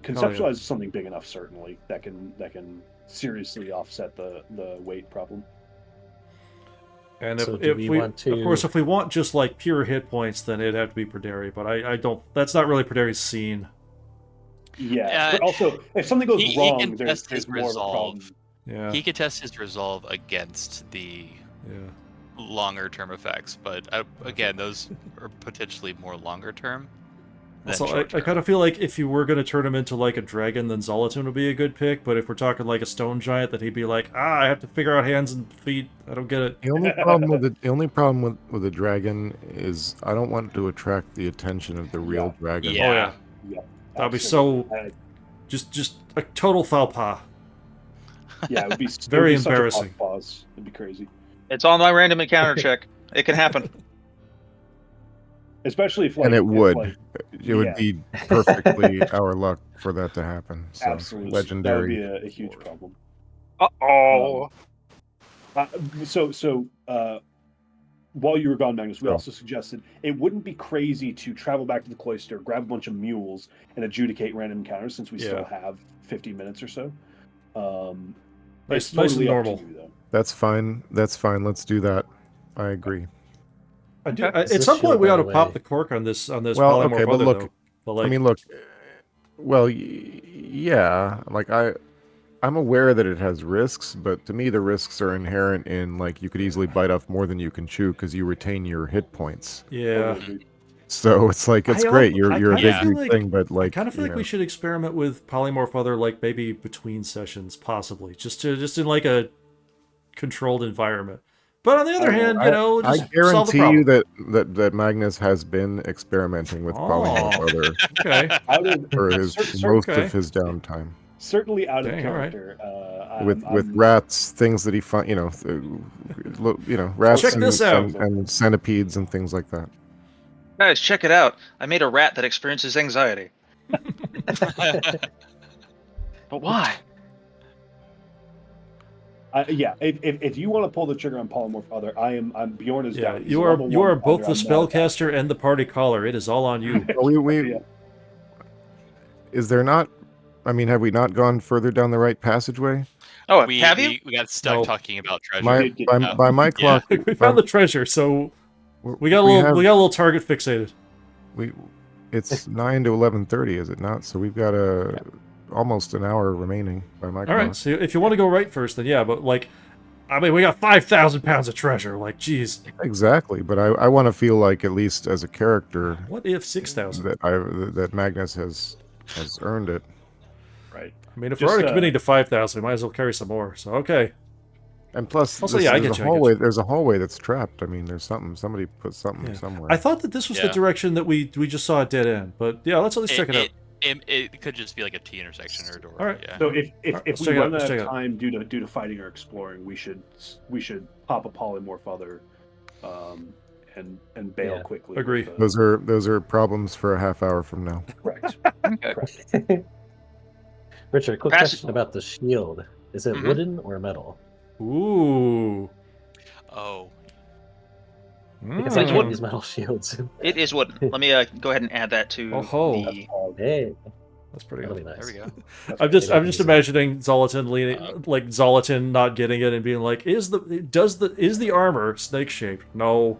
conceptualize something big enough, certainly that can seriously offset the weight problem. And So if do we we want to- of course, if we want just like pure hit points, then it'd have to be Perderi. But I don't. That's not really Perderi's scene. Yeah, but also if something goes he wrong, can test there's his more of a problem. resolve. Yeah. He could test his resolve against the Yeah. longer term effects, but again, those are potentially more longer term than Also, short I term. kind of feel like if you were going to turn him into like a dragon, then Zolotun would be a good pick. But if we're talking like a stone giant, then he'd be like, I have to figure out hands and feet. I don't get it. The only problem with the dragon is I don't want to attract the attention of the real dragon. Yeah. Oh yeah, Yeah, that'd be so absolutely. just a total foul pas. Yeah, it would be Very it would be embarrassing. Such a pause. It'd be crazy, It's on my random encounter check. It can happen. especially if like And it would. Like, It would be perfectly our luck for that to happen. So, absolutely legendary. That would be a huge problem. Uh-oh. While you were gone, Magnus, we Oh. also suggested it wouldn't be crazy to travel back to the cloister, grab a bunch of mules, and adjudicate random encounters since we still have 50 minutes or so. Nice, It's nice and totally up normal. to you, though. That's fine. That's fine. Let's do that. I agree. I do, Okay. at Is some this point, shield, we by ought to the pop way- the cork on this Well, polymorph okay, but other, look, though. But like, I mean, look. Well, yeah. Like I'm aware that it has risks, but to me, the risks are inherent in like you could easily bite off more than you can chew because you retain your hit points. yeah. Totally agree. So it's like it's I great. al- You're I a kinda big feel huge like- thing, but I like kind of feel you like we know, should experiment with polymorph other, like maybe between sessions, possibly, just in like a controlled environment. But on the other hand, I just solve the guarantee problem. you that Magnus has been experimenting with polymorph Oh. other Okay. Out of for his cer- most okay. of his downtime certainly out of Dang, all right. character. with I'm- rats, things that he find, rats Check this out. and centipedes and things like that. Guys, check it out. I made a rat that experiences anxiety. But why? If you want to pull the trigger on polymorph other, I'm Bjorn is Yeah, down. He's you a are level you are one both other. the I'm not a spellcaster and the party caller. It is all on you. Well, we Yeah. is there not? I mean, have we not gone further down the right passageway? Oh, we, have you? we got stuck No. talking about treasure. My did get- by my clock, We found the treasure, so we got a have- little target fixated. It's 9 to 11:30, is it not? So we've got almost an hour remaining by my All clock. right, so if you want to go right first, then yeah. But like, I mean, we got 5,000 pounds of treasure. Like, geez, Exactly, but I want to feel like at least as a character what if 6,000? that Magnus has earned it. Right. I mean, if Just, we're already committing to 5,000, we might as well carry some more. So okay. And plus, Also, yeah, I there's get a you, I get hallway. you. There's a hallway that's trapped. I mean, there's something. Somebody put something Yeah. somewhere. I thought that this was the Yeah. direction that we just saw a dead end, but yeah, let's at least check it out. It could just be like a T intersection or a door. All right. Yeah. So if let's we check it out, run let's out check of it out. time due to fighting or exploring, we should pop a polymorph other, and bail Yeah. quickly. Agree. with, Those are problems for a half hour from now. correct. Okay. Correct. Richard, quick Pass- question about the shield. Is it Mhm. wooden or metal? Ooh. Oh, Because Mm. I It's can't wooden. use metal shields. It is wooden. Let me go ahead and add that to Oh ho. the. Hey, That's pretty that'll good. be nice. there we go. I'm just Maybe I can use it. imagining Zolotun leaning, like Zolotun not getting it and being like, is the armor snake shaped? No.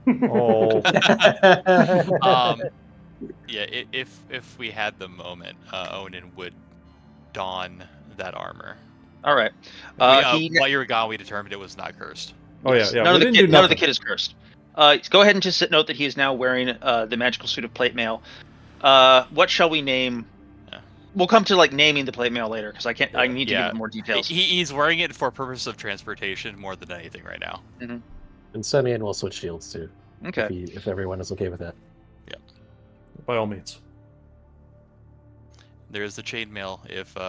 Oh. Yeah, if we had the moment, Onan would don that armor. All right. While you were gone, we determined it was not cursed. Oh yeah, yeah. None we of the didn't kid, do none of the nothing. kid is cursed. Go ahead and just note that he is now wearing the magical suit of plate mail. What shall we name? Yeah. We'll come to like naming the plate mail later because I need to Yeah. give more details. He's wearing it for purpose of transportation more than anything right now. And Semian will switch shields too. Okay. If everyone is okay with that. By all means. There's the chainmail if You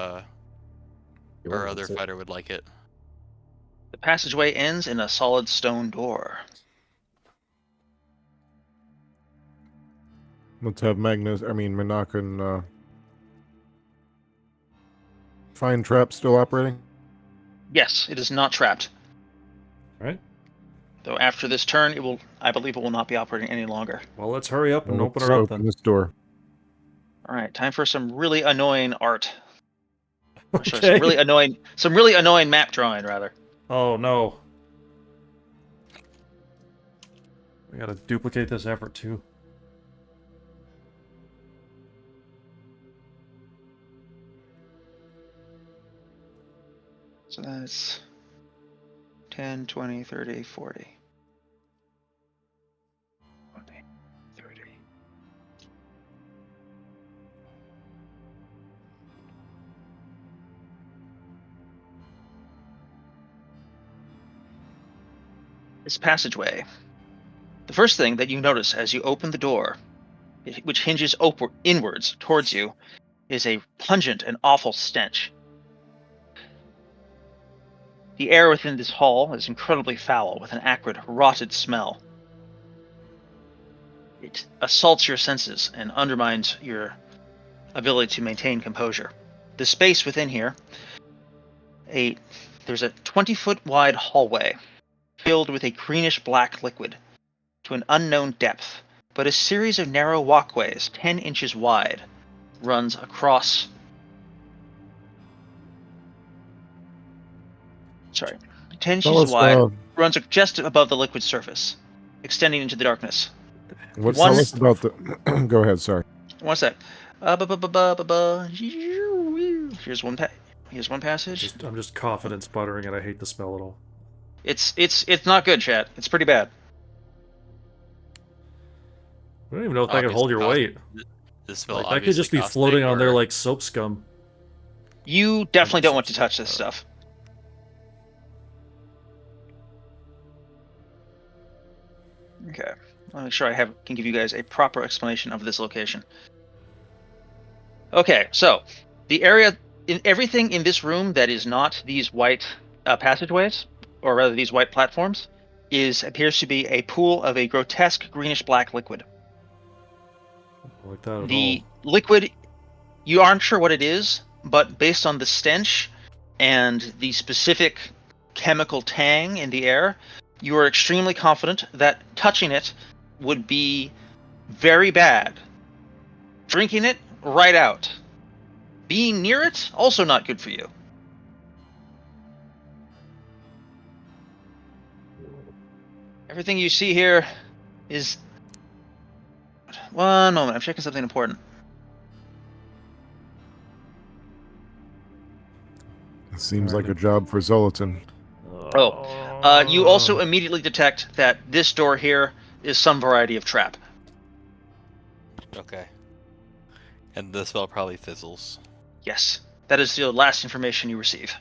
our want other it. fighter would like it. The passageway ends in a solid stone door. Let's have Manak and Fine Trap still operating. Yes, it is not trapped. All right. Though after this turn, I believe it will not be operating any longer. Well, let's hurry up and open Let's her up open then. this door. All right, time for some really annoying art. Or sorry, Okay. some really annoying map drawing rather. Oh no. We gotta duplicate this effort too. So that's 10, 20, 30, 40. 20, 30. This passageway. The first thing that you notice as you open the door, which hinges inwards towards you, is a pungent and awful stench. The air within this hall is incredibly foul, with an acrid, rotted smell. It assaults your senses and undermines your ability to maintain composure. The space within here, there's a 20-foot wide hallway filled with a greenish-black liquid to an unknown depth, but a series of narrow walkways, 10 inches wide, runs across... Sorry. 10 inches wide, runs just above the liquid surface, extending into the darkness. Tell us about the... Go ahead, sorry. One sec. Here's one passage. I'm just confidence buttering, and I hate the smell at all. It's not good, chat. It's pretty bad. I don't even know if that can hold your weight. Like, that could just be floating on there like soap scum. You definitely don't want to touch this stuff. Okay. I'll make sure I can give you guys a proper explanation of this location. Okay, so the area, everything in this room that is not these white passageways, or rather these white platforms, appears to be a pool of a grotesque greenish-black liquid. Like that at the all. Liquid, you aren't sure what it is, but based on the stench and the specific chemical tang in the air, you are extremely confident that touching it would be very bad. Drinking it, right out. Being near it, also not good for you. Everything you see here is... One moment, I'm checking something important. It seems like a job for Zolatan. You also immediately detect that this door here is some variety of trap. Okay. And the spell probably fizzles. Yes, that is the last information you receive.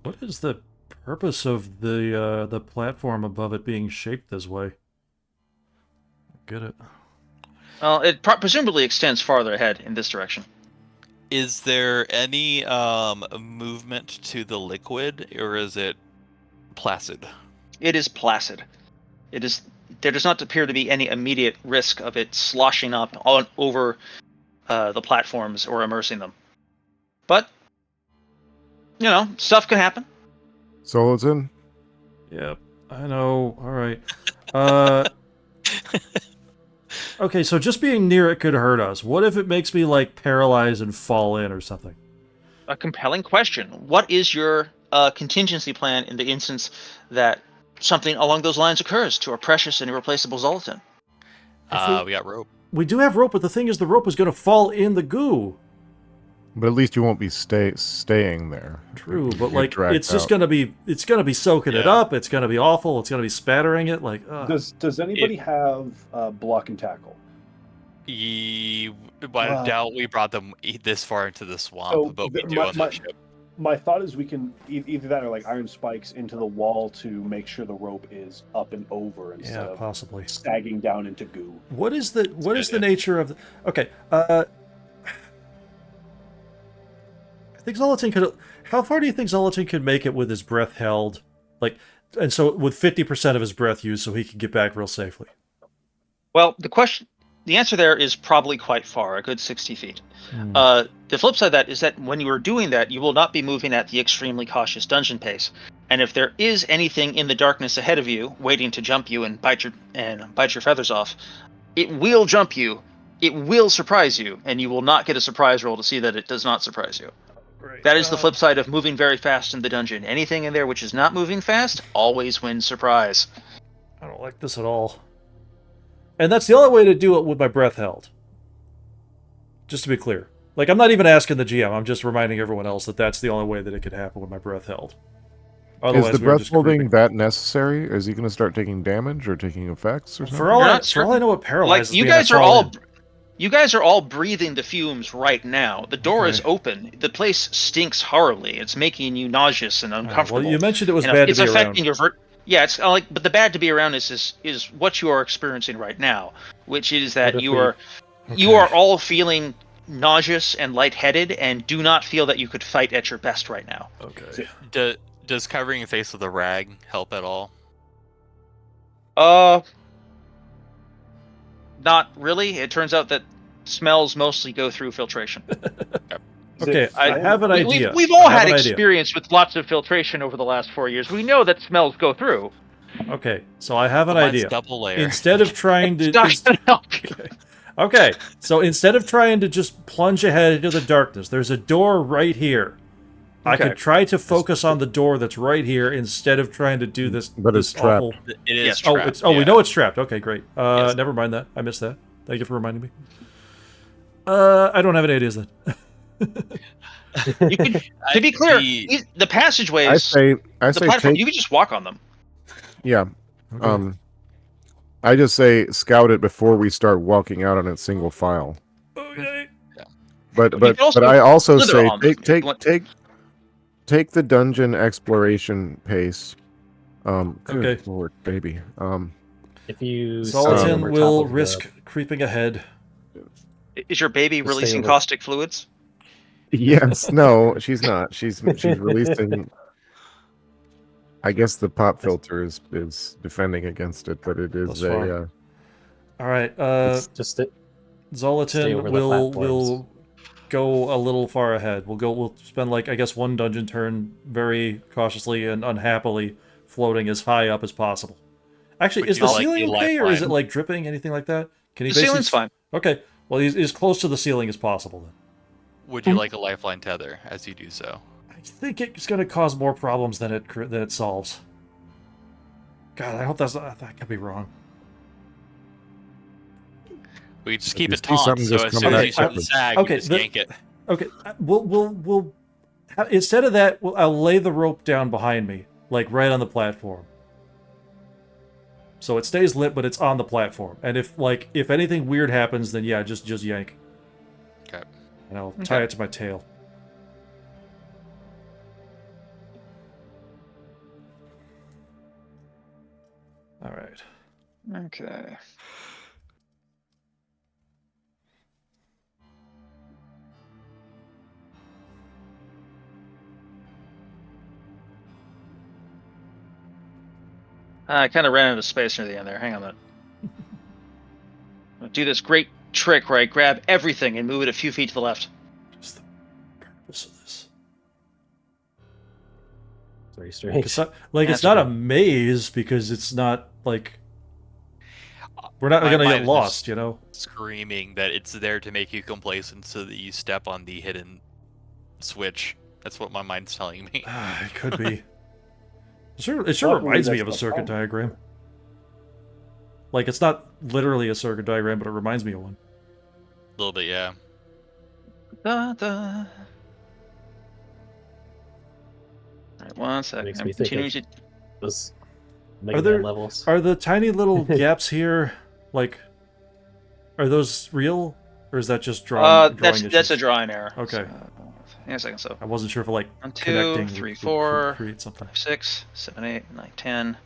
What is the purpose of the platform above it being shaped this way? Get it. Well, it presumably extends farther ahead in this direction. Is there any movement to the liquid, or is it placid? It is placid. There does not appear to be any immediate risk of it sloshing up over the platforms or immersing them. But, stuff can happen. Zolatan? Yep, I know. All right. Okay, so just being near it could hurt us. What if it makes me, paralyze and fall in or something? A compelling question. What is your contingency plan in the instance that something along those lines occurs to our precious and irreplaceable Zolatan? We got rope. We do have rope, but the thing is the rope is going to fall in the goo. But at least you won't be staying there. True, but it's just going to be soaking it up. It's going to be awful. It's going to be spattering it. Does anybody have block and tackle? I doubt we brought them this far into the swamp, but we do on the ship. My thought is we can either that or iron spikes into the wall to make sure the rope is up and over instead of possibly sagging down into goo. What is the nature of the... Okay, I think Zolatan could... How far do you think Zolatan could make it with his breath held? And so with 50% of his breath used so he could get back real safely? Well, the answer there is probably quite far, a good 60 feet. The flip side of that is that when you are doing that, you will not be moving at the extremely cautious dungeon pace. And if there is anything in the darkness ahead of you, waiting to jump you and bite your feathers off, it will jump you, it will surprise you, and you will not get a surprise roll to see that it does not surprise you. Great. That is the flip side of moving very fast in the dungeon. Anything in there which is not moving fast always wins surprise. I don't like this at all. And that's the only way to do it with my breath held. Just to be clear. Like, I'm not even asking the GM. I'm just reminding everyone else that that's the only way that it could happen with my breath held. Otherwise, Is the we were breath just holding creeping. that necessary? Is he going to start taking damage or taking effects or something? For all You're I not know, it paralyzes Like you me. and I guys are fall all, in. you guys are all breathing the fumes right now. The door is Okay. open. The place stinks horribly. It's making you nauseous and All right, uncomfortable. well, you mentioned it was And bad to it's be affecting around. your Yeah, it's like, but the bad to be around is what you are experiencing right now, which is that if you we- are you are all feeling nauseous and lightheaded, and do not feel that you could fight at your best right now. Okay. Does covering your face with a rag help at all? Not really. It turns out that smells mostly go through filtration. Is Okay, it I have an idea. We've all I have had an idea. experience with lots of filtration over the last 4 years. We know that smells go through. Okay, so I have an Well, mine's idea. double layer. Instead of trying to... It's not gonna help you. Okay, so instead of trying to just plunge ahead into the darkness, there's a door right here. I Okay. could try to focus on the door that's right here instead of trying to do this. But this it's trapped. awful... It is Yes. trapped. we yeah. know it's trapped. Okay, great. Yes. Never mind that. I missed that. Thank you for reminding me. I don't have any ideas then. You can, to be clear, the passageways, I say the platform, take. you can just walk on them. Yeah. Okay. I just say scout it before we start walking out on it single file. Okay. But You can also I also slither say on them if you want. take the dungeon exploration pace. Good Okay. Lord, baby. If you Zoltan over top will of the- risk creeping ahead. Is your baby Just stay releasing over- caustic fluids? Yes, no, she's not. She's releasing. I guess the pop filter is defending against it, but it That's is fine. All right. it's just it. Stay Zoltan over the will platforms. go a little far ahead. We'll spend like I guess one dungeon turn very cautiously and unhappily floating as high up as possible. Actually, Would is you the like ceiling the okay, or is it lifeline? like dripping, anything like that? Can he The basically ceiling's fine. Okay. Well, he's as close to the ceiling as possible then. Would you like a lifeline tether as you do so? I think it's going to cause more problems than it solves. God, I hope that could be wrong. We just If keep you it see taut, something so just as soon coming as at you start to you. sag, Okay, we just the- yank it. Okay, we'll instead of that, I'll lay the rope down behind me, like right on the platform. So it stays lit, but it's on the platform. And if anything weird happens, then yeah, just yank. Okay. And I'll tie it to my tail. All right. Okay. I kind of ran out of space near the end there. Hang on a minute. I'll do this great trick where I grab everything and move it a few feet to the left. What's the purpose of this? It's very strange. It's not, like That's it's not a okay. maze because it's not like we're not My gonna mind get is lost, just you know. Screaming that it's there to make you complacent so that you step on the hidden switch. That's what my mind's telling me. It could be. It sure Luckily, reminds me that's of a not circuit problem. diagram. Like it's not literally a circuit diagram, but it reminds me of one. A little bit, yeah. Da, da. All right, one second. Makes I'm me think continuing of- to. Those Are Mega there Man levels. are the tiny little gaps here like are those real or is that just drawing That's a issues? drawing error. Okay. So, hang on a second. So I wasn't sure if like 1, 2, connecting 3, would 4, create something. 5, 6, 7, 8, 9, 10.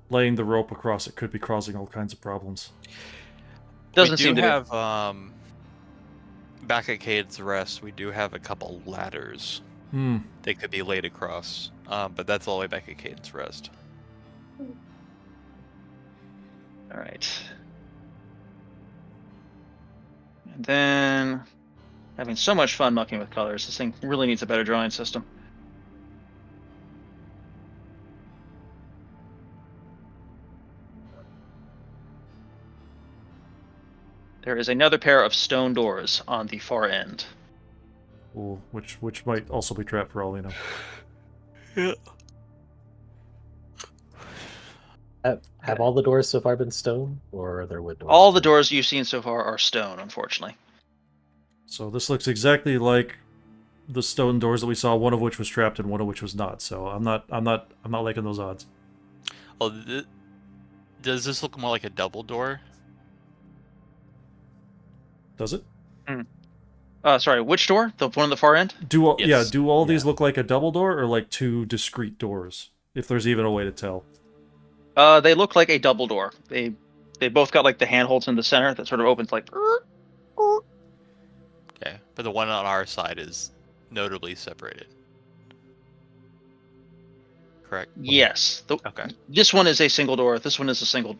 Laying the rope across it could be causing all kinds of problems. Doesn't we do seem to be. have back at Kayden's Rest, we do have a couple ladders. Hmm. They could be laid across, but that's all the way back at Kayden's Rest. All right. And then, having so much fun mucking with colors, this thing really needs a better drawing system. There is another pair of stone doors on the far end. Ooh, which might also be trapped for all we know. Yeah. Have all the doors so far been stone, or are there wood doors? All the too? doors you've seen so far are stone, unfortunately. So this looks exactly like the stone doors that we saw, one of which was trapped and one of which was not. So I'm not liking those odds. Oh, does this look more like a double door? Does it? Sorry, which door? The one on the far end? Do all, Yes. do all these look like a double door or like two discrete doors? If there's even a way to tell. They look like a double door. They both got like the handholds in the center that sort of opens like. Okay, but the one on our side is notably separated. Correct. Yes. Okay. This one is a single door. This one is a single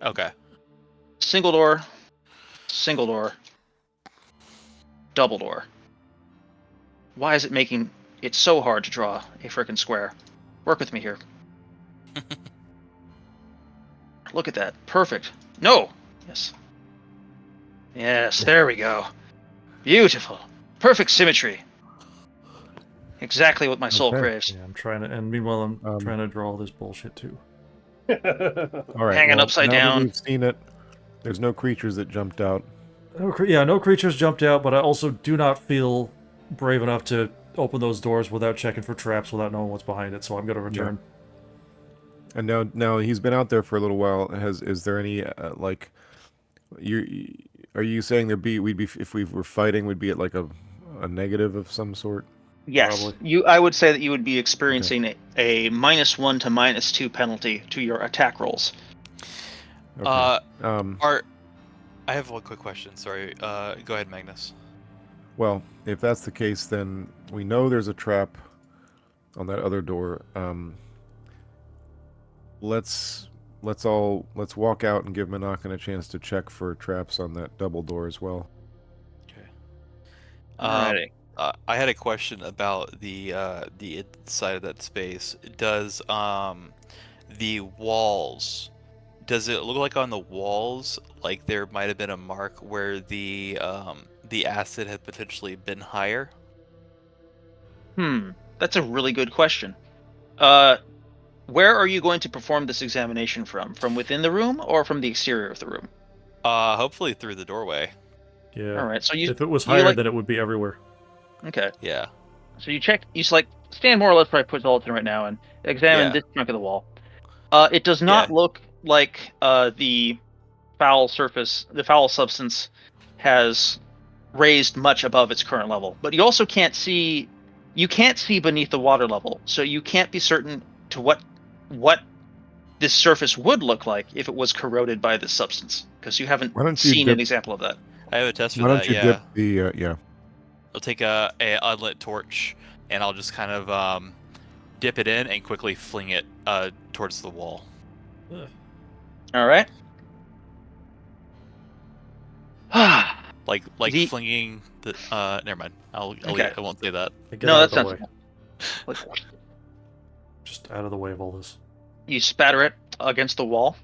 Okay. door, double door. Why is it making it so hard to draw a frickin' square? Work with me here. Look at that. Perfect. No. Yes. Yes, there we go. Beautiful. Perfect symmetry. Exactly what my soul Okay. craves. Yeah, I'm trying to, and meanwhile I'm trying to draw all this bullshit too. All right. Hanging upside now that down. we've seen it. There's no creatures that jumped out. No creatures jumped out, but I also do not feel brave enough to open those doors without checking for traps, without knowing what's behind it. So I'm going to return. And now he's been out there for a little while. Is there any like are you saying we'd be if we were fighting we'd be at like a negative of some sort? Yes, Probably. I would say that you would be experiencing a -1 to -2 penalty to your attack rolls. Okay. I have one quick question. Sorry. Go ahead, Magnus. Well, if that's the case, then we know there's a trap on that other door. Let's walk out and give Monacan a chance to check for traps on that double door as well. Okay. Alrighty. I had a question about the inside of that space. Does the walls? Does it look like on the walls like there might have been a mark where the acid had potentially been higher? That's a really good question. Where are you going to perform this examination from? From within the room or from the exterior of the room? Hopefully through the doorway. Yeah. All right. So If it was higher, then it would be everywhere. Okay. Yeah. So you check. You stand more or less where I put Zoltan right now and examine Yeah. this chunk of the wall. It does not look like the foul substance has raised much above its current level. But you also can't see. You can't see beneath the water level, so you can't be certain to what this surface would look like if it was corroded by this substance, because you haven't seen an example of that. I have a test for Why that. don't you dip the yeah? I'll take a unlit torch and I'll just kind of dip it in and quickly fling it towards the wall. All right. like flinging the. Never mind. I won't say that. No, that's sensible. Just out of the way of all this. You spatter it against the wall.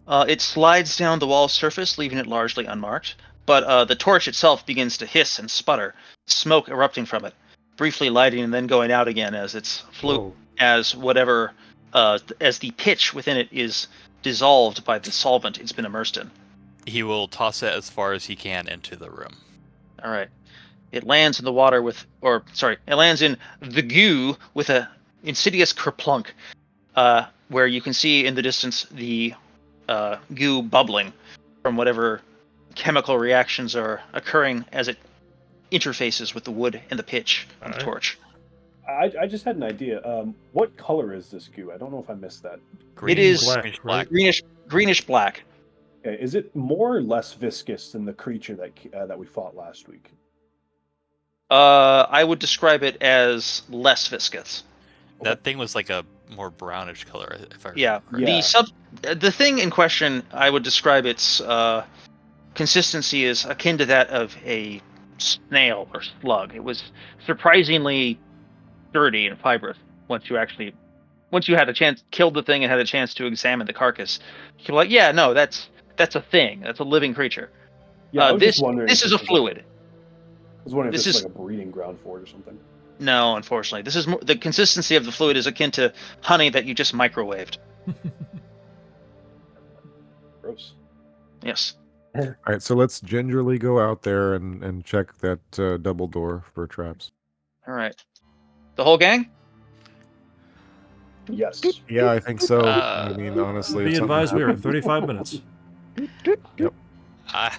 It slides down the wall's surface, leaving it largely unmarked. But the torch itself begins to hiss and sputter, smoke erupting from it, briefly lighting and then going out again as its as the pitch within it is dissolved by the solvent it's been immersed in. He will toss it as far as he can into the room. All right. It lands in the water it lands in the goo with a insidious kerplunk, where you can see in the distance the goo bubbling from whatever chemical reactions are occurring as it interfaces with the wood and the pitch on the torch. I just had an idea. What color is this goo? I don't know if I missed that. It is black, greenish black. Okay, is it more or less viscous than the creature that we fought last week? I would describe it as less viscous. That thing was like a more brownish color, if I remember. Yeah. The thing in question, I would describe its consistency is akin to that of a snail or slug. It was surprisingly sturdy and fibrous once you had a chance, killed the thing and had a chance to examine the carcass. You're like, yeah, no, that's a thing. That's a living creature. Yeah, this is a fluid. I was wondering if this is like a breeding ground for it or something. No, unfortunately. This is the consistency of the fluid is akin to honey that you just microwaved. Gross. Yes. All right, so let's gingerly go out there and check that double door for traps. All right. The whole gang? Yes. Yeah, I think so. Uh, I mean, honestly, Be if something advised, we are at happens- 35 minutes. Yep. I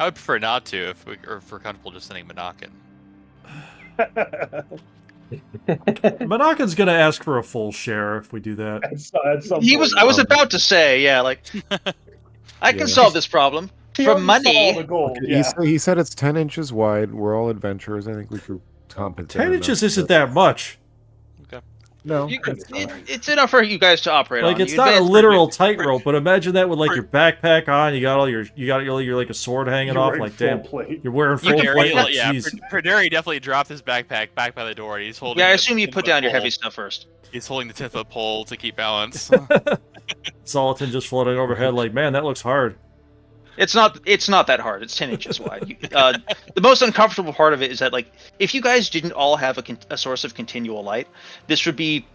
would prefer not to if we're comfortable just sending Monacan. Monacan's gonna ask for a full share if we do that. At some He point, was. I was Um, about to say, yeah, like I can Yeah. solve this problem He for already saw money. the gold. Okay, Yeah. he said it's 10 inches wide. We're all adventurers. I think we could compensate. 10 inches isn't that much. No, You, it's not. it's enough for you guys to operate Like on. it's You not a advance literal pretty- tightrope, but imagine that with like your backpack on. You got all your like a sword hanging You're off. wearing Like full damn, plate. you're wearing full Perderi, plate. Like, yeah, jeez. Perderi definitely dropped his backpack back by the door, and he's holding. Yeah, I the assume you 10-foot put down your pole. heavy stuff first. He's holding the 10-foot pole to keep balance. Zoltan just floating overhead. Like man, that looks hard. It's not that hard. It's 10 inches wide. The most uncomfortable part of it is that like if you guys didn't all have a source of continual light, this would be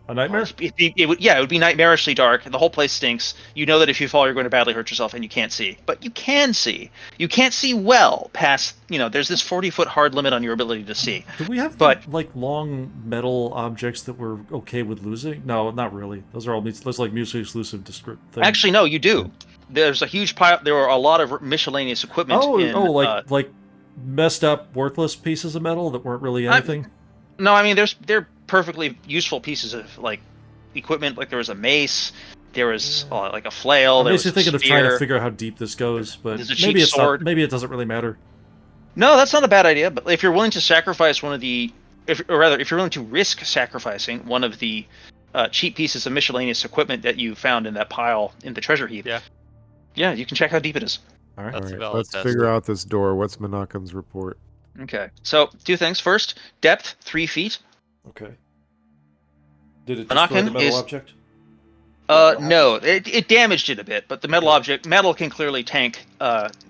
A nightmare. it would be nightmarishly dark. The whole place stinks. You know that if you fall, you're going to badly hurt yourself, and you can't see. But you can see. You can't see well past. There's this 40-foot hard limit on your ability to see. Do we have like long metal objects that we're okay with losing? No, not really. Those are all those like mutually exclusive things. Actually, no, you do. There's a huge pile. There are a lot of miscellaneous equipment. Like messed up, worthless pieces of metal that weren't really anything. No, I mean they're perfectly useful pieces of like equipment. Like there was a mace, there was like a flail. I'm there was basically a thinking of trying to spear. figure out how deep this goes, but There's a cheap maybe it's sword. not. Maybe it doesn't really matter. No, that's not a bad idea. But if you're willing to sacrifice one of the, if you're willing to risk sacrificing one of the cheap pieces of miscellaneous equipment that you found in that pile in the treasure heap, yeah, you can check how deep it is. All right. That's All a right, valid let's test. figure out this door. What's Monacan's report? Okay, so 2 things. First, depth 3 feet. Okay. Did it destroy Monacan the metal is- object? No, it damaged it a bit, but the metal can clearly tank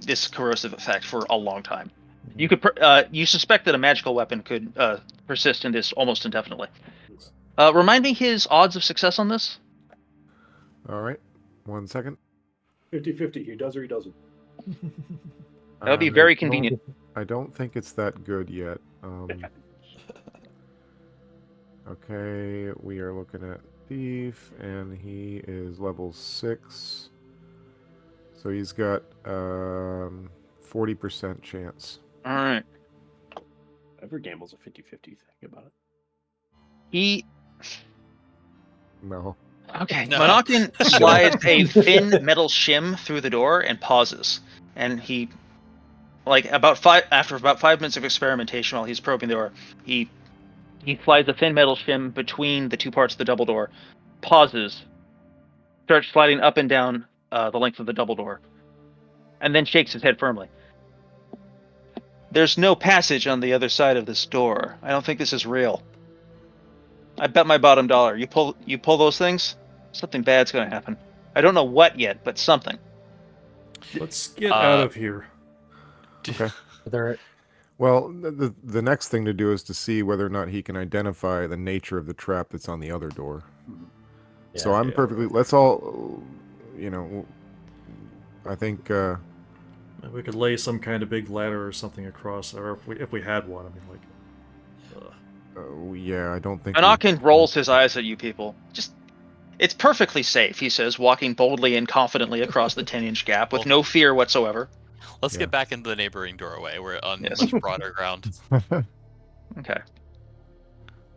this corrosive effect for a long time. You could you suspect that a magical weapon could persist in this almost indefinitely. Remind me his odds of success on this. All right, 1 second. 50-50. He does or he doesn't. That would be very convenient. I don't think it's that good yet. Okay, we are looking at Thief, and he is level 6. So he's got 40% chance. All right. Every gamble's a 50-50 thing about it. He No. okay. No. Monacan slides a thin metal shim through the door and pauses, and he, after about 5 minutes of experimentation while he's probing the door, he slides a thin metal shim between the 2 parts of the double door, pauses, starts sliding up and down the length of the double door, and then shakes his head firmly. There's no passage on the other side of this door. I don't think this is real. I bet my bottom dollar. You pull those things, something bad's gonna happen. I don't know what yet, but something. Let's get out of here. Okay. There, Well, the next thing to do is to see whether or not he can identify the nature of the trap that's on the other door. So I'm perfectly. Let's all, I think. We could lay some kind of big ladder or something across, or if we had one. I mean, like. Yeah, I don't think. Monacan rolls his eyes at you people. It's perfectly safe, he says, walking boldly and confidently across the 10-inch gap with no fear whatsoever. Let's Yeah. get back into the neighboring doorway. We're on Yes. much broader ground. Okay.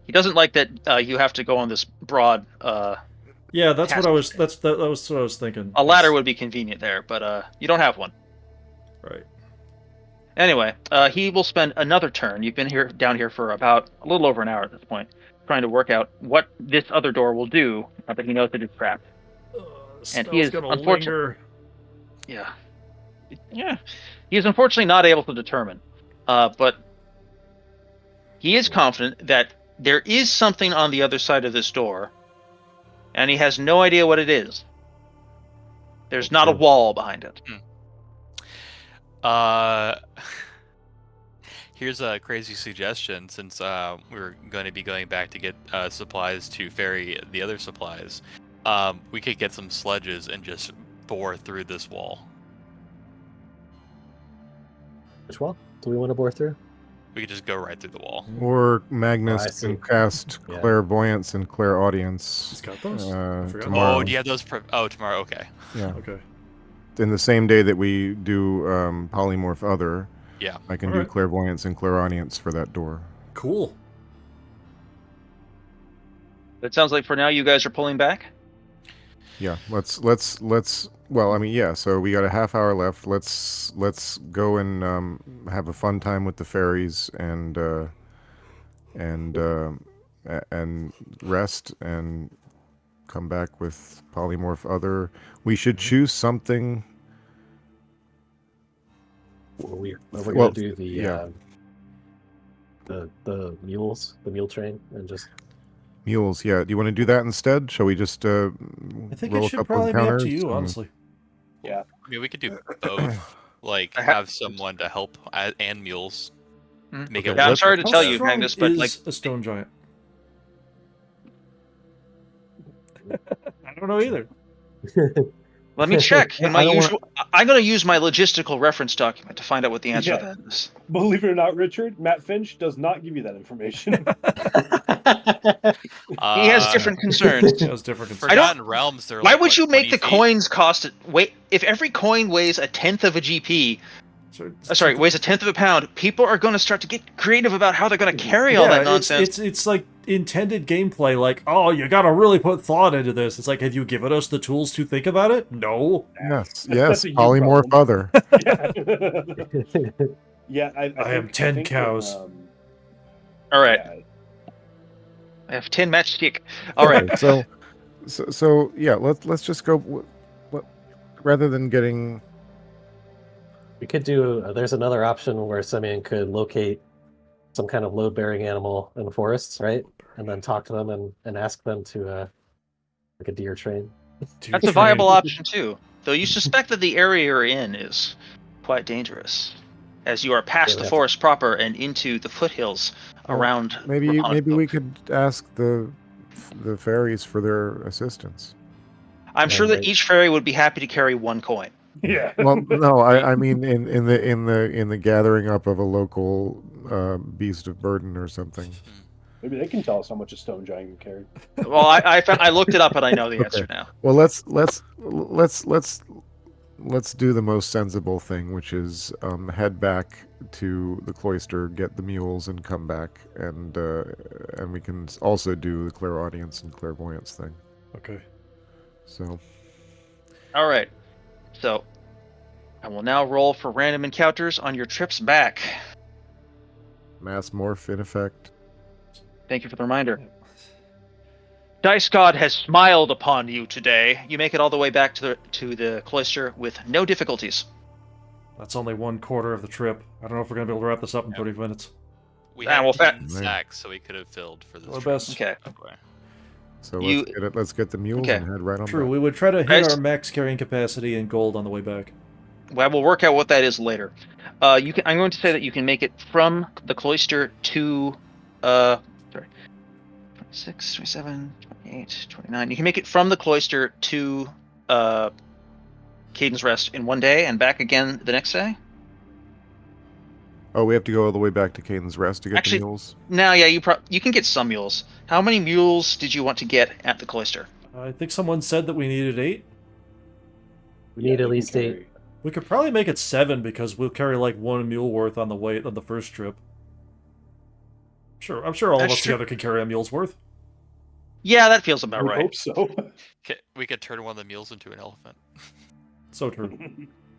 He doesn't like that you have to go on this broad. Yeah, that's what I was. Passage. That was what I was thinking. A ladder would be convenient there, but you don't have one. Right. Anyway, he will spend another turn. You've been down here for about a little over an hour at this point, trying to work out what this other door will do. Now that he knows that it's trapped. And he is unfortunately. Yeah. He is unfortunately not able to determine, but he is confident that there is something on the other side of this door, and he has no idea what it is. There's not a wall behind it. Here's a crazy suggestion. Since we're going to be going back to get supplies to ferry the other supplies, we could get some sledges and just bore through this wall. Which wall do we want to bore through? We could just go right through the wall. Or I Magnus see. can cast Yeah. clairvoyance and clairaudience. He's got those? I forgot. Tomorrow. Oh, do you have those? Tomorrow. Okay. Yeah. Okay. In the same day that we do polymorph other, Yeah. I can All do right. clairvoyance and clairaudience for that door. Cool. It sounds like for now you guys are pulling back. Yeah, let's. Well, I mean, yeah. So we got a half hour left. Let's go and have a fun time with the fairies and rest and come back with polymorph other. We should choose something. We're Well, gonna do the yeah. the mules, the mule train, and just Mules, yeah. Do you want to do that instead? Shall we just I think roll it a should couple probably be up encounters to you, and- honestly. I mean, we could do both. Like, I ha- have someone to help and mules. Mhm. Make Okay, it Yeah, I'm work. sorry to How tell you, strong Magnus, but is like a stone giant? I don't know either. let me check in my I don't usual. I'm going to use my logistical reference document to find out what the answer Yeah. to that is. Believe it or not, Richard, Matt Finch does not give you that information. He has different concerns. That was different. Forgotten Realms. They're Why like, would what, you make 20 the feet? coins cost? Wait, if every coin weighs a tenth of a GP, weighs a tenth of a pound, people are going to start to get creative about how they're going to carry all that nonsense. It's like intended gameplay. Like, oh, you got to really put thought into this. It's like, have you given us the tools to think about it? No. Yes, That's a you polymorph problem. other. Yeah, I am 10 think cows. All right, yeah, I have 10 matchstick. All right, Okay, so yeah, let's just go. Rather than getting we could do. There's another option where Simeon could locate some kind of load-bearing animal in the forests, right? And then talk to them and ask them to like a deer train. that's a viable option too. Though you suspect that the area you're in is quite dangerous, as you are past the forest proper and into the foothills around. maybe Rappan we Athuk. could ask the fairies for their assistance. I'm sure that Right. each fairy would be happy to carry one coin. yeah. Well, no, I mean in the gathering up of a local beast of burden or something. Maybe they can tell us how much a stone giant can carry. Well, I looked it up and I know the Okay. answer now. Well, let's do the most sensible thing, which is head back to the cloister, get the mules, and come back, and we can also do the clairaudience and clairvoyance thing. Okay. So All right, so I will now roll for random encounters on your trips back. mass morph in effect. Thank you for the reminder. Dice God has smiled upon you today. You make it all the way back to the cloister with no difficulties. That's only 1/4 of the trip. I don't know if we're gonna be able to wrap this up in 30 minutes. We Ah, had well, 10 sacks, so we could have filled for this. Our trip. best. Okay. Okay. So You- let's get the mules Okay. and head right on True, back. we would try to hit Guys- our max carrying capacity in gold on the way back. Well, we'll work out what that is later. I'm going to say that you can make it from the cloister to 26, 27, 28, 29. You can make it from the cloister to Kayden's Rest in one day and back again the next day. Oh, we have to go all the way back to Kayden's Rest to get Actually- the mules. Now, yeah, you can get some mules. How many mules did you want to get at the cloister? I think someone said that we needed 8. We need they at can least 8. carry- We could probably make it 7 because we'll carry like 1 mule worth on the first trip. Sure, I'm sure all of That's us true. together can carry a mule's worth. Yeah, that feels I about would right. hope so. We could turn one of the mules into an elephant. So true.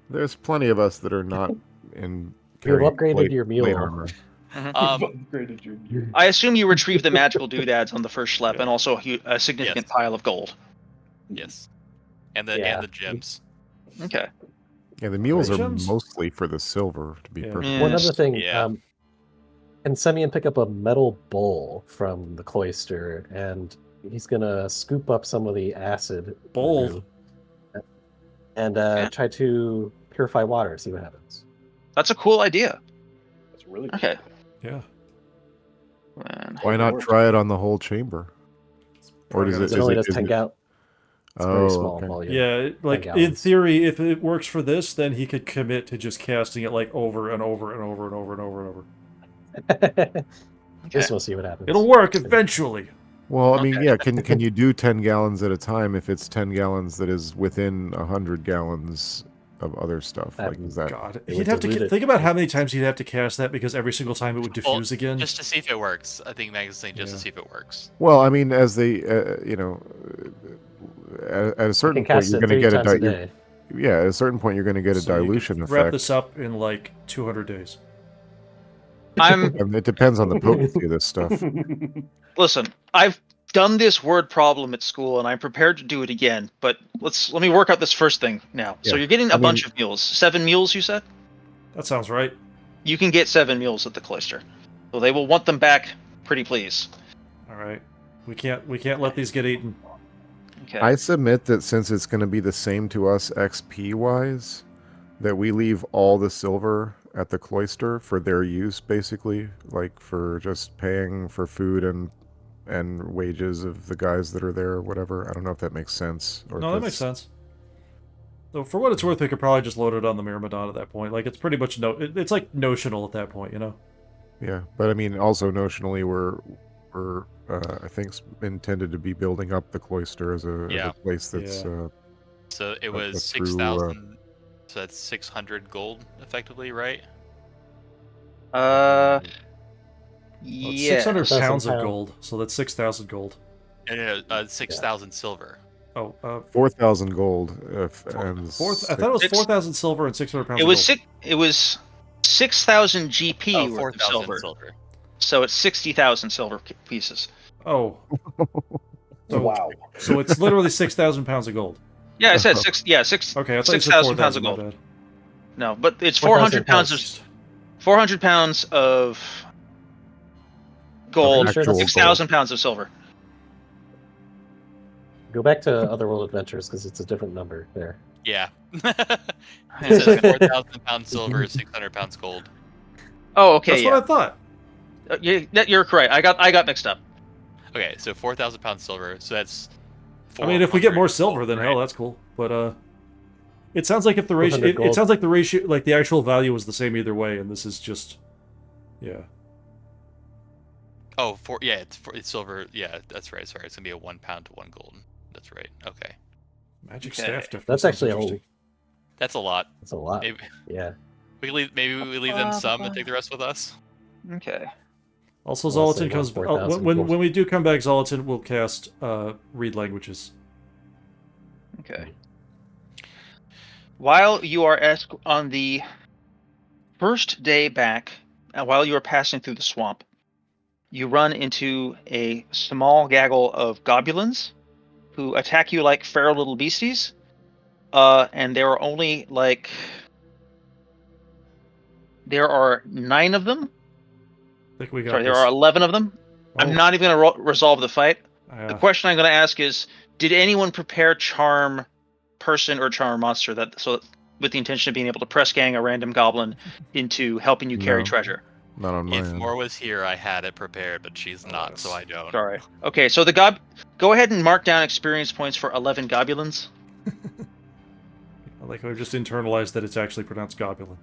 There's plenty of us that are not in. You've carrying upgraded plate- your mule. plate armor. You've Um, upgraded your- I assume you retrieve the magical doodads on the first schlep and also a significant Yes. pile of gold. yes. And the Yeah. and the gems. Okay. Yeah, the mules are Gems? mostly for the silver, to be Yeah. perfect. Yeah. One other thing, Yeah. can Simeon pick up a metal bowl from the cloister, and he's gonna scoop up some of the acid Bowl. brew and Yeah. try to purify water, see what happens. That's a cool idea. That's really cool. Okay. Yeah. And Why not try it on the whole chamber? Or Probably does gotta it? It Is only it, does is 10 it gout. It's very Oh, small okay. volume. Yeah, like in gallons. theory, if it works for this, then he could commit to just casting it like over and over and over and over and over and over. Just we'll see what happens. It'll work eventually. Well, I mean, Okay. yeah, can you do 10 gallons at a time if it's 10 gallons that is within 100 gallons of other stuff? Like, is that... God, It he'd would have to dilute it. think about how many times he'd have to cast that because every single time it would diffuse again. Just to see if it works. I think Magnus saying just Yeah. to see if it works. Well, I mean, as they, at a certain I can point, cast you're it going to 3 get times a day. yeah, at a certain point, you're going to get a So you could dilution wrap effect. this up in like 200 days. I'm I mean, it depends on the potency of this stuff. listen. I've done this word problem at school, and I'm prepared to do it again. But let me work out this first thing now. So Yeah, you're getting I a bunch mean- of mules. 7 mules, you said? That sounds right. You can get 7 mules at the cloister. So they will want them back, pretty please. All right, we can't let these get eaten. Okay. I submit that since it's going to be the same to us XP wise, that we leave all the silver at the cloister for their use, basically, like for just paying for food and wages of the guys that are there or whatever. I don't know if that makes sense. Or No, if that makes that's- sense. Though for what it's worth, we could probably just load it on the Myrmidon at that point. Like it's pretty much it's like notional at that point, you know. Yeah, but I mean, also notionally, we're I think intended to be building up the cloister as a Yeah. place that's Yeah. So it a was true, 6,000. So that's 600 gold, effectively, right? Well, it's Yeah. 600 1,000 pounds of pound. gold, so that's 6,000 gold. No, 6,000 silver. Oh, 4,000 gold. And I thought it was Six- 4,000 silver and 600 pounds. It of was gold. It was 6,000 GP Oh, worth of 4,000 silver. silver. So it's 60,000 silver pieces. Oh. So, Wow. So it's literally 6,000 pounds of gold. Yeah, I said six. Okay, I thought you said 6,000 pounds 4,000. of My gold. bad. No, but it's 4,000 400 pounds of 400 pounds of gold, Actual gold. 6,000 pounds of silver. Go back to Otherworld Adventures because it's a different number there. Yeah. It says 4,000 pounds silver, 600 pounds gold. Oh, okay, That's yeah. what I thought. You're correct. I got mixed up. Okay, so 4,000 pounds silver. So that's. I mean, if we get more 400 silver, then gold, hell, right? that's cool. But it sounds like if the ratio, 400 it gold. sounds like the ratio, like the actual value was the same either way, and this is just, yeah. Oh, it's silver. Yeah, that's right. Sorry, it's gonna be a 1 pound to 1 gold. That's right. Okay, Magic Okay. staff. Definitely That's sounds actually a interesting. that's a lot. That's a lot. Maybe Yeah. maybe we leave them some and take the rest with us. Okay. Also, Well, I'll say Zolatin comes about 4,000 when gold. when we do come back. Zolatin will cast read languages. Okay. While you are on the first day back, while you are passing through the swamp, you run into a small gaggle of goblins who attack you like feral little beasties. And there are only there are 9 of them. I think we got Sorry, there this. are 11 of them. I'm Oh, not even going to resolve the fight. The yeah. question I'm going to ask is, did anyone prepare charm person or charm monster with the intention of being able to press gang a random goblin into helping you carry No. treasure? not on my If end. More was here, I had it prepared, but she's not, so I don't. Sorry. Okay, so go ahead and mark down experience points for 11 goblins. I like how we just internalized that it's actually pronounced Gobulin.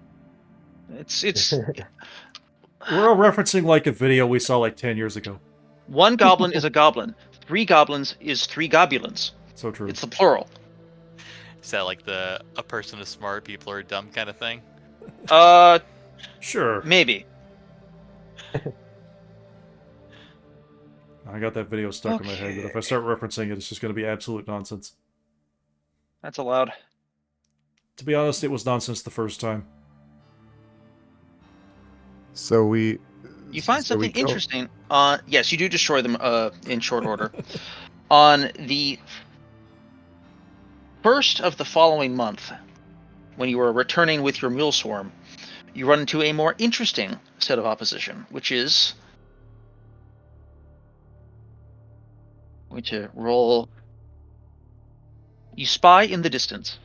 It's We're all referencing like a video we saw like 10 years ago. 1 goblin is a goblin. 3 goblins is 3 gobulins. So true. It's the plural. Is that like a person is smart, people are dumb kind of thing? Sure. Maybe. I got that video stuck in my head, but if I start referencing it, it's just going to be absolute nonsense. That's allowed. To be honest, it was nonsense the first time. So we. You find so we something kill- interesting. Yes, you do destroy them in short order. On the first of the following month, when you were returning with your mule swarm, you run into a more interesting set of opposition, which is going to roll. You spy in the distance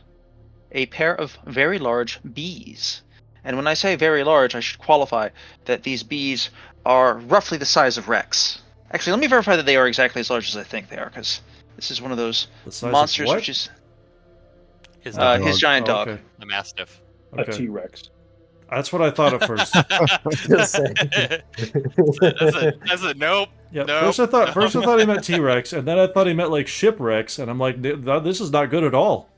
a pair of very large bees. And when I say very large, I should qualify that these bees are roughly the size of Rex. Actually, let me verify that they are exactly as large as I think they are, because this is one of those The size monsters, of what? which is His The dog, his dog. giant Oh, dog. okay. the Mastiff. A Okay. T-Rex. That's what I thought at first. Just saying. that's a nope. Yeah. Nope, First I nope. thought he meant T-Rex, and then I thought he meant like shipwrecks, and I'm like, this is not good at all.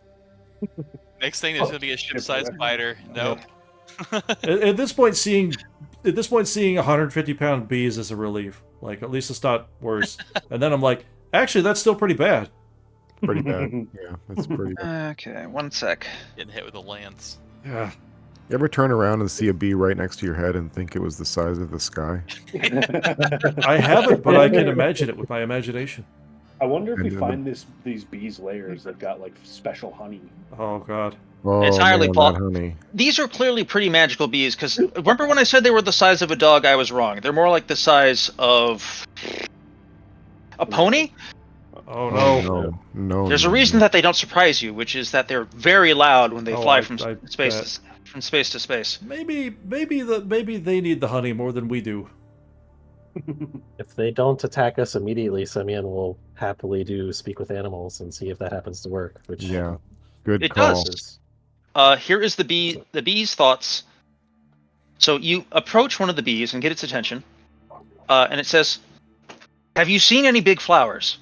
Next thing, there's gonna be a ship-sized spider. Nope. At this point, seeing 150-pound bees is a relief. Like, at least it's not worse. And then I'm like, actually, that's still pretty bad. Pretty bad. Yeah, it's pretty bad. Okay, one sec. Getting hit with a lance. Yeah. You ever turn around and see a bee right next to your head and think it was the size of the sky? I haven't, but I can imagine it with my imagination. I wonder if we And then find these bees' layers that got like special honey. Oh god. Oh, Entirely man, Paul. that honey. These are clearly pretty magical bees, because remember when I said they were the size of a dog, I was wrong. They're more like the size of a pony? Oh no. No. There's a reason that they don't surprise you, which is that they're very loud when they Oh, fly I from bet. space to space. Maybe they need the honey more than we do. If they don't attack us immediately, Simeon will happily do speak with animals and see if that happens to work. Which Yeah. Good It call. does. Here is the bee's thoughts. So you approach one of the bees and get its attention, and it says, "Have you seen any big flowers?"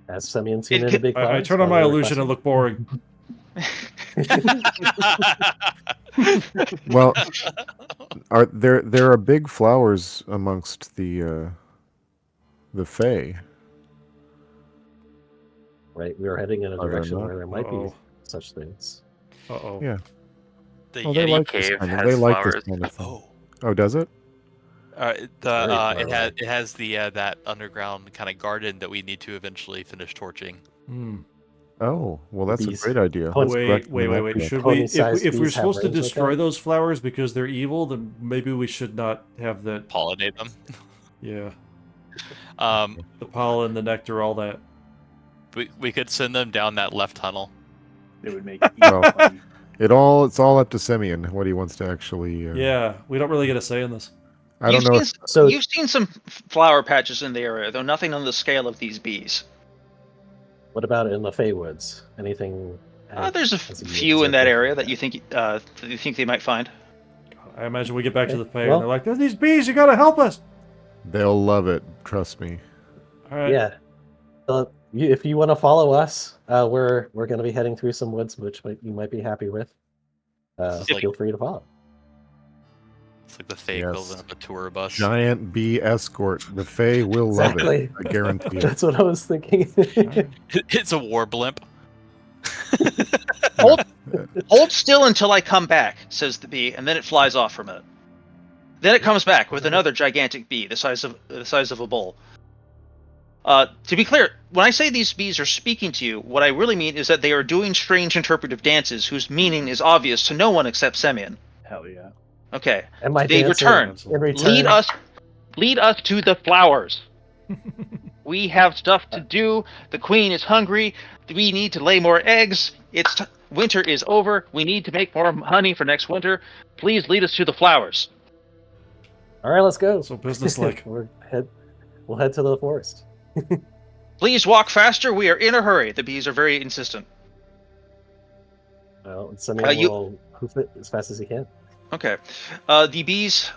Has Simeon seen It any could- big I flowers? turn on my While we were illusion and look boring. Well, there are big flowers amongst the Fae. right, we were heading in a Are there direction not? where there might be Uh-oh. such things. Uh-oh. Yeah. The Oh, they Yeti like this cave kind of- has they like flowers. this kind of thing. Oh. Oh, does it? Very far It has the that underground kind of garden that we need to eventually finish torching. Hmm. Oh, well, that's Bees. a great idea. Wait, Let's direct them in that Wait. direction. Should we, Pony-sized if we're bees have supposed to range like destroy that? those flowers because they're evil, then maybe we should not have that. Pollinate them. Yeah, Um, the pollen, the nectar, all that. we could send them down that left tunnel. They would make Well, honey. it's all up to Simeon what he wants to actually. Yeah, we don't really get a say in this. I don't know. You've seen some flower patches in the area, though nothing on the scale of these bees. What about in the Feywoods? Anything? There's a has few in that observed area that you think they might find. I imagine we get back to the Fae Well- and they're like, "There's these bees, you gotta help us!" They'll love it. Trust me. All right. Yeah. If you want to follow us, we're going to be heading through some woods, which you might be happy with. This is Feel free to follow. It's like the Fae Yes. building up a tour bus. Giant bee escort. The Fae will Exactly. love it. I guarantee it. That's what I was thinking. It's a war blimp. Hold still until I come back, says the bee, and then it flies off for a minute. Then it comes back with another gigantic bee, the size of a bull. To be clear, when I say these bees are speaking to you, what I really mean is that they are doing strange interpretive dances whose meaning is obvious to no one except Semyon. Hell yeah. Okay. And my They dancer return. in return. Lead us to the flowers. We have stuff to do. The queen is hungry. We need to lay more eggs. Winter is over. We need to make more honey for next winter. Please lead us to the flowers. All right, let's go. So businesslike. We'll head to the forest. Please walk faster. We are in a hurry. The bees are very insistent. Well, Simeon will hoof it as fast as he can. Okay. The bees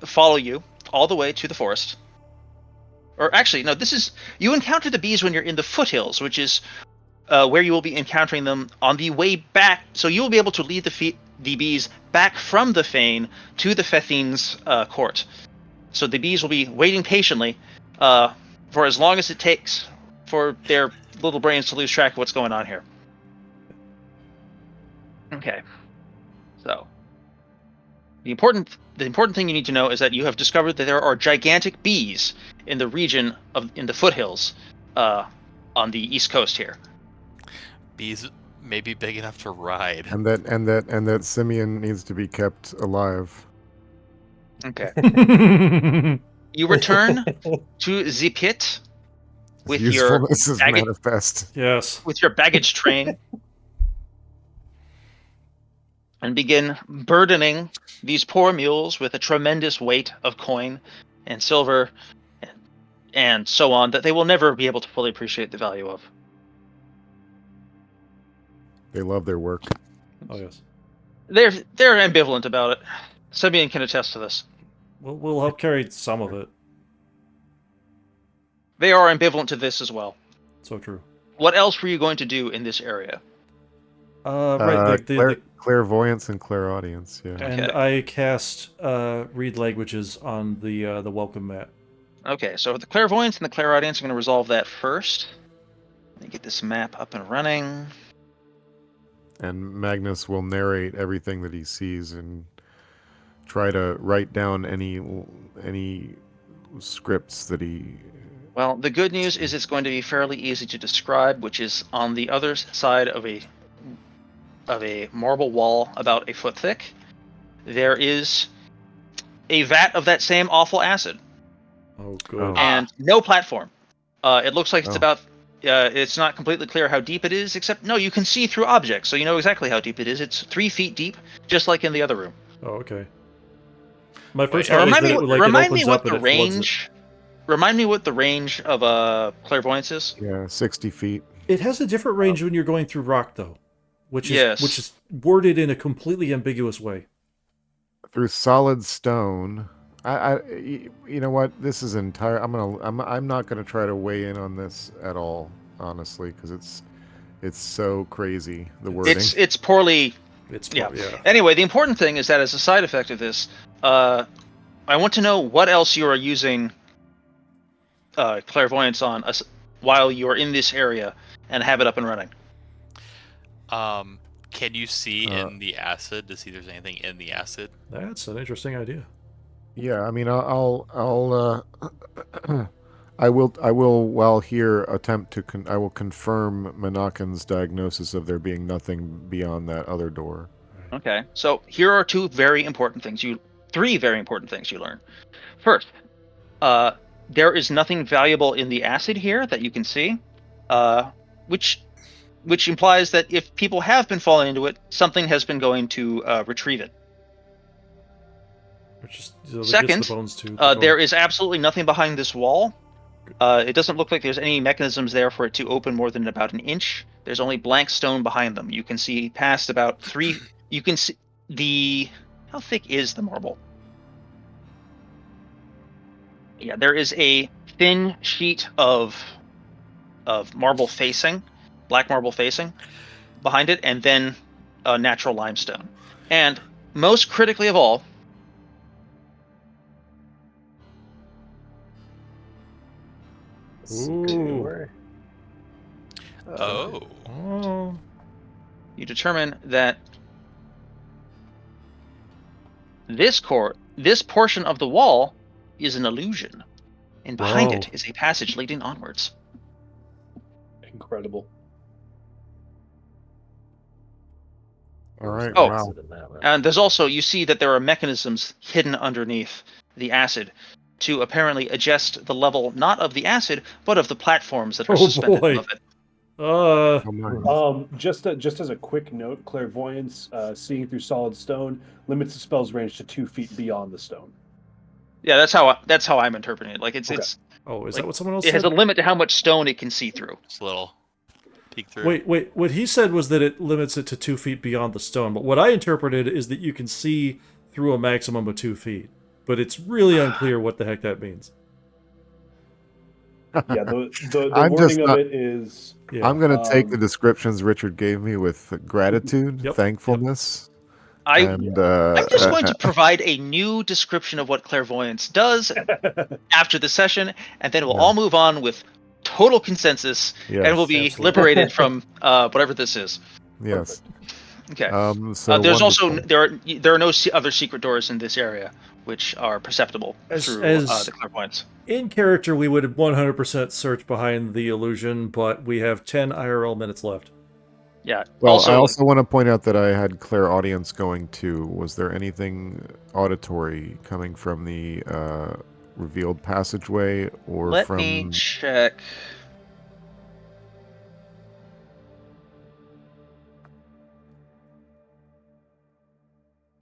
follow you all the way to the forest. Or actually, no, you encounter the bees when you're in the foothills, which is where you will be encountering them on the way back. So you will be able to lead the bees back from the fane to the Fethine's court. So the bees will be waiting patiently for as long as it takes for their little brains to lose track of what's going on here. Okay. So the important thing you need to know is that you have discovered that there are gigantic bees in the region in the foothills on the east coast here. Bees may be big enough to ride. And that Simeon needs to be kept alive. Okay. You return to the pit with His your usefulness is baggage, manifest. Yes. with your baggage train and begin burdening these poor mules with a tremendous weight of coin and silver and so on that they will never be able to fully appreciate the value of. They love their work. Oh yes. They're ambivalent about it. Simeon can attest to this. We'll help carry some of it. They are ambivalent to this as well. So true. What else were you going to do in this area? Right. Clairvoyance and clairaudience. Yeah. And Okay. I cast read languages on the welcome mat. Okay, so the clairvoyance and the clairaudience, I'm going to resolve that first. Let me get this map up and running. And Magnus will narrate everything that he sees and try to write down any scripts that he. Well, the good news is it's going to be fairly easy to describe, which is on the other side of a marble wall about a foot thick. There is a vat of that same awful acid. Oh, good. Oh. And no platform. It looks like it's Oh. about. It's not completely clear how deep it is, except no, you can see through objects, so you know exactly how deep it is. It's 3 feet deep, just like in the other room. Oh, okay. My first Now, thought was Remind that me, it, like, it remind me opens what up the and it floods it. range. Remind me what the range of clairvoyance is. Yeah, 60 feet. It has a different range when you're going through rock, though, which Yes. is worded in a completely ambiguous way. Through solid stone. You know what? This is entire. I'm not gonna try to weigh in on this at all, honestly, because it's so crazy, the wording. It's poorly. It's Yeah. yeah. Anyway, the important thing is that as a side effect of this, I want to know what else you are using clairvoyance on while you are in this area and have it up and running. Can you see in the acid to see if there's anything in the acid? That's an interesting idea. Yeah, I mean, I will while here attempt to I will confirm Menaken's diagnosis of there being nothing beyond that other door. Okay, so here are three very important things you learn. First, there is nothing valuable in the acid here that you can see, which implies that if people have been falling into it, something has been going to retrieve it. Which is, that Second, gets the bones too. there is absolutely nothing behind this wall. It doesn't look like there's any mechanisms there for it to open more than about an inch. There's only blank stone behind them. You can see past about 3. You can see how thick is the marble? Yeah, there is a thin sheet of marble facing, black marble facing, behind it, and then natural limestone. And most critically of all, Skewer. Oh. you determine that this portion of the wall is an illusion, and behind it Whoa. is a passage leading onwards. Incredible. All right. Oh. Wow. And there's also, you see that there are mechanisms hidden underneath the acid to apparently adjust the level not of the acid, but of the platforms that are suspended boy. above it. Oh, nice. Just as a quick note, clairvoyance, seeing through solid stone, limits the spell's range to 2 feet beyond the stone. Yeah, that's how I'm interpreting it. Like it's Okay. Oh, is like, that what someone else it said? has a limit to how much stone it can see through. Just a little peek through. Wait. What he said was that it limits it to 2 feet beyond the stone. But what I interpreted is that you can see through a maximum of 2 feet. But it's really unclear what the heck that means. Yeah, the I'm just wording of not- it is. Yeah. I'm gonna take the descriptions Richard gave me with gratitude, Yep, thankfulness. I'm And just going to provide a new description of what clairvoyance does after the session, and then we'll all move on with total consensus, yes, and we'll be absolutely. liberated from whatever this is. yes. Okay. So There's also wonderful. there are no other secret doors in this area, which are perceptible through the clairvoyance. In character, we would 100% search behind the illusion, but we have 10 IRL minutes left. Yeah. Well, I also want to point out that I had clairaudience going too. Was there anything auditory coming from the revealed passageway or Let from? me check.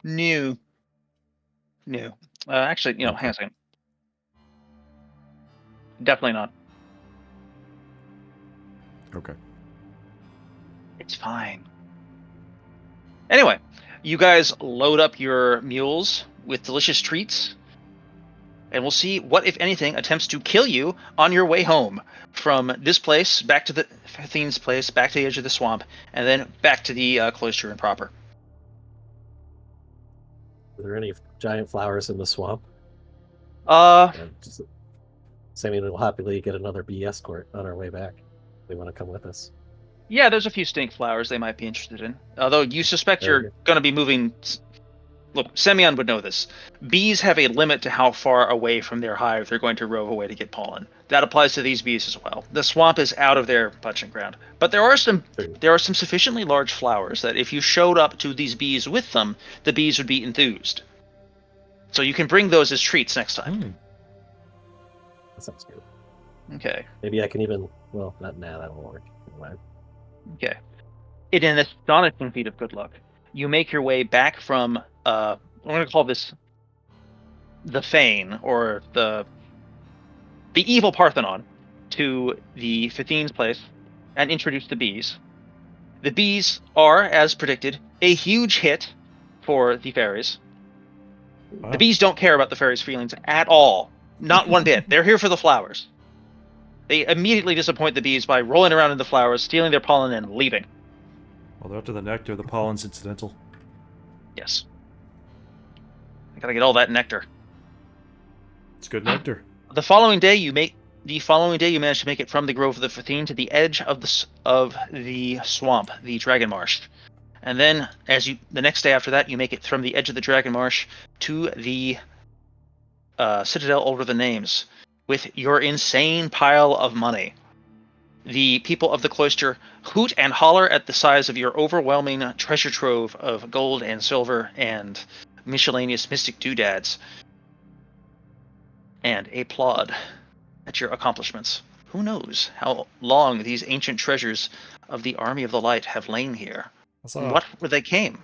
New. Actually, hang on a second. Definitely not. Okay. It's fine. Anyway, you guys load up your mules with delicious treats, and we'll see what, if anything, attempts to kill you on your way home from this place back to the Athene's place, back to the edge of the swamp, and then back to the cloister and proper. Are there any giant flowers in the swamp? Uh, Sammy will happily get another bee escort on our way back. They want to come with us. yeah, there's a few stink flowers they might be interested in. Although you suspect Very you're good. going to be moving. Look, Semyon would know this. Bees have a limit to how far away from their hive they're going to rove away to get pollen. That applies to these bees as well. The swamp is out of their punching ground, but there are some sufficiently large flowers that if you showed up to these bees with them, the bees would be enthused. So you can bring those as treats next time. That sounds good. Okay. Maybe I can even. Well, that won't work. Never mind. Okay. In an astonishing feat of good luck, you make your way back from I'm going to call this the Fane, or the evil Parthenon, to the Fathine's place and introduce the bees. The bees are, as predicted, a huge hit for the fairies. Wow. The bees don't care about the fairies' feelings at all. Not one bit. They're here for the flowers. They immediately disappoint the bees by rolling around in the flowers, stealing their pollen, and leaving. Well, they're after the nectar. The pollen's incidental. Yes. I gotta get all that nectar. It's good nectar. The following day, you manage to make it from the Grove of the Fathine to the edge of the swamp, the Dragon Marsh, and then the next day after that, you make it from the edge of the Dragon Marsh to the Citadel over the Names with your insane pile of money. The people of the cloister hoot and holler at the size of your overwhelming treasure trove of gold and silver and miscellaneous mystic doodads, and applaud at your accomplishments. Who knows how long these ancient treasures of the Army of the Light have lain here, and what where they came.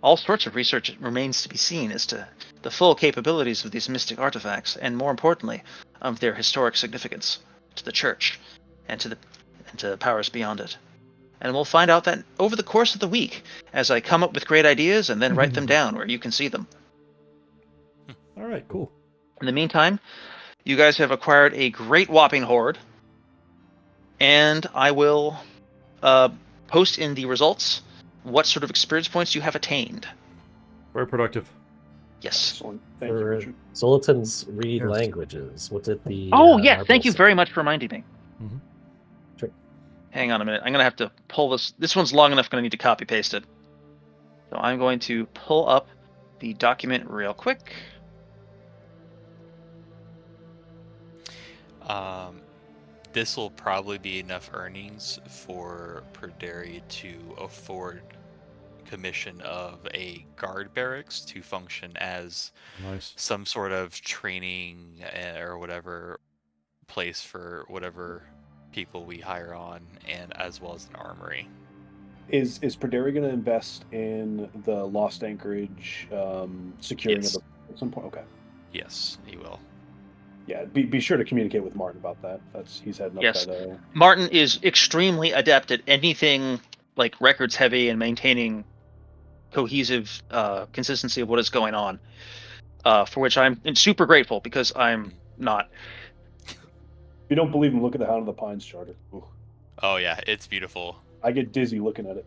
All sorts of research remains to be seen as to the full capabilities of these mystic artifacts, and more importantly, of their historic significance to the Church and to the powers beyond it. And we'll find out that over the course of the week, as I come up with great ideas and then write them down where you can see them. All right, cool. In the meantime, you guys have acquired a great whopping hoard, and I will post in the results what sort of experience points you have attained. Very productive. Yes. Excellent. Thank you, For Richard. Zoltan's read Yes. languages, what did the Yes, thank you marbles- very much for reminding me. Mhm. Sure. Hang on a minute. I'm going to have to pull this. This one's long enough, going to need to copy paste it. So I'm going to pull up the document real quick. This will probably be enough earnings for Perderi to afford commission of a guard barracks to function as Nice. some sort of training or whatever place for whatever people we hire on, and as well as an armory. Is Perderi going to invest in the Lost Anchorage securing Yes. of the at some point? Okay. Yes, he will. Yeah, be sure to communicate with Martin about that. He's heading up Yes. that. Martin is extremely adept at anything like records heavy and maintaining cohesive consistency of what is going on, for which I'm super grateful because I'm not. If you don't believe him, look at the Hound of the Pines charter. Ooh, Oh yeah, it's beautiful. I get dizzy looking at it.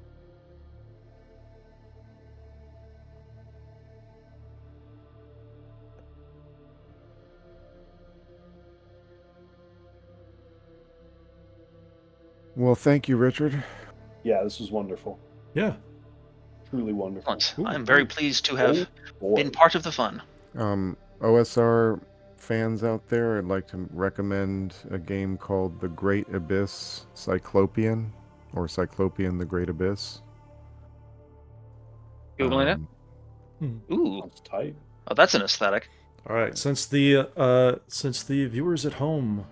Well, thank you, Richard. Yeah, this was wonderful. Yeah. Truly wonderful. Excellent. I'm very pleased to have boy. been part of the fun. OSR fans out there, I'd like to recommend a game called The Great Abyss Cyclopean, or Cyclopean The Great Abyss. Googling it. Ooh, Sounds tight. oh, that's an aesthetic. All right. Since the viewers at home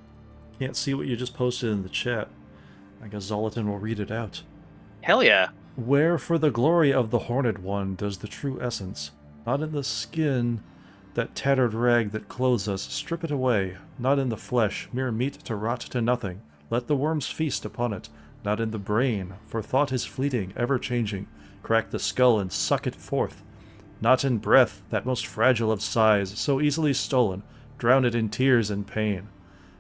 can't see what you just posted in the chat, I guess Zoltan will read it out. Hell yeah. Where for the glory of the Horned One does the true essence, not in the skin, That tattered rag that clothes us, strip it away, not in the flesh, mere meat to rot to nothing. Let the worms feast upon it, not in the brain, for thought is fleeting, ever-changing. Crack the skull and suck it forth. Not in breath, that most fragile of sighs, so easily stolen, drown it in tears and pain.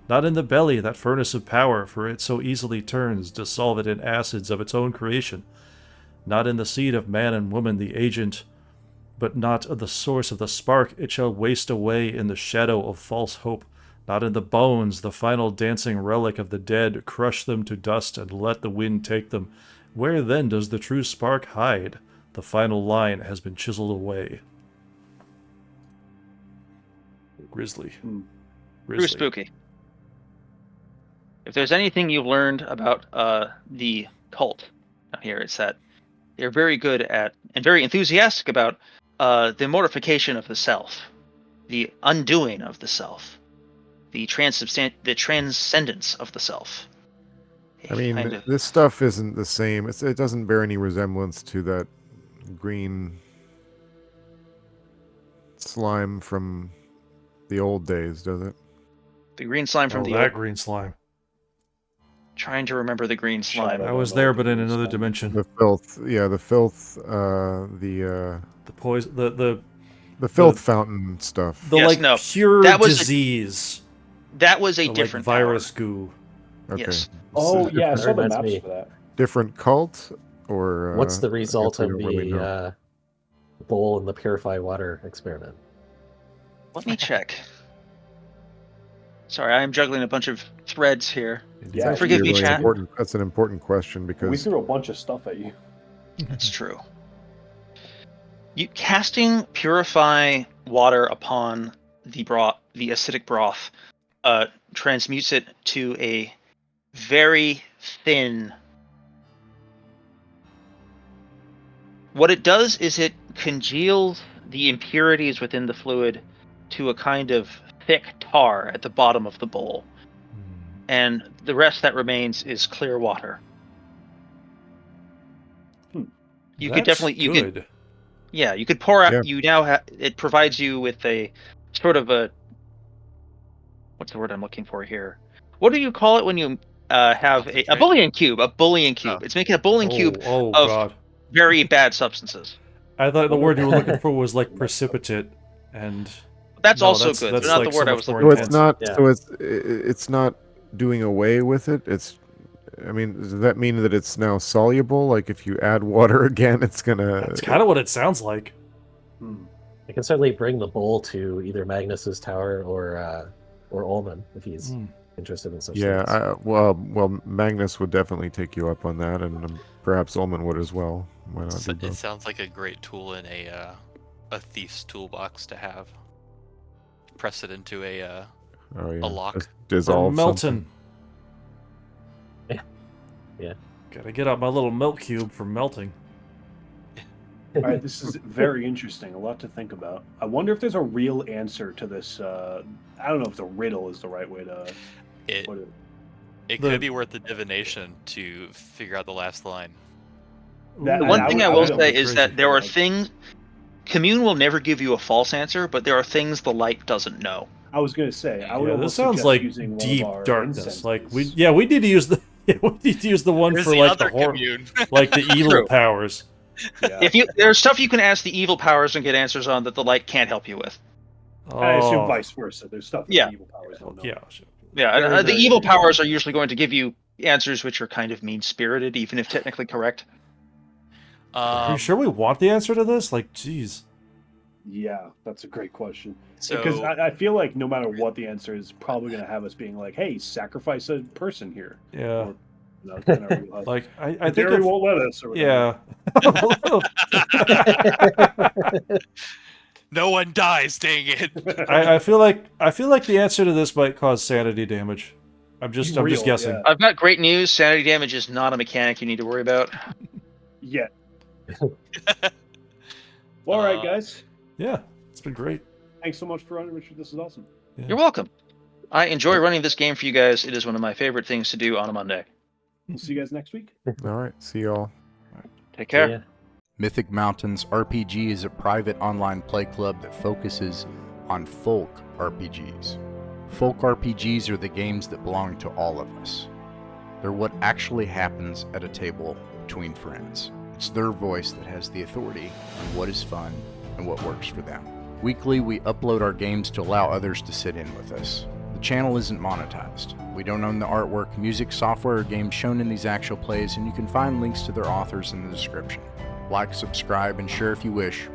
Not in the belly, that furnace of power, for it so easily turns, dissolve it in acids of its own creation. Not in the seed of man and woman, the agent, but not of the source of the spark, it shall waste away in the shadow of false hope. Not in the bones, the final dancing relic of the dead, crush them to dust and let the wind take them. Where then does the true spark hide? The final line has been chiseled away. Grisly. True spooky. If there's anything you've learned about the cult here, it's that they're very good at and very enthusiastic about the mortification of the self, the undoing of the self, the transcendence of the self. I mean, this stuff isn't the same. It doesn't bear any resemblance to that green slime from the old days, does it? The green slime from the that old... green slime. Trying to remember the green slime. I was there, but in another dimension. The filth, the filth, the poison, the filth fountain stuff. Pure disease. That was a different virus power. Goo. Okay. Yes. Oh yeah, I saw the reminds maps me. for that. Different cult, or What's the result I of guess we don't really know. the bowl in the purified water experiment? Let me check. Sorry, I am juggling a bunch of threads here. Yeah, Forgive me, really chat. That's an important question because We threw a bunch of stuff at you. That's true. Casting purify water upon the acidic broth, transmutes it to a very thin. What it does is it congeals the impurities within the fluid to a kind of thick tar at the bottom of the bowl. And the rest that remains is clear water. You could definitely you could pour out. Yeah. It provides you with a sort of a, what's the word I'm looking for here? What do you call it when you have a bullion cube? A bullion cube. It's making a bullion cube of very bad substances. I thought the word you were looking for was like precipitate, and that's also good. That's not like the word I was looking for. for. It's not. Yeah. So it's not doing away with it. I mean, does that mean that it's now soluble? Like if you add water again, it's gonna... That's kind of what it sounds like. I can certainly bring the bowl to either Magnus's tower or Ullman if he's interested in such things. Yeah, well, Magnus would definitely take you up on that, and perhaps Ullman would as well. Why not do both? It sounds like a great tool in a thief's toolbox to have. Press it into a lock. Just dissolve Melton. Yeah. Gotta get out my little melt cube for melting. All right, this is very interesting. A lot to think about. I wonder if there's a real answer to this. I don't know if the riddle is the right way to put it. It could be worth the divination to figure out the last line. The one thing I will say is that there are things... Commune will never give you a false answer, but there are things the light doesn't know. I was going to say, I would this sounds like deep darkness. Like we need to use the one There's for the like other the horror, commune. like the evil powers. Yeah. There's stuff you can ask the evil powers and get answers on that the light can't help you with. I assume vice versa. There's stuff that the evil powers don't know. Yeah, the evil powers are usually going to give you answers which are kind of mean-spirited, even if technically correct. Are you sure we want the answer to this? Like, geez. Yeah, that's a great question. So, because I feel like no matter what the answer is, probably going to have us being like, "Hey, sacrifice a person here." Yeah. Or, like I think Gary won't let us. Or yeah. No one dies. Dang it! I feel like the answer to this might cause sanity damage. I'm just guessing. Yeah. I've got great news. Sanity damage is not a mechanic you need to worry about. Yeah. Well, all right, guys. Yeah, it's been great. Thanks so much for running, Richard. This is awesome. Yeah. You're welcome. I enjoy running this game for you guys. It is one of my favorite things to do on a Monday. We'll see you guys next week. All right, see y'all. Take care. Yeah. Mythic Mountains RPG is a private online play club that focuses on folk RPGs. Folk RPGs are the games that belong to all of us. They're what actually happens at a table between friends. It's their voice that has the authority on what is fun and what works for them. Weekly, we upload our games to allow others to sit in with us. The channel isn't monetized. We don't own the artwork, music, software, or games shown in these actual plays, and you can find links to their authors in the description. Like, subscribe, and share if you wish,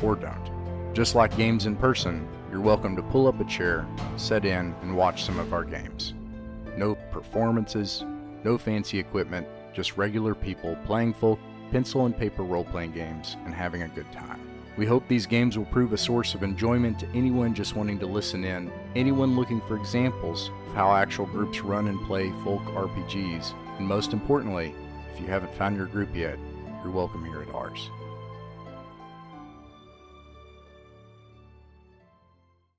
or don't. Just like games in person, you're welcome to pull up a chair, sit in, and watch some of our games. No performances, no fancy equipment, just regular people playing folk pencil and paper role-playing games and having a good time. We hope these games will prove a source of enjoyment to anyone just wanting to listen in, anyone looking for examples of how actual groups run and play folk RPGs, and most importantly, if you haven't found your group yet, you're welcome here at ours.